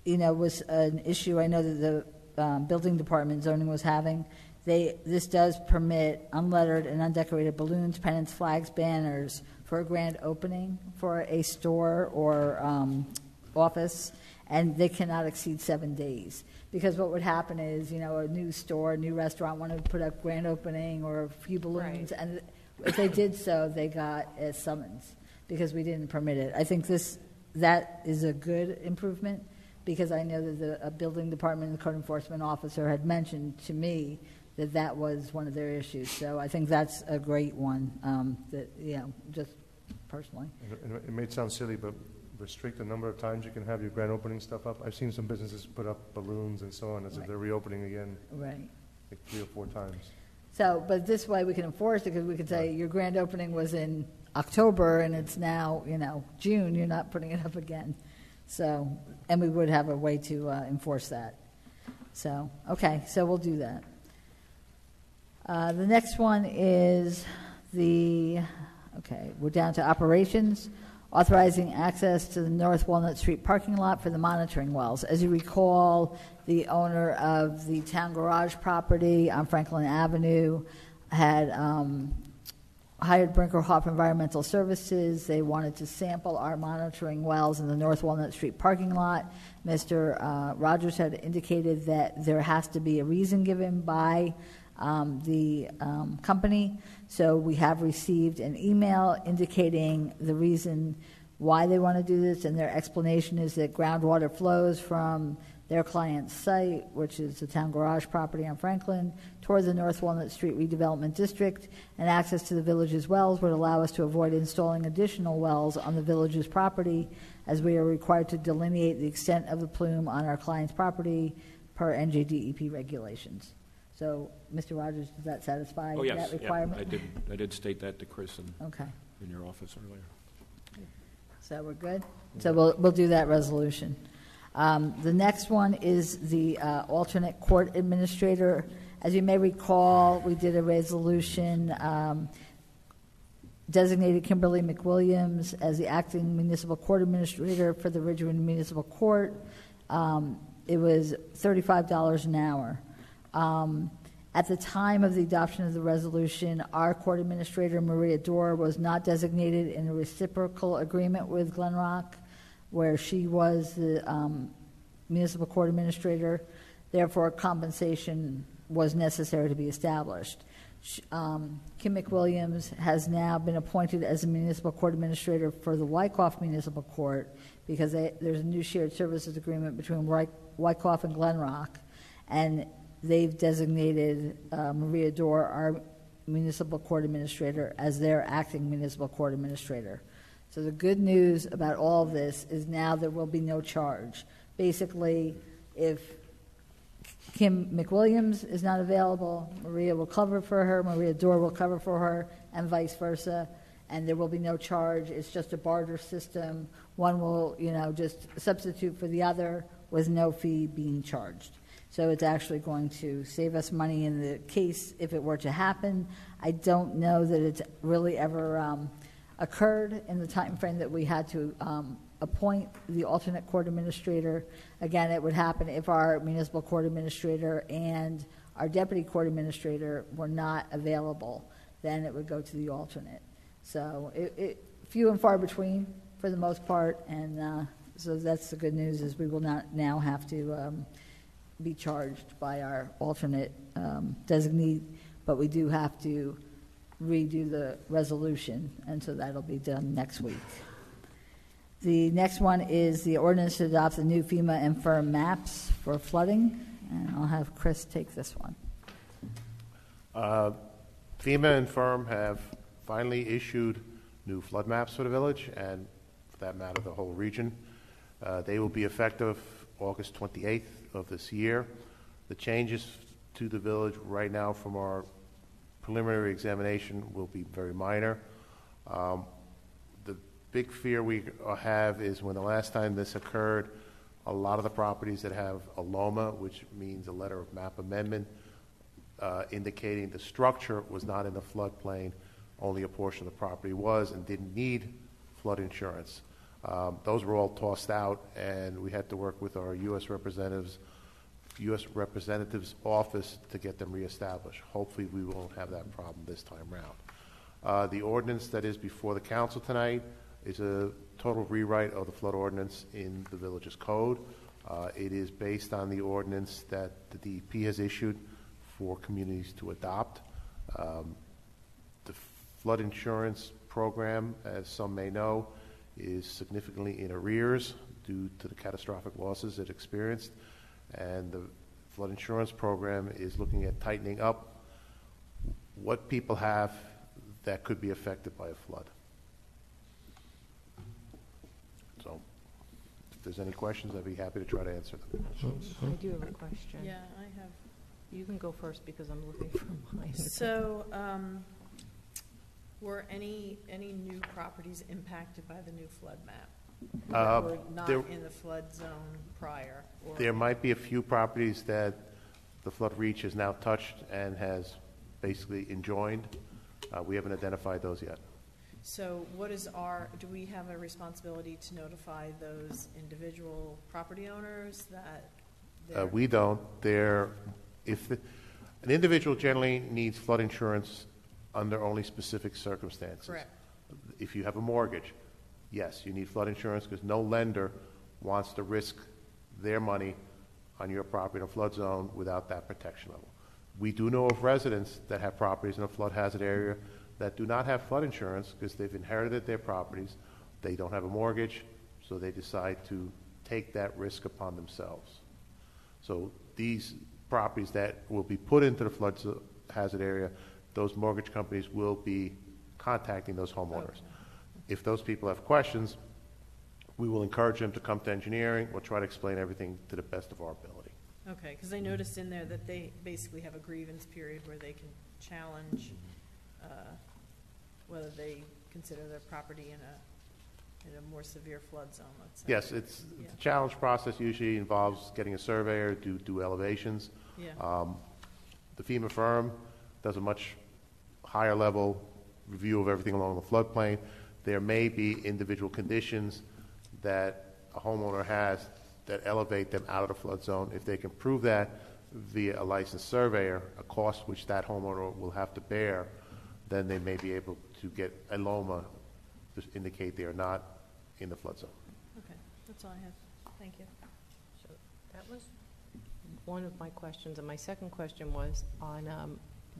was an issue I know that the building department zoning was having, This does permit unlettered and undecorated balloons, pennants, flags, banners for a grand opening for a store or office, and they cannot exceed 7 days. Because what would happen is, a new store, a new restaurant wanted to put up grand opening or a few balloons, and if they did so, they got a summons because we didn't permit it. I think that is a good improvement, because I know that the building department and the code enforcement officer had mentioned to me that was one of their issues. So I think that's a great one, just personally. It may sound silly, but restrict the number of times you can have your grand opening stuff up. I've seen some businesses put up balloons and so on as if they're reopening again. Right. Like 3 or 4 times. So, but this way we can enforce it, because we could say your grand opening was in October and it's now, June, you're not putting it up again. So, and we would have a way to enforce that. So, okay, so we'll do that. The next one is we're down to operations, authorizing access to the North Walnut Street parking lot for the monitoring wells. As you recall, the owner of the town garage property on Franklin Avenue had hired Brinkerhoff Environmental Services. They wanted to sample our monitoring wells in the North Walnut Street parking lot. Mr. Rogers had indicated that there has to be a reason given by the company. So we have received an email indicating the reason why they want to do this, and their explanation is that groundwater flows from their client's site, which is the town garage property on Franklin, toward the North Walnut Street redevelopment district, and access to the village's wells would allow us to avoid installing additional wells on the village's property, as we are required to delineate the extent of the plume on our client's property per NJDEP regulations. So, Mr. Rogers, does that satisfy that requirement? Yeah, I did state that to Chris Okay. in your office earlier. So we're good? So we'll do that resolution. The next one is the alternate court administrator. As you may recall, we did a resolution designated Kimberly McWilliams as the acting municipal court administrator for the Ridgewood Municipal Court. It was $35 an hour. At the time of the adoption of the resolution, our court administrator, Maria Dorr, was not designated in a reciprocal agreement with Glen Rock, where she was the municipal court administrator. Therefore, compensation was necessary to be established. Kim McWilliams has now been appointed as a municipal court administrator for the Wyckoff Municipal Court, because there's a new shared services agreement between Wyckoff and Glen Rock, and they've designated Maria Dorr, our municipal court administrator, as their acting municipal court administrator. So the good news about all of this is now there will be no charge. Basically, if Kim McWilliams is not available, Maria will cover for her, Maria Dorr will cover for her, and vice versa, and there will be no charge. It's just a barter system. One will, just substitute for the other with no fee being charged. So it's actually going to save us money in the case if it were to happen. I don't know that it's really ever occurred in the time frame that we had to appoint the alternate court administrator. Again, it would happen if our municipal court administrator and our deputy court administrator were not available. Then it would go to the alternate. So it few and far between for the most part, and so that's the good news, is we will not now have to be charged by our alternate designee, but we do have to redo the resolution, and so that'll be done next week. The next one is the ordinance to adopt the new FEMA and firm maps for flooding, and I'll have Chris take this one. FEMA and firm have finally issued new flood maps for the village, and for that matter, the whole region. They will be effective August 28th of this year. The changes to the village right now from our preliminary examination will be very minor. The big fear we have is when the last time this occurred, a lot of the properties that have a LOMA, which means a letter of map amendment, indicating the structure was not in the floodplain, only a portion of the property was and didn't need flood insurance. Those were all tossed out, and we had to work with our U.S. representatives U.S. Representative's office to get them reestablished. Hopefully, we won't have that problem this time around. The ordinance that is before the council tonight is a total rewrite of the flood ordinance in the village's code. It is based on the ordinance that the DEP has issued for communities to adopt. The flood insurance program, as some may know, is significantly in arrears due to the catastrophic losses it experienced, and the flood insurance program is looking at tightening up what people have that could be affected by a flood. So, if there's any questions, I'd be happy to try to answer them. I do have a question. Yeah, I have. You can go first because I'm looking for mine. So, were any new properties impacted by the new flood map? That were not in the flood zone prior? Or There might be a few properties that the flood reach has now touched and has basically enjoined. We haven't identified those yet. So do we have a responsibility to notify those individual property owners that We don't. An individual generally needs flood insurance under only specific circumstances. Correct. If you have a mortgage, yes, you need flood insurance because no lender wants to risk their money on your property in a flood zone without that protection level. We do know of residents that have properties in a flood hazard area that do not have flood insurance because they've inherited their properties. They don't have a mortgage, so they decide to take that risk upon themselves. So these properties that will be put into the flood hazard area, those mortgage companies will be contacting those homeowners. Okay. If those people have questions, we will encourage them to come to engineering. We'll try to explain everything to the best of our ability. Okay, because I noticed in there that they basically have a grievance period where they can challenge whether they consider their property in a more severe flood zone, let's say. Yes, it's the challenge process usually involves getting a surveyor to do elevations. Yeah. The FEMA firm does a much higher level review of everything along the floodplain. There may be individual conditions that a homeowner has that elevate them out of the flood zone. If they can prove that via a licensed surveyor, a cost which that homeowner will have to bear, then they may be able to get a LOMA to indicate they are not in the flood zone. Okay, that's all I have. Thank you. So that was one of my questions, and my second question was on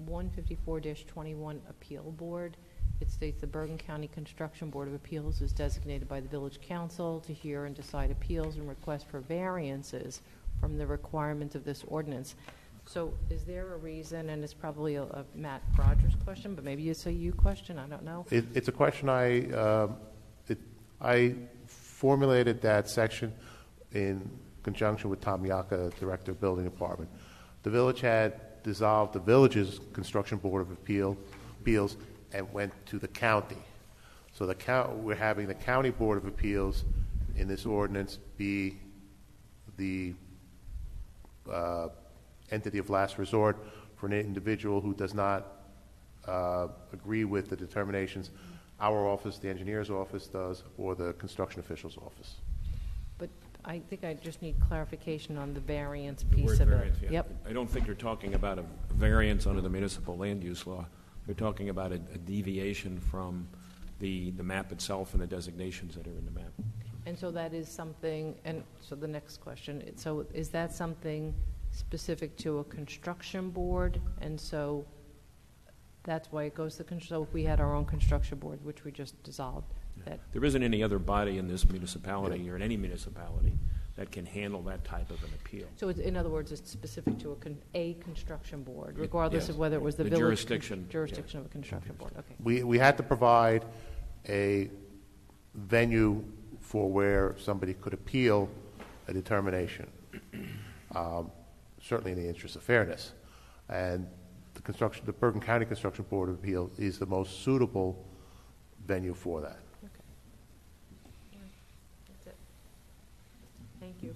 154-21 Appeal Board. It states the Bergen County Construction Board of Appeals is designated by the Village Council to hear and decide appeals and requests for variances from the requirements of this ordinance. So is there a reason, and it's probably a Matt Rogers question, but maybe it's a you question, I don't know. It's a question I formulated that section in conjunction with Tom Yaka, Director of Building Department. The village had dissolved the village's Construction Board of Appeals and went to the county. So we're having the County Board of Appeals in this ordinance be the entity of last resort for an individual who does not agree with the determinations our office, the engineer's office does, or the construction official's office. But I think I just need clarification on the variance piece Word of variance, it. yeah. Yep. I don't think you're talking about a variance under the municipal land use law. You're talking about a deviation from the map itself and the designations that are in the map. And so that is something, and so the next question, so is that something specific to a construction board? And so that's why it goes to, so if we had our own construction board, which we just dissolved, that. There isn't any other body in this municipality or in any municipality that can handle that type of an appeal. So it's, in other words, it's specific to a construction board, regardless Yes. of whether it was the village jurisdiction of a construction board. Okay. We had to provide a venue for where somebody could appeal a determination, certainly in the interest of fairness. And the Bergen County Construction Board of Appeals is the most suitable venue for that. Okay. That's it. Thank you.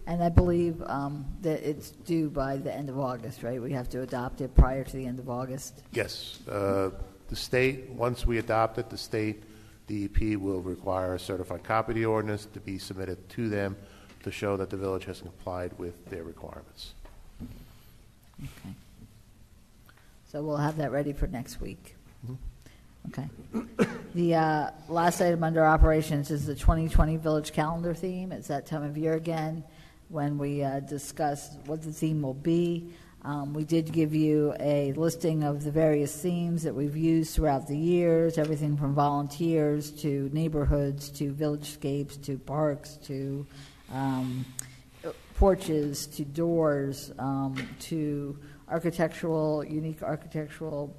And I believe that it's due by the end of August, right? We have to adopt it prior to the end of August. Yes. The state, once we adopt it, the state DEP will require a certified copy of the ordinance to be submitted to them to show that the village has complied with their requirements. Okay. So we'll have that ready for next week. Okay. The last item under operations is the 2020 village calendar theme. It's that time of year again when we discuss what the theme will be. We did give you a listing of the various themes that we've used throughout the years, everything from volunteers to neighborhoods to village-scapes to parks to porches to doors to unique architectural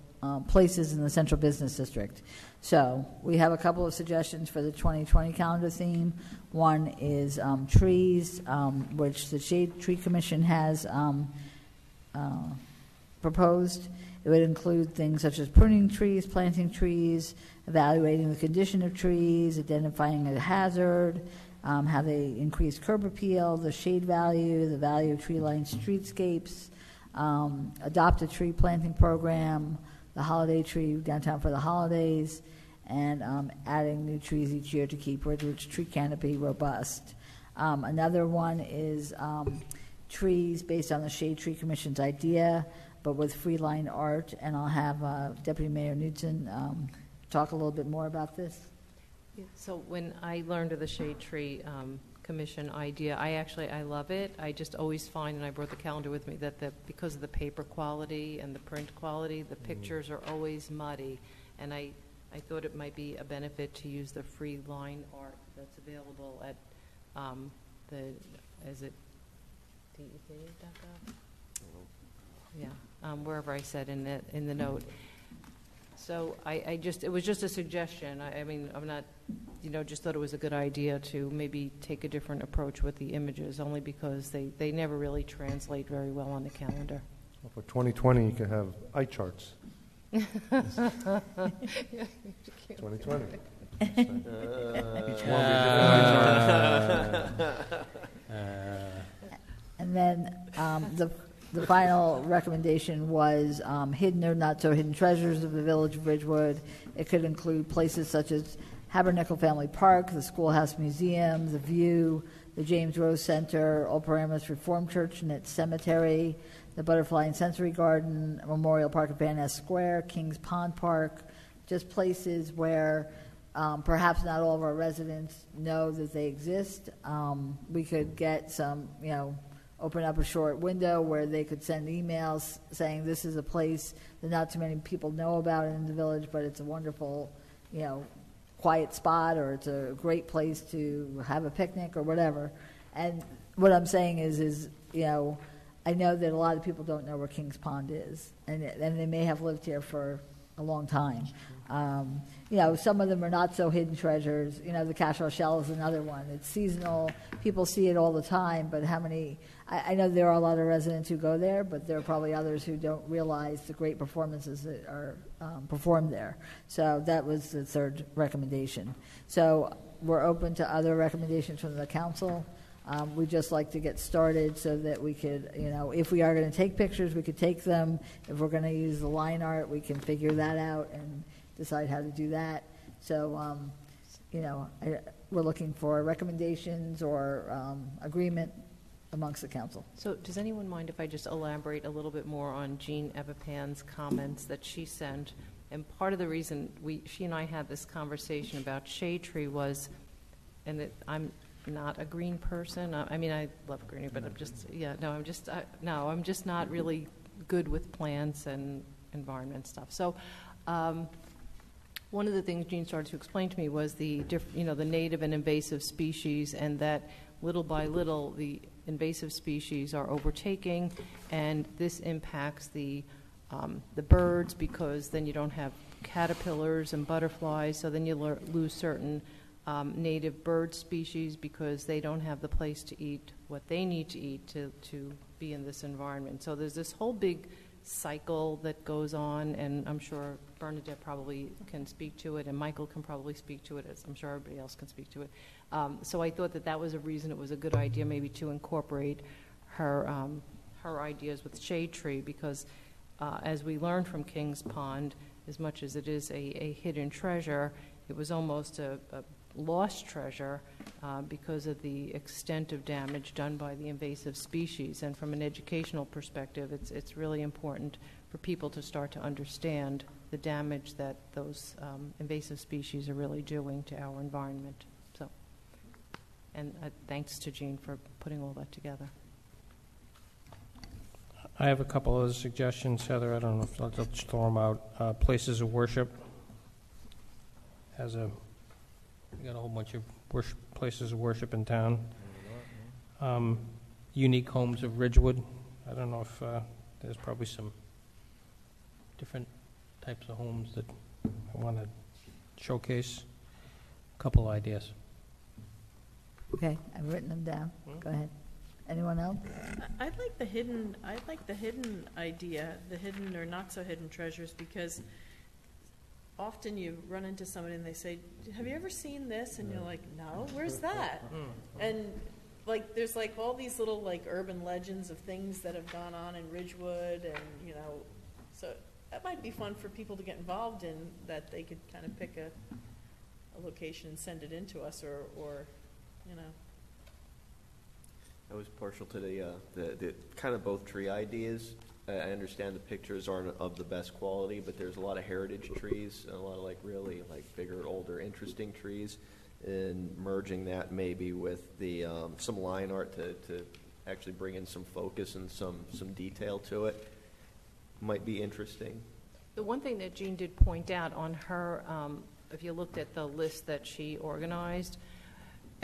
places in the central business district. So we have a couple of suggestions for the 2020 calendar theme. One is trees, which the Shade Tree Commission has proposed. It would include things such as pruning trees, planting trees, evaluating the condition of trees, identifying a hazard, how they increase curb appeal, the shade value, the value of tree-lined streetscapes, adopt a tree planting program, the holiday tree downtown for the holidays, and adding new trees each year to keep Ridgewood's tree canopy robust. Another one is trees based on the Shade Tree Commission's idea, but with free line art, and I'll have Deputy Mayor Knudsen talk a little bit more about this. Yeah, so when I learned of the Shade Tree Commission idea, I love it. I just always find, and I brought the calendar with me, that because of the paper quality and the print quality, the pictures are always muddy, and I thought it might be a benefit to use the free line art that's available at DEP.gov? Yeah, wherever I said in the note. So it was just a suggestion. I mean, I'm not, just thought it was a good idea to maybe take a different approach with the images, only because they never really translate very well on the calendar. Well, for 2020, you can have eye charts. 2020. Each one will be a different eye chart. And then the final recommendation was hidden or not so hidden treasures of the village of Ridgewood. It could include places such as Habernickel Family Park, the Schoolhouse Museum, the View, the James Rose Center, Old Paramus Reformed Church and its cemetery, the Butterfly and Sensory Garden, Memorial Park at Van Ness Square, Kings Pond Park, just places where perhaps not all of our residents know that they exist. We could get some, open up a short window where they could send emails saying this is a place that not too many people know about in the village, but it's a wonderful, quiet spot, or it's a great place to have a picnic or whatever. And what I'm saying is I know that a lot of people don't know where Kings Pond is, and they may have lived here for a long time. Some of them are not so hidden treasures. The Cashel Shell is another one. It's seasonal. People see it all the time, but how many... I know there are a lot of residents who go there, but there are probably others who don't realize the great performances that are performed there. So that was the third recommendation. So we're open to other recommendations from the council. We'd just like to get started so that we could, if we are going to take pictures, we could take them. If we're going to use the line art, we can figure that out and decide how to do that. So, we're looking for recommendations or agreement amongst the council. So does anyone mind if I just elaborate a little bit more on Jean Evapan's comments that she sent? And part of the reason she and I had this conversation about Shade Tree was, and that I'm not a green person. I mean, I love greenery, but I'm just not really good with plants and environment stuff. So one of the things Jean started to explain to me was the native and invasive species, and that little by little the invasive species are overtaking, and this impacts the birds, because then you don't have caterpillars and butterflies, so then you lose certain native bird species because they don't have the place to eat what they need to eat to be in this environment. So there's this whole big cycle that goes on, and I'm sure Bernadette probably can speak to it, and Michael can probably speak to it, as I'm sure everybody else can speak to it. So I thought that was a reason it was a good idea maybe to incorporate her ideas with Shade Tree, because as we learned from Kings Pond, as much as it is a hidden treasure, it was almost a lost treasure because of the extent of damage done by the invasive species. And from an educational perspective, it's really important for people to start to understand the damage that those invasive species are really doing to our environment. So, and thanks to Jean for putting all that together. I have a couple of suggestions, Heather. I don't know if I'll just throw them out. Places of worship we got a whole bunch of places of worship in town. Unique homes of Ridgewood. I don't know if there's probably some different types of homes that I want to showcase. A couple ideas. Okay, I've written them down. Go ahead. Anyone else? I'd like the hidden idea, the hidden or not so hidden treasures, because often you run into somebody and they say, have you ever seen this? And you're like, no, where's that? And like, there's like all these little like urban legends of things that have gone on in Ridgewood, and so that might be fun for people to get involved in, that they could kind of pick a location and send it in to us, or I was partial to the kind of both tree ideas. I understand the pictures aren't of the best quality, but there's a lot of heritage trees and a lot of like really like bigger, older, interesting trees, and merging that maybe with the some line art to actually bring in some focus and some detail to it might be interesting. The one thing that Jean did point out on her, if you looked at the list that she organized,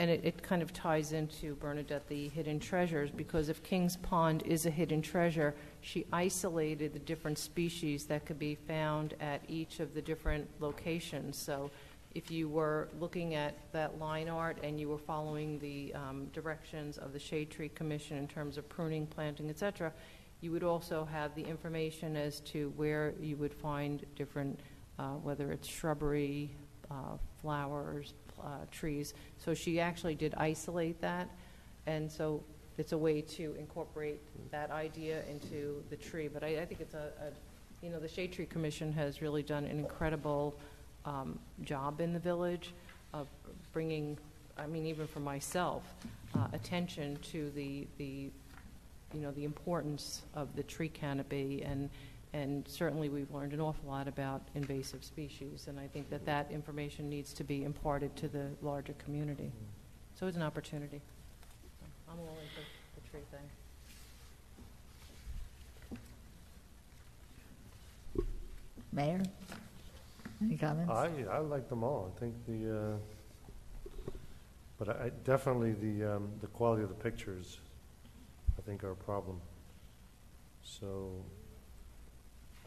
and it kind of ties into Bernadette, the hidden treasures, because if Kings Pond is a hidden treasure, she isolated the different species that could be found at each of the different locations. So if you were looking at that line art and you were following the directions of the Shade Tree Commission in terms of pruning, planting, etc., you would also have the information as to where you would find different, whether it's shrubbery, flowers, trees. So she actually did isolate that, and so it's a way to incorporate that idea into the tree. But I think it's the Shade Tree Commission has really done an incredible job in the village of bringing, even for myself, attention to the importance of the tree canopy, and certainly we've learned an awful lot about invasive species, and I think that information needs to be imparted to the larger community. So it's an opportunity. I'm all in for the tree thing. Mayor, any comments? I like them all. I think but definitely the quality of the pictures, I think, are a problem. So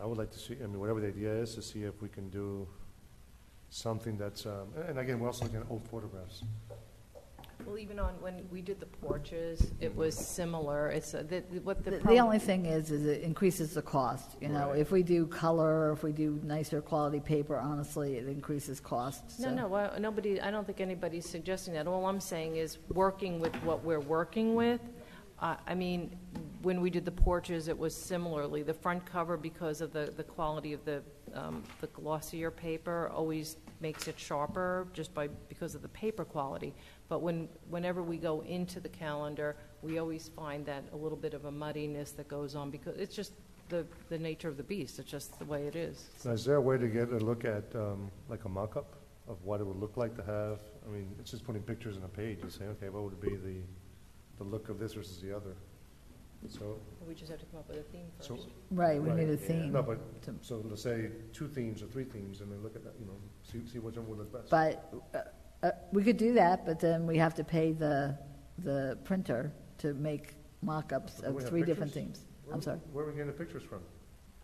I would like to see, whatever the idea is, to see if we can do something that's, and again, we're also looking at old photographs. Well, even when we did the porches, it was similar. It's the only thing is it increases the cost. Right. If we do color, or if we do nicer quality paper, honestly, it increases cost. So. No, well, nobody. I don't think anybody's suggesting that. All I'm saying is working with what we're working with. When we did the porches, it was similarly the front cover, because of the quality of the glossier paper, always makes it sharper because of the paper quality. But whenever we go into the calendar, we always find that a little bit of a muddiness that goes on, because it's just the nature of the beast. It's just the way it is. Now, is there a way to get a look at like a mock-up of what it would look like to have? It's just putting pictures on a page and saying, okay, what would be the look of this versus the other? So we just have to come up with a theme first. We need a theme. No, but so let's say 2 themes or 3 themes, and then look at that. See which one would look best. But we could do that, but then we have to pay the printer to make mock-ups of 3 different themes. I'm sorry. Where are we getting the pictures from?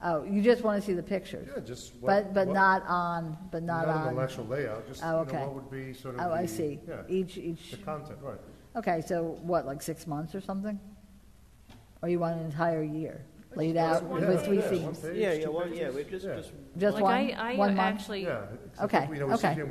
Oh, you just want to see the pictures? Yeah, just but not on not the actual layout. Just okay. What would be sort of I see. Yeah, each the content, right? Okay, so what, like 6 months or something? Or you want an entire year laid out with 3 themes? We just one. I one month? actually. Okay. We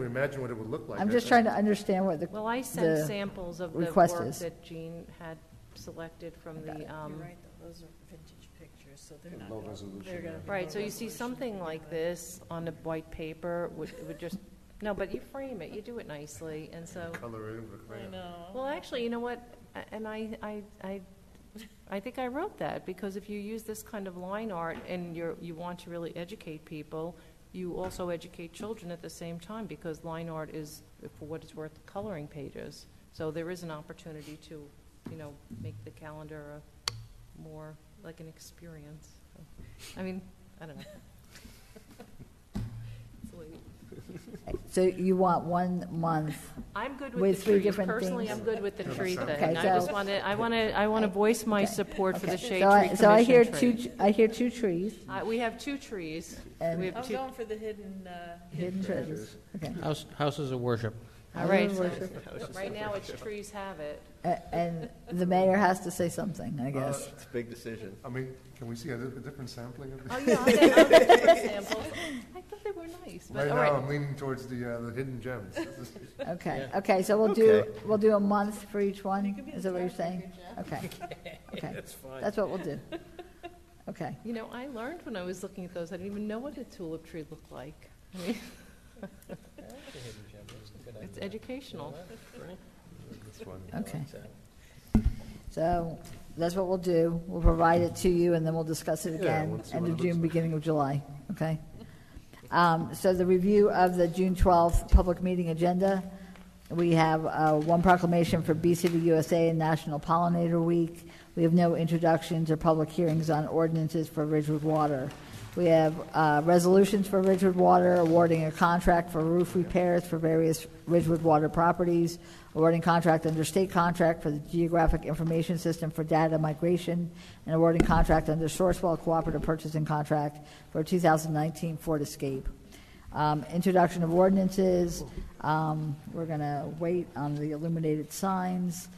imagine what it would look like. I'm just trying to understand what the Well, I sent samples of the work that Jean had selected from the. You're right, those are vintage pictures, so they're not low resolution. Right, so you see something like this on the white paper would just No, but you frame it, you do it nicely, and so. Color in with I crayon. know. Well, actually, you know what, and I think I wrote that, because if you use this kind of line art and you want to really educate people, you also educate children at the same time, because line art is, for what it's worth, coloring pages. So there is an opportunity to, make the calendar more like an experience. So, I mean, I don't know. It's late. So you want 1 month? I'm good with with the three tree. different Personally, themes? I'm good with the tree thing. Okay, I so- just want to, I want to voice my support for the shade tree So I hear commission tree. I hear 2 trees. We have 2 trees. And- We have I'm 2. going for the hidden Hidden treasures. Okay. Houses of worship. All right. Houses of So worship. right now, it's trees have it. And the mayor has to say something, I guess. It's a big decision. I mean, can we see a different sampling of Oh these? yeah, I'll get different samples. I thought they were nice, but Right all now, right. I'm leaning towards the hidden gems. Okay, okay, so we'll do a month for each one? Is that what you're saying? Okay, okay. That's fine. That's what we'll do. Okay. You know, I learned when I was looking at those. I didn't even know what a tulip tree looked like. I mean, it's educational. Okay. So that's what we'll do. We'll provide it to you, and then we'll discuss it again, we'll see end what of it June, looks like. beginning of July, okay? So the review of the June 12th public meeting agenda, we have one proclamation for Bee City USA and National Pollinator Week. We have no introductions or public hearings on ordinances for Ridgewood Water. We have resolutions for Ridgewood Water, awarding a contract for roof repairs for various Ridgewood Water properties, awarding contract under state contract for the Geographic Information System for data migration, and awarding contract under Sourcewell Cooperative Purchasing Contract for 2019 Ford Escape. Introduction of ordinances. We're going to wait on the illuminated signs.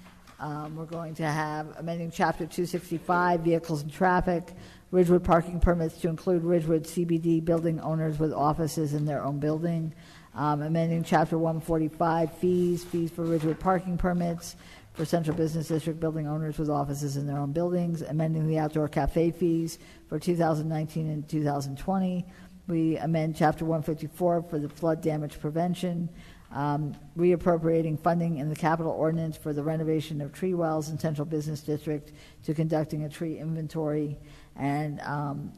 We're going to have amending Chapter 265, Vehicles and Traffic, Ridgewood parking permits to include Ridgewood CBD building owners with offices in their own building. Amending Chapter 145, fees for Ridgewood parking permits for Central Business District building owners with offices in their own buildings. Amending the outdoor cafe fees for 2019 and 2020. We amend Chapter 154 for the flood damage prevention. Reappropriating funding in the capital ordinance for the renovation of tree wells in Central Business District to conducting a tree inventory. And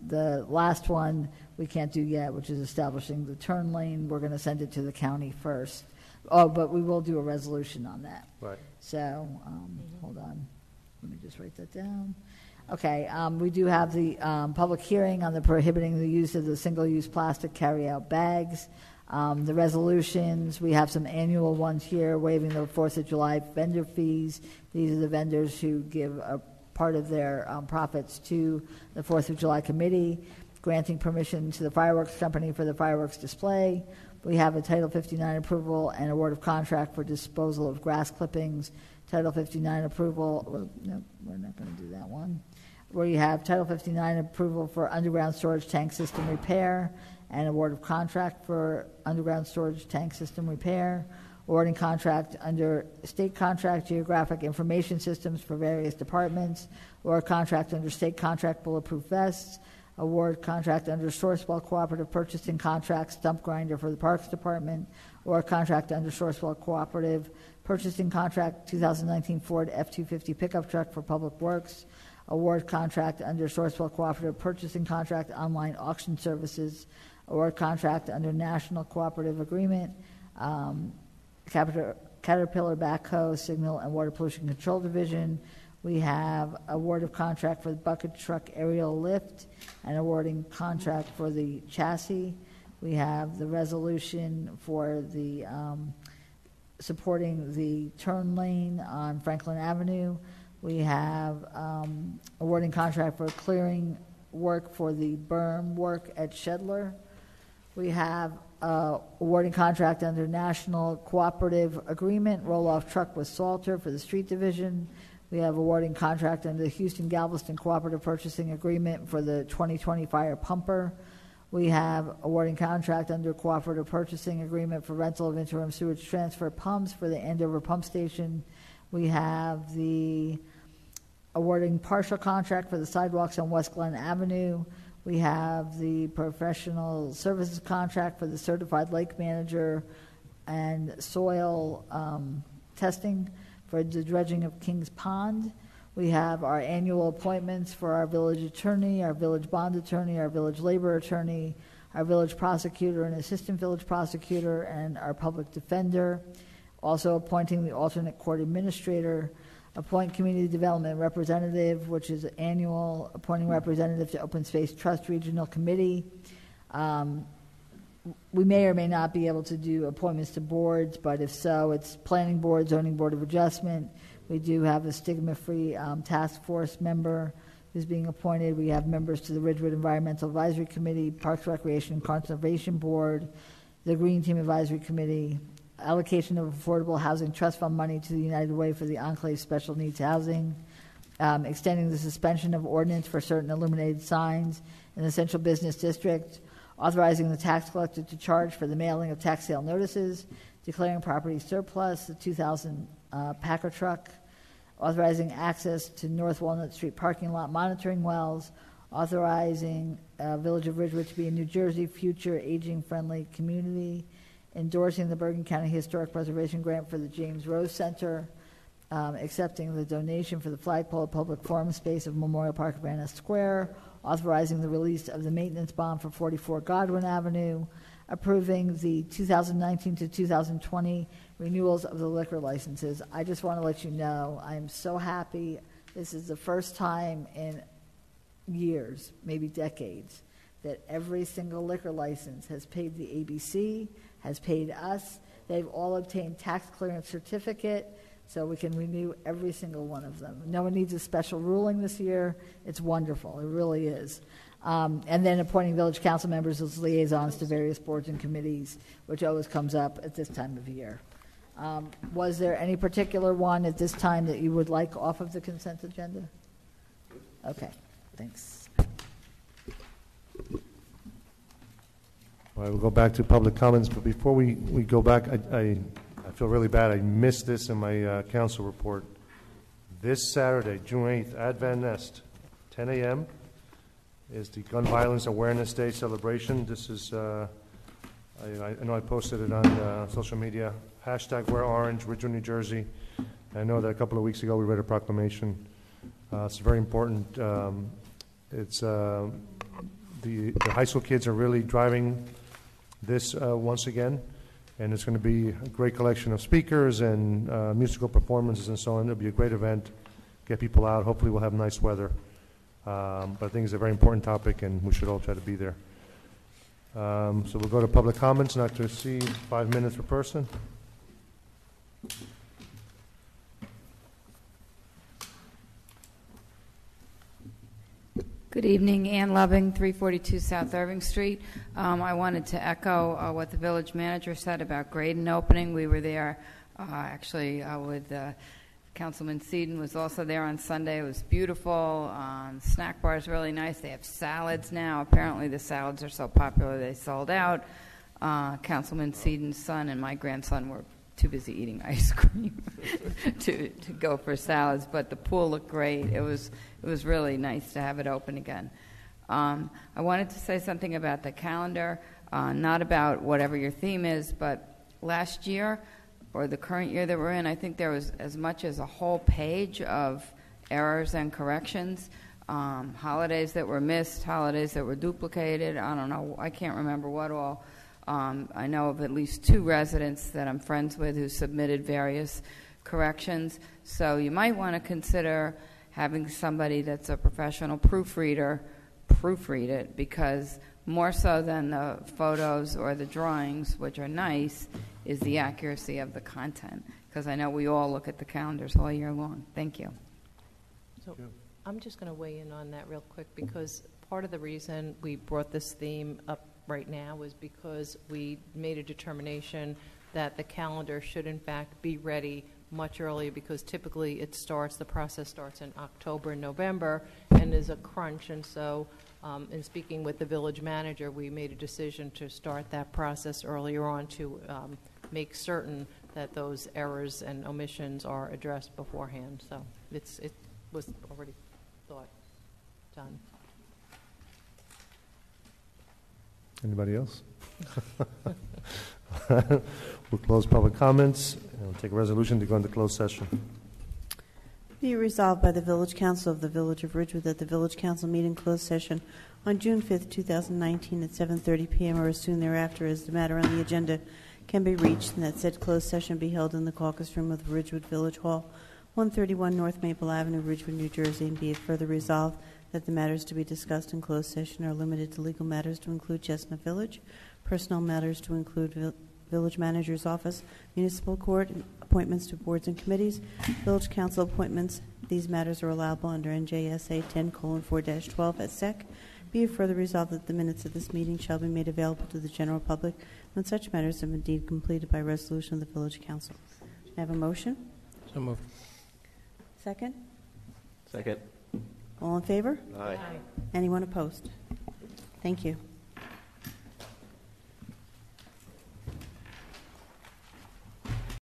the last one we can't do yet, which is establishing the turn lane. We're going to send it to the county first. Oh, but we will do a resolution on that. Right. So, hold on. Let me just write that down. Okay, we do have the public hearing on the prohibiting the use of the single-use plastic carry-out bags. The resolutions, we have some annual ones here, waiving the 4th of July vendor fees. These are the vendors who give a part of their profits to the 4th of July committee, granting permission to the fireworks company for the fireworks display. We have a Title 59 approval and award of contract for disposal of grass clippings. Title 59 approval, well, no, we're not going to do that one. We have Title 59 approval for underground storage tank system repair and award of contract for underground storage tank system repair. Awarding contract under state contract geographic information systems for various departments, or contract under state contract bulletproof vests, award contract under Sourcewell Cooperative Purchasing Contract stump grinder for the Parks Department, or contract under Sourcewell Cooperative Purchasing Contract 2019 Ford F-250 pickup truck for Public Works, award contract under Sourcewell Cooperative Purchasing Contract online auction services, award contract under National Cooperative Agreement, Caterpillar Backhoe, Signal and Water Pollution Control Division. We have award of contract for the bucket truck aerial lift and awarding contract for the chassis. We have the resolution for the supporting the turn lane on Franklin Avenue. We have awarding contract for clearing work for the berm work at Shedler. We have awarding contract under National Cooperative Agreement, roll-off truck with Salter for the street division. We have awarding contract under the Houston Galveston Cooperative Purchasing Agreement for the 2020 fire pumper. We have awarding contract under Cooperative Purchasing Agreement for rental of interim sewage transfer pumps for the Andover Pump Station. We have the awarding partial contract for the sidewalks on West Glen Avenue. We have the professional services contract for the certified lake manager and soil testing for the dredging of Kings Pond. We have our annual appointments for our village attorney, our village bond attorney, our village labor attorney, our village prosecutor and assistant village prosecutor, and our public defender. Also appointing the alternate court administrator, appoint community development representative, which is annual, appointing representative to Open Space Trust Regional Committee. We may or may not be able to do appointments to boards, but if so, it's Planning Board, Zoning Board of Adjustment. We do have a stigma-free task force member who's being appointed. We have members to the Ridgewood Environmental Advisory Committee, Parks, Recreation, and Conservation Board, the Green Team Advisory Committee, allocation of Affordable Housing Trust Fund money to the United Way for the Enclave Special Needs Housing, extending the suspension of ordinance for certain illuminated signs in the Central Business District, authorizing the tax collector to charge for the mailing of tax sale notices, declaring property surplus, the 2000 Packer truck, authorizing access to North Walnut Street parking lot monitoring wells, authorizing Village of Ridgewood to be a New Jersey future aging-friendly community, endorsing the Bergen County Historic Preservation Grant for the James Rose Center, accepting the donation for the flagpole public forum space of Memorial Park Urbana Square, authorizing the release of the maintenance bond for 44 Godwin Avenue, approving the 2019 to 2020 renewals of the liquor licenses. I just want to let you know, I am so happy. This is the first time in years, maybe decades, that every single liquor license has paid the ABC, has paid us. They've all obtained tax clearance certificate, so we can renew every single one of them. No one needs a special ruling this year. It's wonderful. It really is. And then appointing village council members as liaisons to various boards and committees, which always comes up at this time of year. Was there any particular one at this time that you would like off of the consent agenda? Okay, thanks. All right, we'll go back to public comments, but before we go back, I feel really bad. I missed this in my council report. This Saturday, June 8th, at Van Nest, 10 a.m., is the Gun Violence Awareness Day celebration. This is, I know I posted it on social media, hashtag Wear Orange, Ridgewood, New Jersey. I know that a couple of weeks ago we read a proclamation. It's very important. It's the high school kids are really driving this once again, and it's going to be a great collection of speakers and musical performances and so on. It'll be a great event. Get people out. Hopefully we'll have nice weather. But I think it's a very important topic, and we should all try to be there. So we'll go to public comments, not to exceed 5 minutes per person. Good evening, Ann Loving, 342 South Irving Street. I wanted to echo what the village manager said about Graydon opening. We were there actually with Councilman Seaton was also there on Sunday. It was beautiful. Snack bar is really nice. They have salads now. Apparently the salads are so popular they sold out. Councilman Seaton's son and my grandson were too busy eating ice cream to go for salads, but the pool looked great. It was really nice to have it open again. I wanted to say something about the calendar, not about whatever your theme is, but last year, or the current year that we're in, I think there was as much as a whole page of errors and corrections, holidays that were missed, holidays that were duplicated. I don't know. I can't remember what all. I know of at least 2 residents that I'm friends with who submitted various corrections. So you might want to consider having somebody that's a professional proofreader proofread it, because more so than the photos or the drawings, which are nice, is the accuracy of the content, because I know we all look at the calendars all year long. Thank you. So I'm just going to weigh in on that real quick, because part of the reason we brought this theme up right now was because we made a determination that the calendar should in fact be ready much earlier, because typically the process starts in October and November and is a crunch. And so in speaking with the village manager, we made a decision to start that process earlier on to make certain that those errors and omissions are addressed beforehand. So it was already done. Anybody else? We'll close public comments, and we'll take a resolution to go into closed session. Be it resolved by the Village Council of the Village of Ridgewood that the Village Council meet in closed session on June 5th, 2019 at 7:30 p.m. or as soon thereafter as the matter on the agenda can be reached, and that said closed session be held in the caucus room of the Ridgewood Village Hall, 131 North Maple Avenue, Ridgewood, New Jersey, and be it further resolved that the matters to be discussed in closed session are limited to legal matters to include Chestnut Village, personnel matters to include Village Manager's Office, Municipal Court, and appointments to boards and committees, Village Council appointments. These matters are allowable under NJSA 10:4-12 at SEC. Be it further resolved that the minutes of this meeting shall be made available to the general public when such matters have been deemed completed by resolution of the Village Council. I have a motion? So moved. Second? Second. All in favor? Aye. Anyone opposed? Thank you.